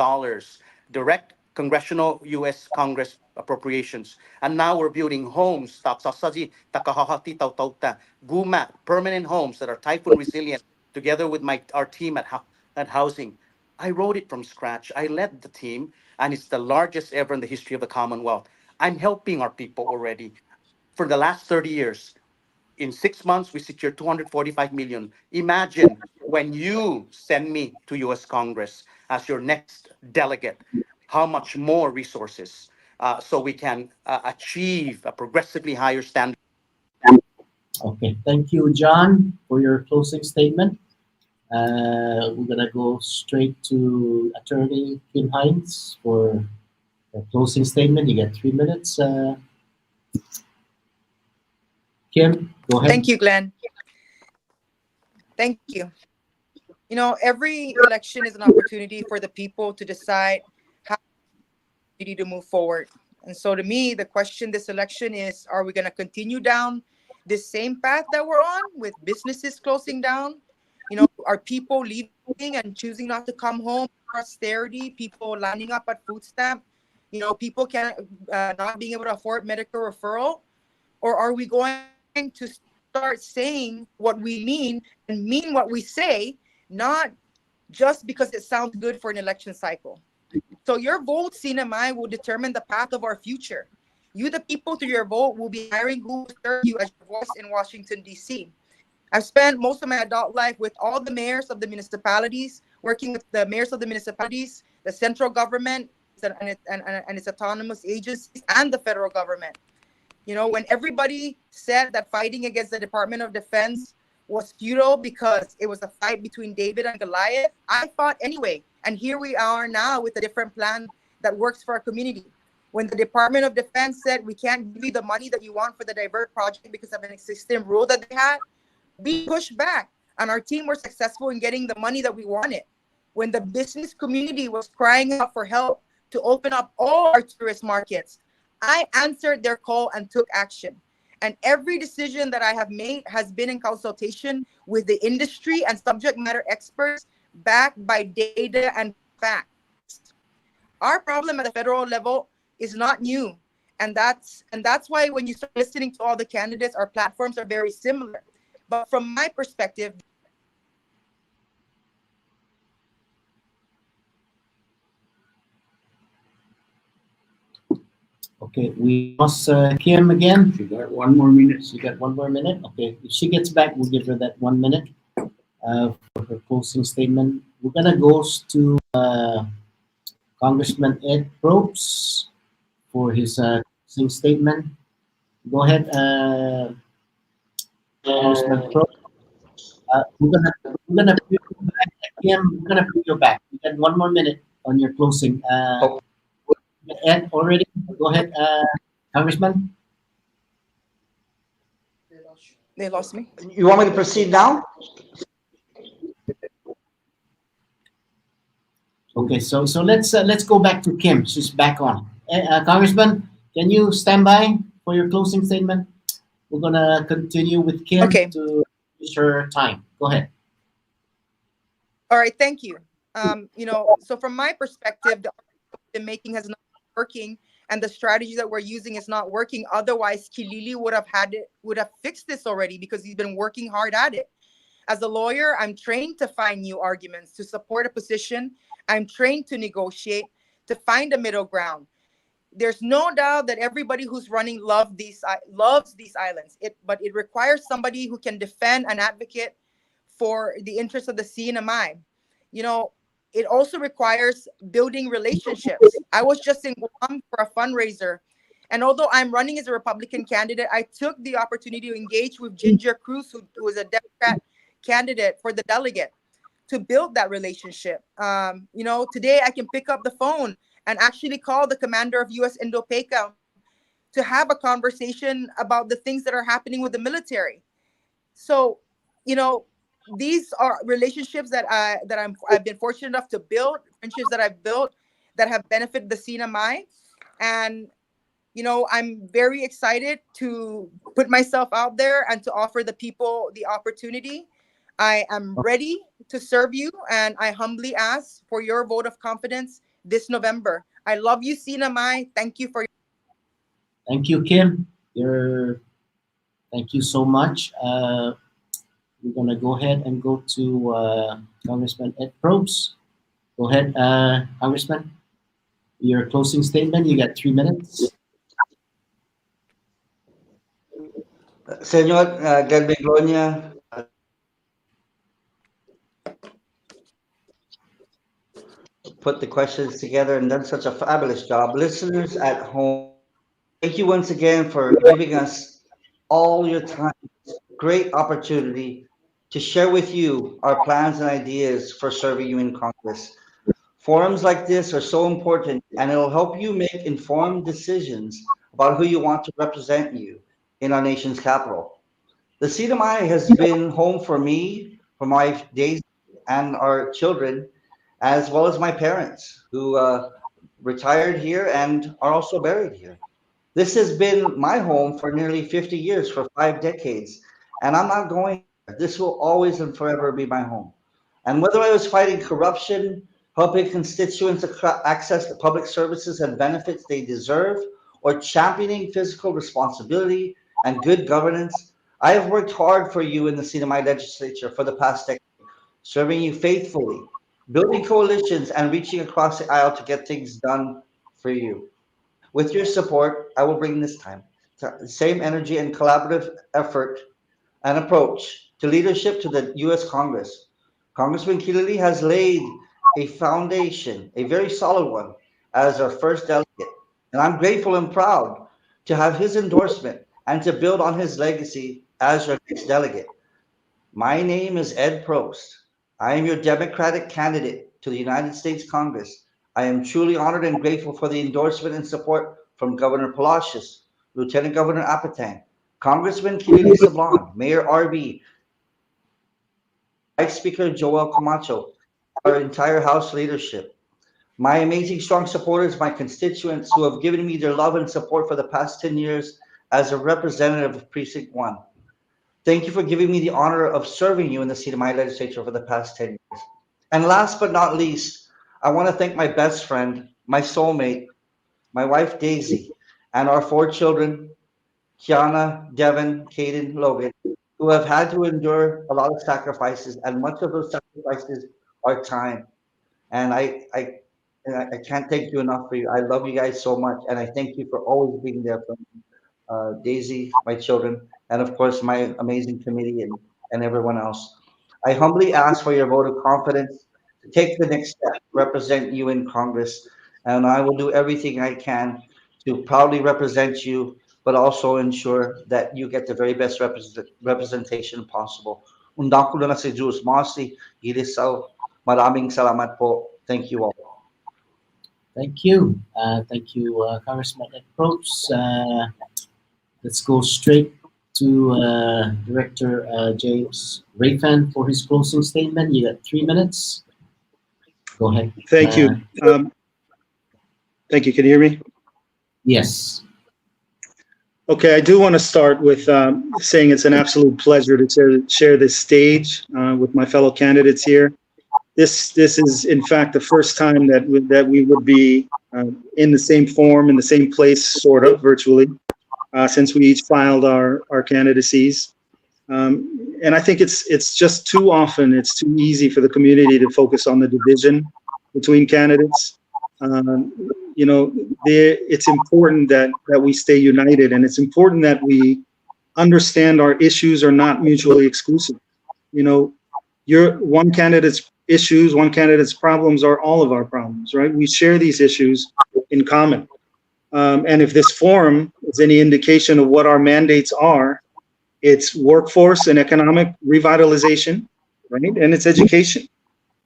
direct congressional U.S. Congress appropriations. And now we're building homes, Taksasaji, Takahahati, Tautauta, Guma, permanent homes that are typhoon resilient, together with our team at Housing. I wrote it from scratch. I led the team, and it's the largest ever in the history of the Commonwealth. I'm helping our people already. For the last 30 years, in 6 months, we secured 245 million. Imagine when you send me to US Congress as your next delegate, how much more resources so we can achieve a progressively higher standard. Okay, thank you, John, for your closing statement. We're gonna go straight to Attorney Kim Hines for the closing statement. You get 3 minutes. Kim, go ahead. Thank you, Glenn. Thank you. You know, every election is an opportunity for the people to decide how we need to move forward. And so to me, the question this election is, are we going to continue down this same path that we're on with businesses closing down? You know, are people leaving and choosing not to come home? Austerity, people lining up at food stamp, you know, people not being able to afford medical referral? Or are we going to start saying what we mean and mean what we say, not just because it sounds good for an election cycle? So your vote, CNMI, will determine the path of our future. You, the people, through your vote, will be hiring who will serve you as your voice in Washington, D.C. I've spent most of my adult life with all the mayors of the municipalities, working with the mayors of the municipalities, the central government, and its autonomous agencies, and the federal government. You know, when everybody said that fighting against the Department of Defense was futile because it was a fight between David and Goliath, I fought anyway. And here we are now with a different plan that works for our community. When the Department of Defense said we can't give you the money that you want for the Divert project because of an existing rule that they had, we pushed back, and our team were successful in getting the money that we wanted. When the business community was crying out for help to open up all our tourist markets, I answered their call and took action. And every decision that I have made has been in consultation with the industry and subject matter experts, backed by data and facts. Our problem at the federal level is not new. And that's why when you start listening to all the candidates, our platforms are very similar. But from my perspective, okay, we lost Kim again. She got 1 more minute. She got 1 more minute. Okay, if she gets back, we'll give her that 1 minute for her closing statement. We're gonna go to Congressman Ed Probst for his closing statement. Go ahead, Congressman Probst. We're gonna put you back. Kim, we're gonna put you back. You got 1 more minute on your closing. Ed, already? Go ahead, Congressman. they lost me. You want me to proceed now? Okay, so let's go back to Kim. She's back on. Congressman, can you stand by for your closing statement? We're gonna continue with Kim to use her time. Go ahead. All right, thank you. You know, so from my perspective, the making has not been working, and the strategy that we're using is not working. Otherwise, Kilili would have fixed this already, because he's been working hard at it. As a lawyer, I'm trained to find new arguments to support a position. I'm trained to negotiate, to find a middle ground. There's no doubt that everybody who's running loves these islands. But it requires somebody who can defend and advocate for the interests of the CNMI. You know, it also requires building relationships. I was just in Guam for a fundraiser, And although I'm running as a Republican candidate, I took the opportunity to engage with Ginger Cruz, who is a Democrat candidate for the delegate, to build that relationship. Today I can pick up the phone and actually call the commander of U.S. Indo-PACOM to have a conversation about the things that are happening with the military. So, these are relationships that I've been fortunate enough to build, friendships that I've built that have benefited the CNMI. And, I'm very excited to put myself out there and to offer the people the opportunity. I am ready to serve you, and I humbly ask for your vote of confidence this November. I love you, CNMI. Thank you for your... Thank you, Kim. Thank you so much. We're going to go ahead and go to Congressman Ed Probst. Go ahead, Congressman. Your closing statement, you got 3 minutes. Senor Glenn Begonia, put the questions together and done such a fabulous job. Listeners at home, thank you once again for giving us all your time. Great opportunity to share with you our plans and ideas for serving you in Congress. Forums like this are so important, and it'll help you make informed decisions about who you want to represent you in our nation's capital. The CNMI has been home for me, for my days, and our children, as well as my parents who retired here and are also buried here. This has been my home for nearly 50 years, for 5 decades, and I'm not going. This will always and forever be my home. And whether I was fighting corruption, helping constituents access the public services and benefits they deserve, or championing fiscal responsibility and good governance, I have worked hard for you in the CNMI legislature for the past decade, serving you faithfully, building coalitions and reaching across the aisle to get things done for you. With your support, I will bring this time the same energy and collaborative effort and approach to leadership to the U.S. Congress. Congressman Kilili has laid a foundation, a very solid one, as our first delegate. And I'm grateful and proud to have his endorsement and to build on his legacy as your next delegate. My name is Ed Probst. I am your Democratic candidate to the United States Congress. I am truly honored and grateful for the endorsement and support from Governor Palacios, Lieutenant Governor Apatang, Congressman Kilili Sablan, Mayor RB, Vice Speaker Joel Camacho, our entire House leadership, my amazing strong supporters, my constituents who have given me their love and support for the past 10 years as a representative of Precinct 1. Thank you for giving me the honor of serving you in the seat of my legislature for the past 10 years. And last but not least, I want to thank my best friend, my soulmate, my wife Daisy, and our 4 children, Kiana, Devin, Caden, Logan, who have had to endure a lot of sacrifices, and much of those sacrifices are time. And I can't thank you enough for you. I love you guys so much, and I thank you for always being there for me. Daisy, my children, and of course my amazing committee and everyone else. I humbly ask for your vote of confidence to take the next step to represent you in Congress, and I will do everything I can to proudly represent you, but also ensure that you get the very best representation possible. Undang ko na si Jules Marcy, Ilisaw, maraming salamat po. Thank you all. Thank you. Thank you, Congressman Ed Probst. Let's go straight to Director James Rayfan for his closing statement. You got 3 minutes. Go ahead. Thank you. Thank you. Can you hear me? Yes. Okay, I do want to start with saying it's an absolute pleasure to share this stage with my fellow candidates here. This is, in fact, the first time that we would be in the same form, in the same place, sort of, virtually, since we each filed our candidacies. And I think it's just too often, it's too easy for the community to focus on the division between candidates. You know, it's important that we stay united, and it's important that we understand our issues are not mutually exclusive. You know, one candidate's issues, one candidate's problems are all of our problems, right? We share these issues in common. And if this forum is any indication of what our mandates are, it's workforce and economic revitalization, right? And it's education.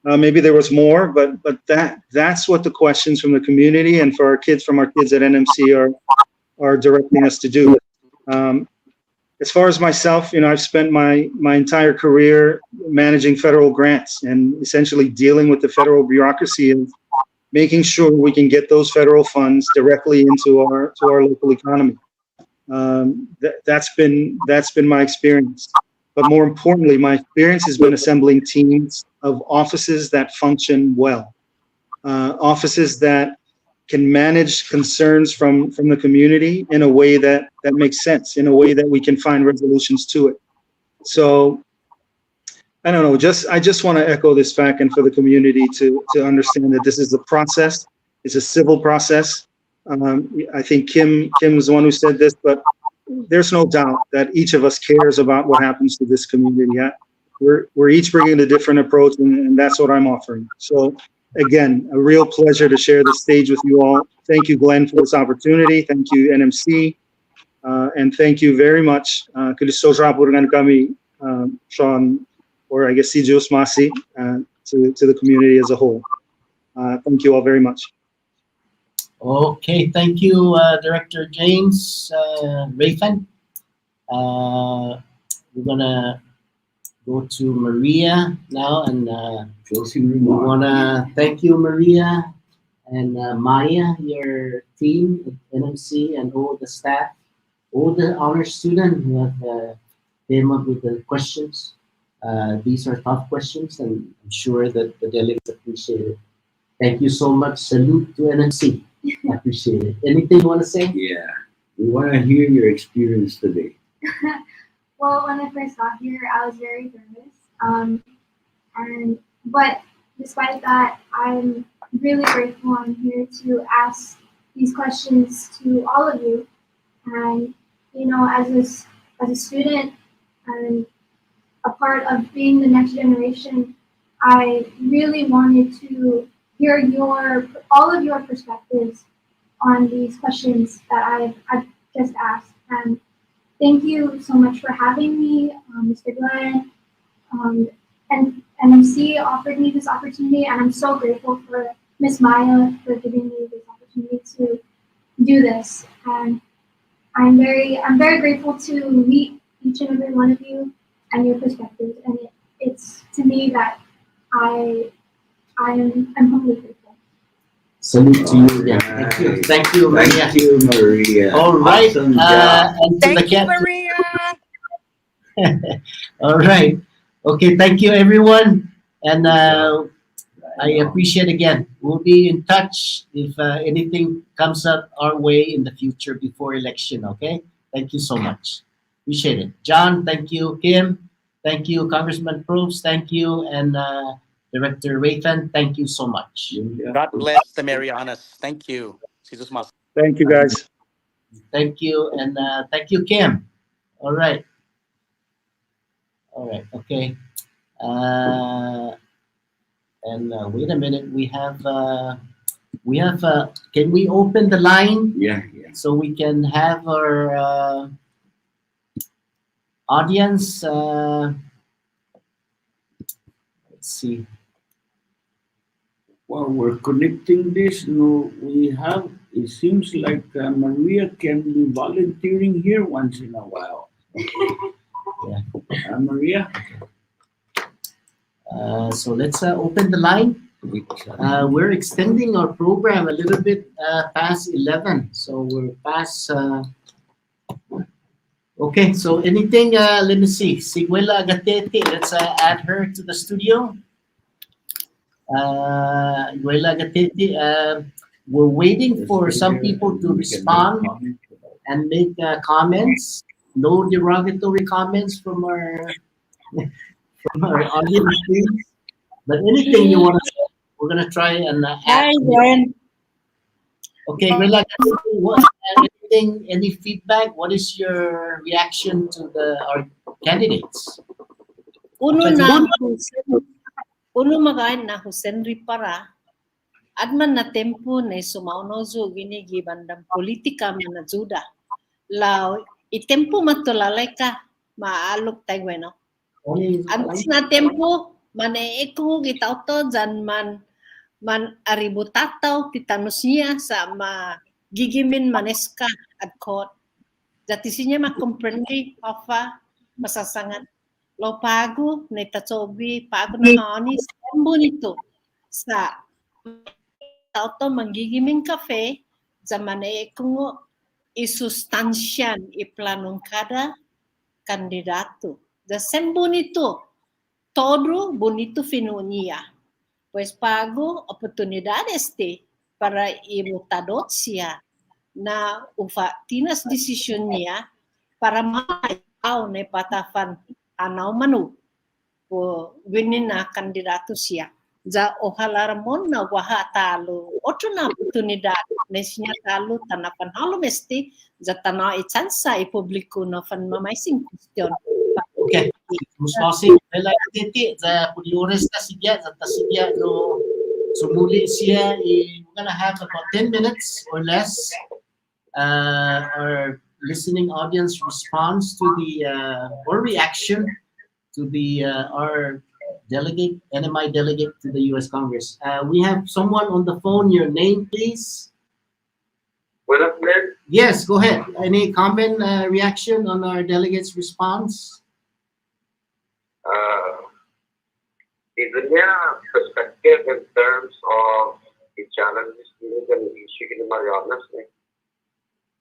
Maybe there was more, but that's what the questions from the community and for our kids at NMC are directing us to do. As far as myself, I've spent my entire career managing federal grants and essentially dealing with the federal bureaucracy and making sure we can get those federal funds directly into our local economy. That's been my experience. But more importantly, my experience has been assembling teams of offices that function well, offices that can manage concerns from the community in a way that makes sense, in a way that we can find resolutions to it. So I don't know, I just want to echo this fact and for the community to understand that this is a process. It's a civil process. I think Kim was the one who said this, but there's no doubt that each of us cares about what happens to this community. We're each bringing a different approach, and that's what I'm offering. So again, a real pleasure to share the stage with you all. Thank you, Glenn, for this opportunity. Thank you, NMC. And thank you very much. Kami, Sean, or I guess si Diyos Masi, to the community as a whole. Thank you all very much. Okay, thank you, Director James Rayfan. We're gonna go to Maria now, and we wanna thank you, Maria and Maya, your team at NMC, and all the staff, all the honor students who have came up with the questions. These are tough questions, and I'm sure that the delegates appreciate it. Thank you so much. Salute to NMC. I appreciate it. Anything you want to say? Yeah, we want to hear your experience today. Well, when I first got here, I was very nervous. But despite that, I'm really grateful I'm here to ask these questions to all of you. And as a student and a part of being the next generation, I really wanted to hear all of your perspectives on these questions that I've just asked. And thank you so much for having me, Mr. Glenn. And NMC offered me this opportunity, and I'm so grateful for Ms. Maya for giving me this opportunity to do this. And I'm very grateful to meet each and every one of you and your perspectives. And it's to me that I'm humbly grateful. Salute to you again. Thank you, Maria. Thank you, Maria. All right. Awesome job. And to Thank the you, Maria. All right. Okay, thank you, everyone. And I appreciate again. We'll be in touch if anything comes up our way in the future before election, okay? Thank you so much. Appreciate it. John, thank you. Kim, thank you. Congressman Probst, thank you. And Director Rayfan, thank you so much. God bless the Marianas. Thank you. Jesus Mas. Thank you, guys. Thank you. And thank you, Kim. All right. All right. Okay. And wait a minute. We have. Can we open the line? Yeah. So we can have our audience. Let's see. While we're connecting this, it seems like Maria can be volunteering here once in a while. Yeah. Maria? So let's open the line. We're extending our program a little bit past 11. So we're past... Okay, so anything, let me see. Siguela Agatete, let's add her to the studio. Siguela Agatete, we're waiting for some people to respond and make comments. No derogatory comments from our audience, please. But anything you want to say, we're going to try and add. Hi, Glenn. Okay, Siguela Agatete, any feedback? What is your reaction to our candidates? Uno magain na Husenri para Adman na tempo na sumaunozo ginigi bandang politika manajuda. Lao itempo matulalay ka maalok tayo bueno. Antes na tempo mane gitaw to dyan man aributataw titanusia sa gigimin maneska at kot. Dati siya makomprendi ofa masasangan. Lo pago na tatsobi pago na hanis bonito sa tao manggigiming kafe zaman kung isustansyan iplanong kada kandidato. Dasen bonito, todo bonito finunia. Pues pago oportunidades para imutadot siya na tinas desisyon niya para maayaw na patafan anaw manu po winin na kandidato siya. Ja ohalarmon na waha talo. Otro na oportunidad na siya talo tanapan halo mesti ja tanaw ichansa ipubliko na fan mamaising question. Okay. Musmasi bela titi za puliores ta siya no sumuli siya we're gonna have about 10 minutes or less our listening audience response to the or reaction to the our delegate, NMI delegate to the U.S. Congress. We have someone on the phone. Your name, please. Yes, go ahead. Any comment, reaction on our delegate's response? Is there perspective in terms of the challenges and issue in the Marianas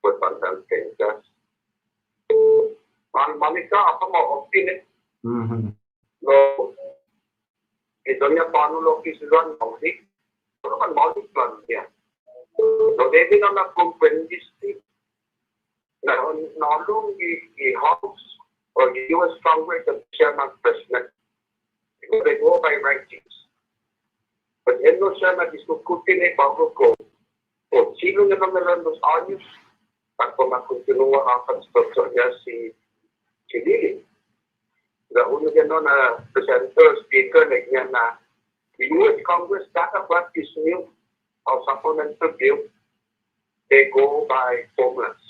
with consulting? Monica, apa mau opini? Lo ito niya paano lo kisuran mauli? Pero kan mauli plan niya. So maybe na comprendiste na nalong the House or the U.S. Congress and Chairman President. They go by writings. But no siya na-diskutin bago ko sino na naman los años at kung makontinua ang construction niya si Lili. The uno gano'n na presenter, speaker, nagyan na the U.S. Congress dapat practice new o supplemental bill, they go by formats.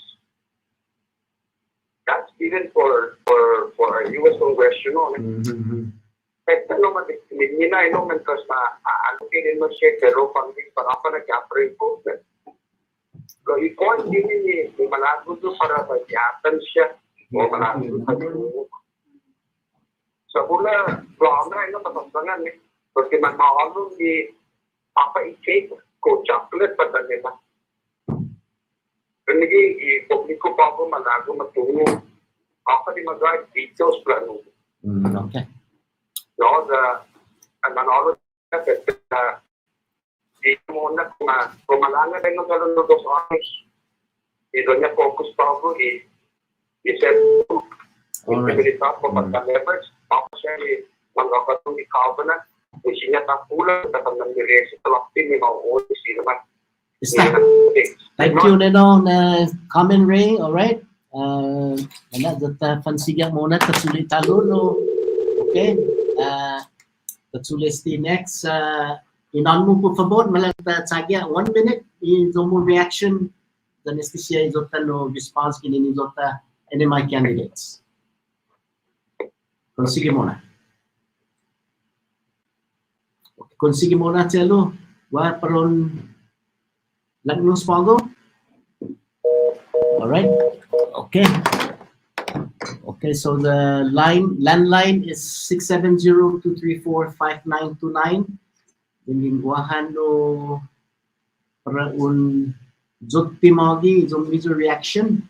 That's even for our U.S. Congressional. Ito naman, hindi na because na allocated mo siya pero funding para pa nag-capture improvement. So, i-point din ni malago doon para magyatan siya o malago doon sa grupo. Sa mula, doon na ito matambangan Porque mahalo ni apa i-cake ko chocolate pa nila. Pero i-publiko pa ako malago matungo. Apa di mag-drive details plano. Okay. No, manalo na di mo na kumalanga rin ng galon ng 2 anos. Doon niya focus pa ako i-set i-stabilita ko pagka-leverage. Tapos siya magkakatong i-covenant. Kung siya tapulan, tatang niresi talapin ni mauuli siya naman. Thank you, Neno, na comment, Ray. All right. Fansigang muna, tatsulit talo, no? Okay. Tatsulit the next. Inan mo po favor, malata tsagya, 1 minute, yung mo reaction, dan siya izota no response kinin izota any my candidates. Konsige muna. Konsige muna, Chelo. Wa paron lang nung spago. All right. Okay. Okay, so the landline is 670-234-5929. Lingwahan no para un zotti magi zo major reaction.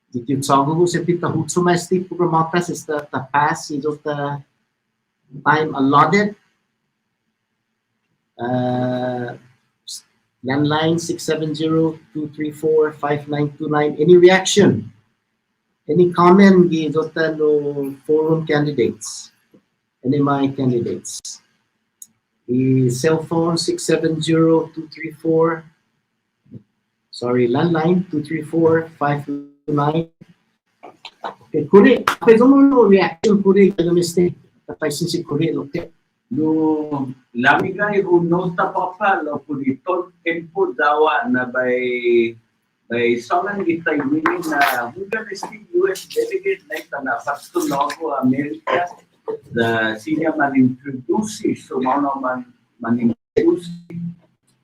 Dito tsago ko sa pita hutso masti programatas is the pass is of the time allotted. Landline 670-234-5929. Any reaction? Any comment? Gizota no forum candidates. Any my candidates? The cell phone 670-234. Sorry, landline 234-529. Okay, Kuri. Okay, no reaction Kuri. Mistake. Tapaisin si Kuri. Okay. no lamigay uno ta papa lo puniton tempo dawa na by someone kita winning na hugan esti US delegate na itana pasto logo America the senior man introduce so man introduce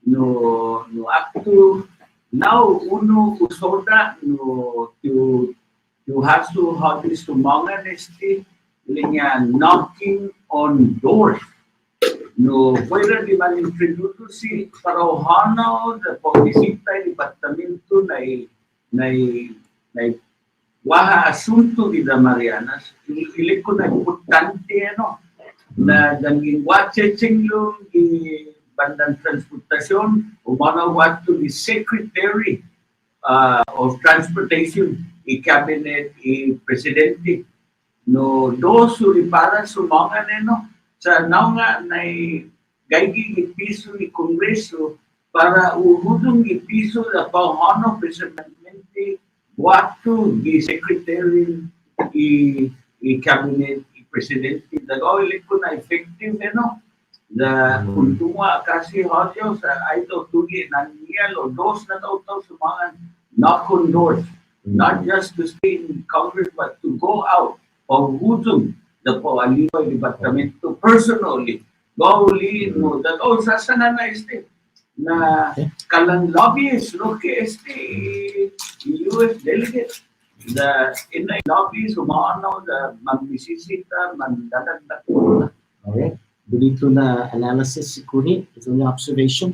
no up to now uno usoda no you have to how this to mangan esti linya knocking on doors. No, fuera di man introduce si parohano the pagdisita di departamento na waha asunto di da Marianas ili ko na importante ano na dangin watching yung di bandang transportasyon umano what to the secretary of transportation i-cabinet i-presidente no dos para sumangan no sa now nga na gaigi ipiso ni Kongreso para uhudong ipiso na pauhano presidente wato di secretary i-cabinet i-presidente dagaw ko na effective no the kuntunga kasi hodyo sa ito tugi nangyal o dos na daw sumangan knock on doors not just to stay in Congress but to go out pagudong the Aliway Departamento personally gawli no that sa sana na este na kalang lobbyist no que este US delegate the in the lobbies umano the magbisisita mandadag na okay dito na analysis si Kuni ito na observation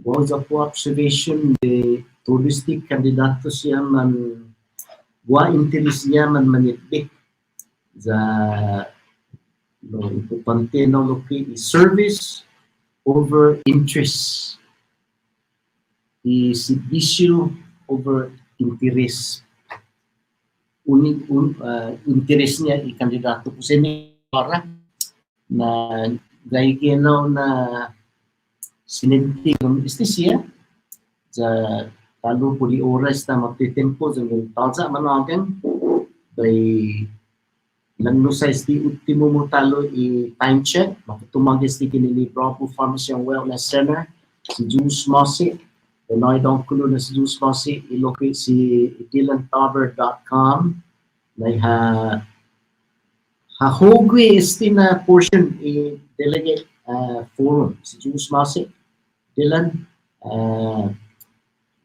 was a po observation de touristic kandidato siya man wa interes niya man manitbik za no importante no loki service over interest servicio over interest interest niya i-kandidato po sa para na gaya na sinenti ng istisya sa talo po di oras na magtitempo sa mga tawsa managang by lang no size di ultimo mo talo i-time check makutumagis di kinili Bravo Pharmacy and Wellness Center si Juice Mossy Pinoy Dong Kulo na si Juice Mossy ilocate si ikilantower.com na hahogwe esti na portion i-delegate forum si Juice Mossy Dylan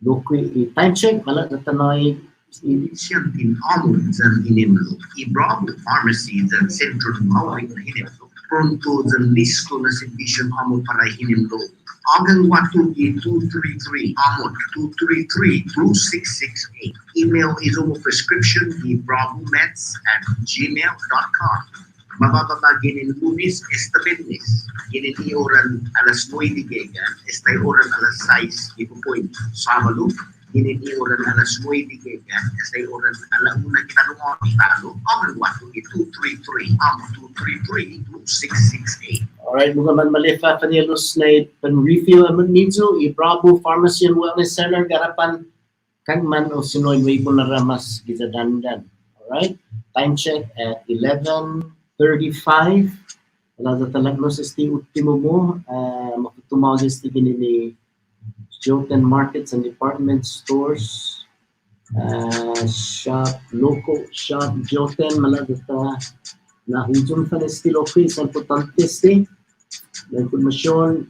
lokwe i-time check malat na tanay Initial in Amon than Hinimlo. I-Bravo Pharmacy than Central Mawari na Hinimlo. Pronto than listo na Sibisyon Amon para Hinimlo. Agang Watugi 233 Amon 233-2668. Email is on prescription iBravoMeds@gmail.com. Mabababa ginin lunes esta viernes. Ginin oran alas 9 gigan. Esta oran alas 6 ipupoint. Sabado. Ginin oran alas 9 gigan. Esta oran alauna kitanungan talo. Ang wato 233 233-2668. Alright, mga man malifa kanielos na pan-review aman nito i-Bravo Pharmacy and Wellness Center garapan kang man o sinoy way po na ramas gitadandan. Alright, time check at 11:35. Wala sa talagnos esti ultimo mo makutumagis ti ni Joten Markets and Department Stores shop local shop Joten malagata na hujung sa estilo quiz ang importante esti na informasyon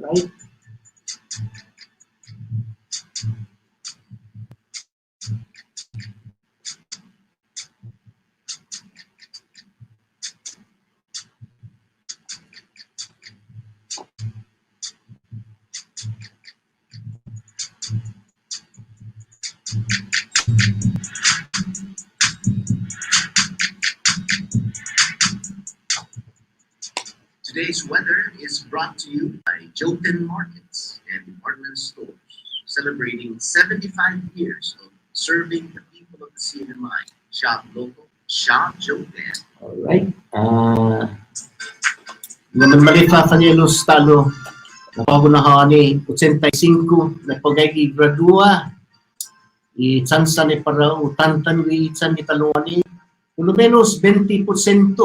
right. Today's weather is brought to you by Joten Markets and Department Stores, celebrating 75 years of serving the people of the CNMI. Shop local, shop Joten. Alright. Naman malifa kanielos talo napagunahan ni 85 na pagay-gradua i-chansa ni para utantan wi itsan ni talungan ni por lo menos 20%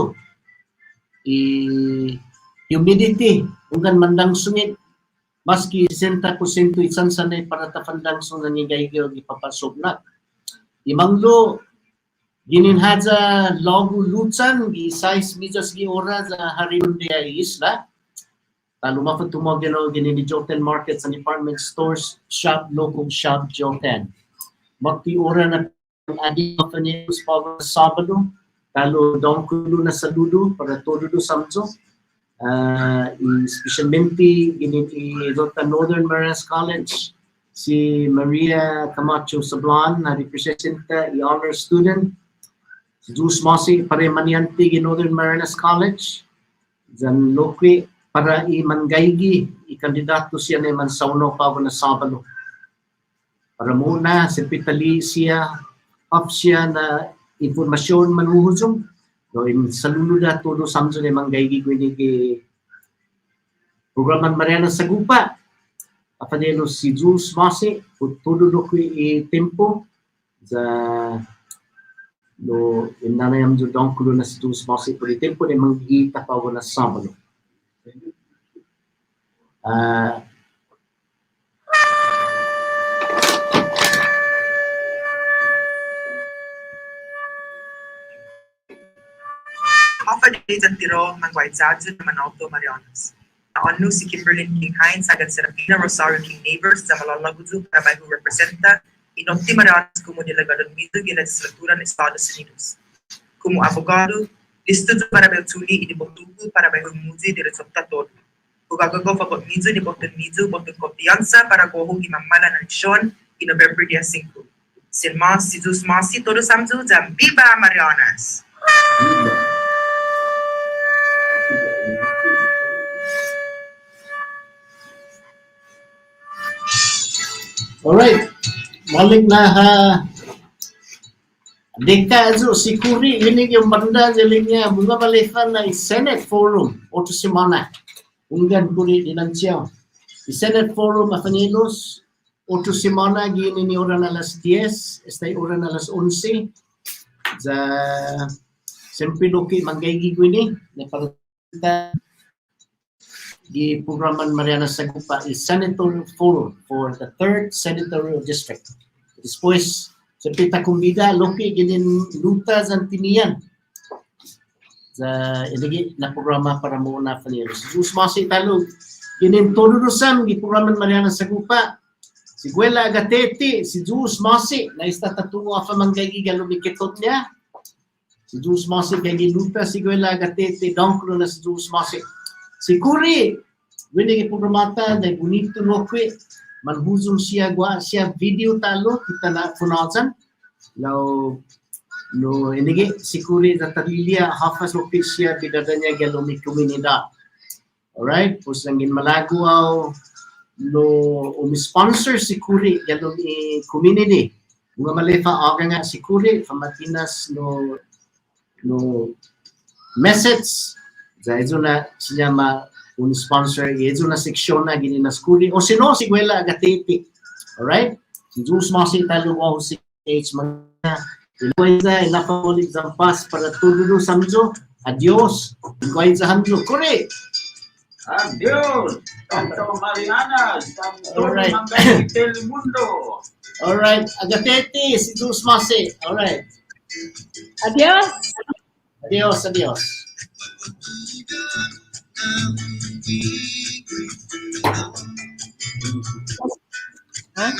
humidity ungkan mandang sungit maski 60% isan sanay para tafandang sungan ni gayo ipapasok na imanglo gininhaja logo lutsan gi size meters gi ora za hariun dia isla talo mafutumo gino gini ni Joten Markets and Department Stores shop local shop Joten makti ora na adi mafaneus pa Sabado talo dongkulo na saludo para todo do samso especialmente gini Rota Northern Marianas College si Maria Camacho Sablan na representa i-honor student si Jules Mossy pare manianti gi Northern Marianas College dan lokwi para i-mangaygi i-kandidato siya na mansauno pa na Sabado para muna si Pitali siya up siya na informasyon manuhusong no in saludo da todo samso na mangaygi ko ni programan Marianas Agupa apanelo si Jules Mossy todo do ko tempo za no inanayam jo dongkulo na si Jules Mossy por tempo de mangita pa na Sabado Days ang tiro ng Guayzazo na Manauto Marianas. Naonu si Kimberlyn King Hines agad Serafina Rosario King Neighbors sa Malalaguzu para bago representa inopti Marianas como delegador mido ng legislatura ng Estados Unidos. Como abogado, listo para beltuli inibotuku para bago muzi de resulta todo. Gugagago fagot mido ni botun konfiansa para gohong imamala ng eleksyon in November 5. Silmas, si Jus Masi, todo samzu, jam Viva Marianas! Alright, balik na ha. Deka azo si Kuri, ini yung banda niya mga malifan na Senate Forum oto semana. Unggan Kuri dinansyaw. Senate Forum Afanilos oto semana gini ni oran alas 10, estay oran alas 11. Za sempre doki manggaygi gwini na parita di programan Marianas Agupa is Senatorial Forum for the 3rd Senatorial District. Después, sa pita kumbida, loki ginin luta zang timiyan sa iligi na programa para muna Fanilos. Jus Mossy talo, ginin tododosan di programan Marianas Agupa. Si Guela Agatete, si Jus Mossy, na istatatungo afa manggagi galumikitot niya. Si Jus Mossy kaya giluta si Guela Agatete, dongkro na si Jus Mossy. Si Kuri, winning programata na bonito lokwe, manhuzong siya video talo, kita na funazan. No, inigi, si Kuri na talilia, hafas lokwe siya, bidada niya galong komunidad. Alright, pus langin malaguaw, no, sponsor si Kuri galong community. Mga malifa aga nga si Kuri, famatinas no message, Zaidzo na siya un sponsor, yezo na seksyon na gini na skuli o sino si Guela Agatete. Alright? Si Jus Mossy talo wow si H mga Iluwaiza inapamulit zampas para tuloy samjo. Adios. Iluwaiza handlo. Kore. Adios. Tanto Marianas. Alright. Telemundo. Alright. Agatete si Jus Mossy. Alright. Adios. Adios. Adios. Hah?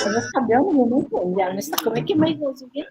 Ano sabi mo? Yan, basta kami kimay ko sige.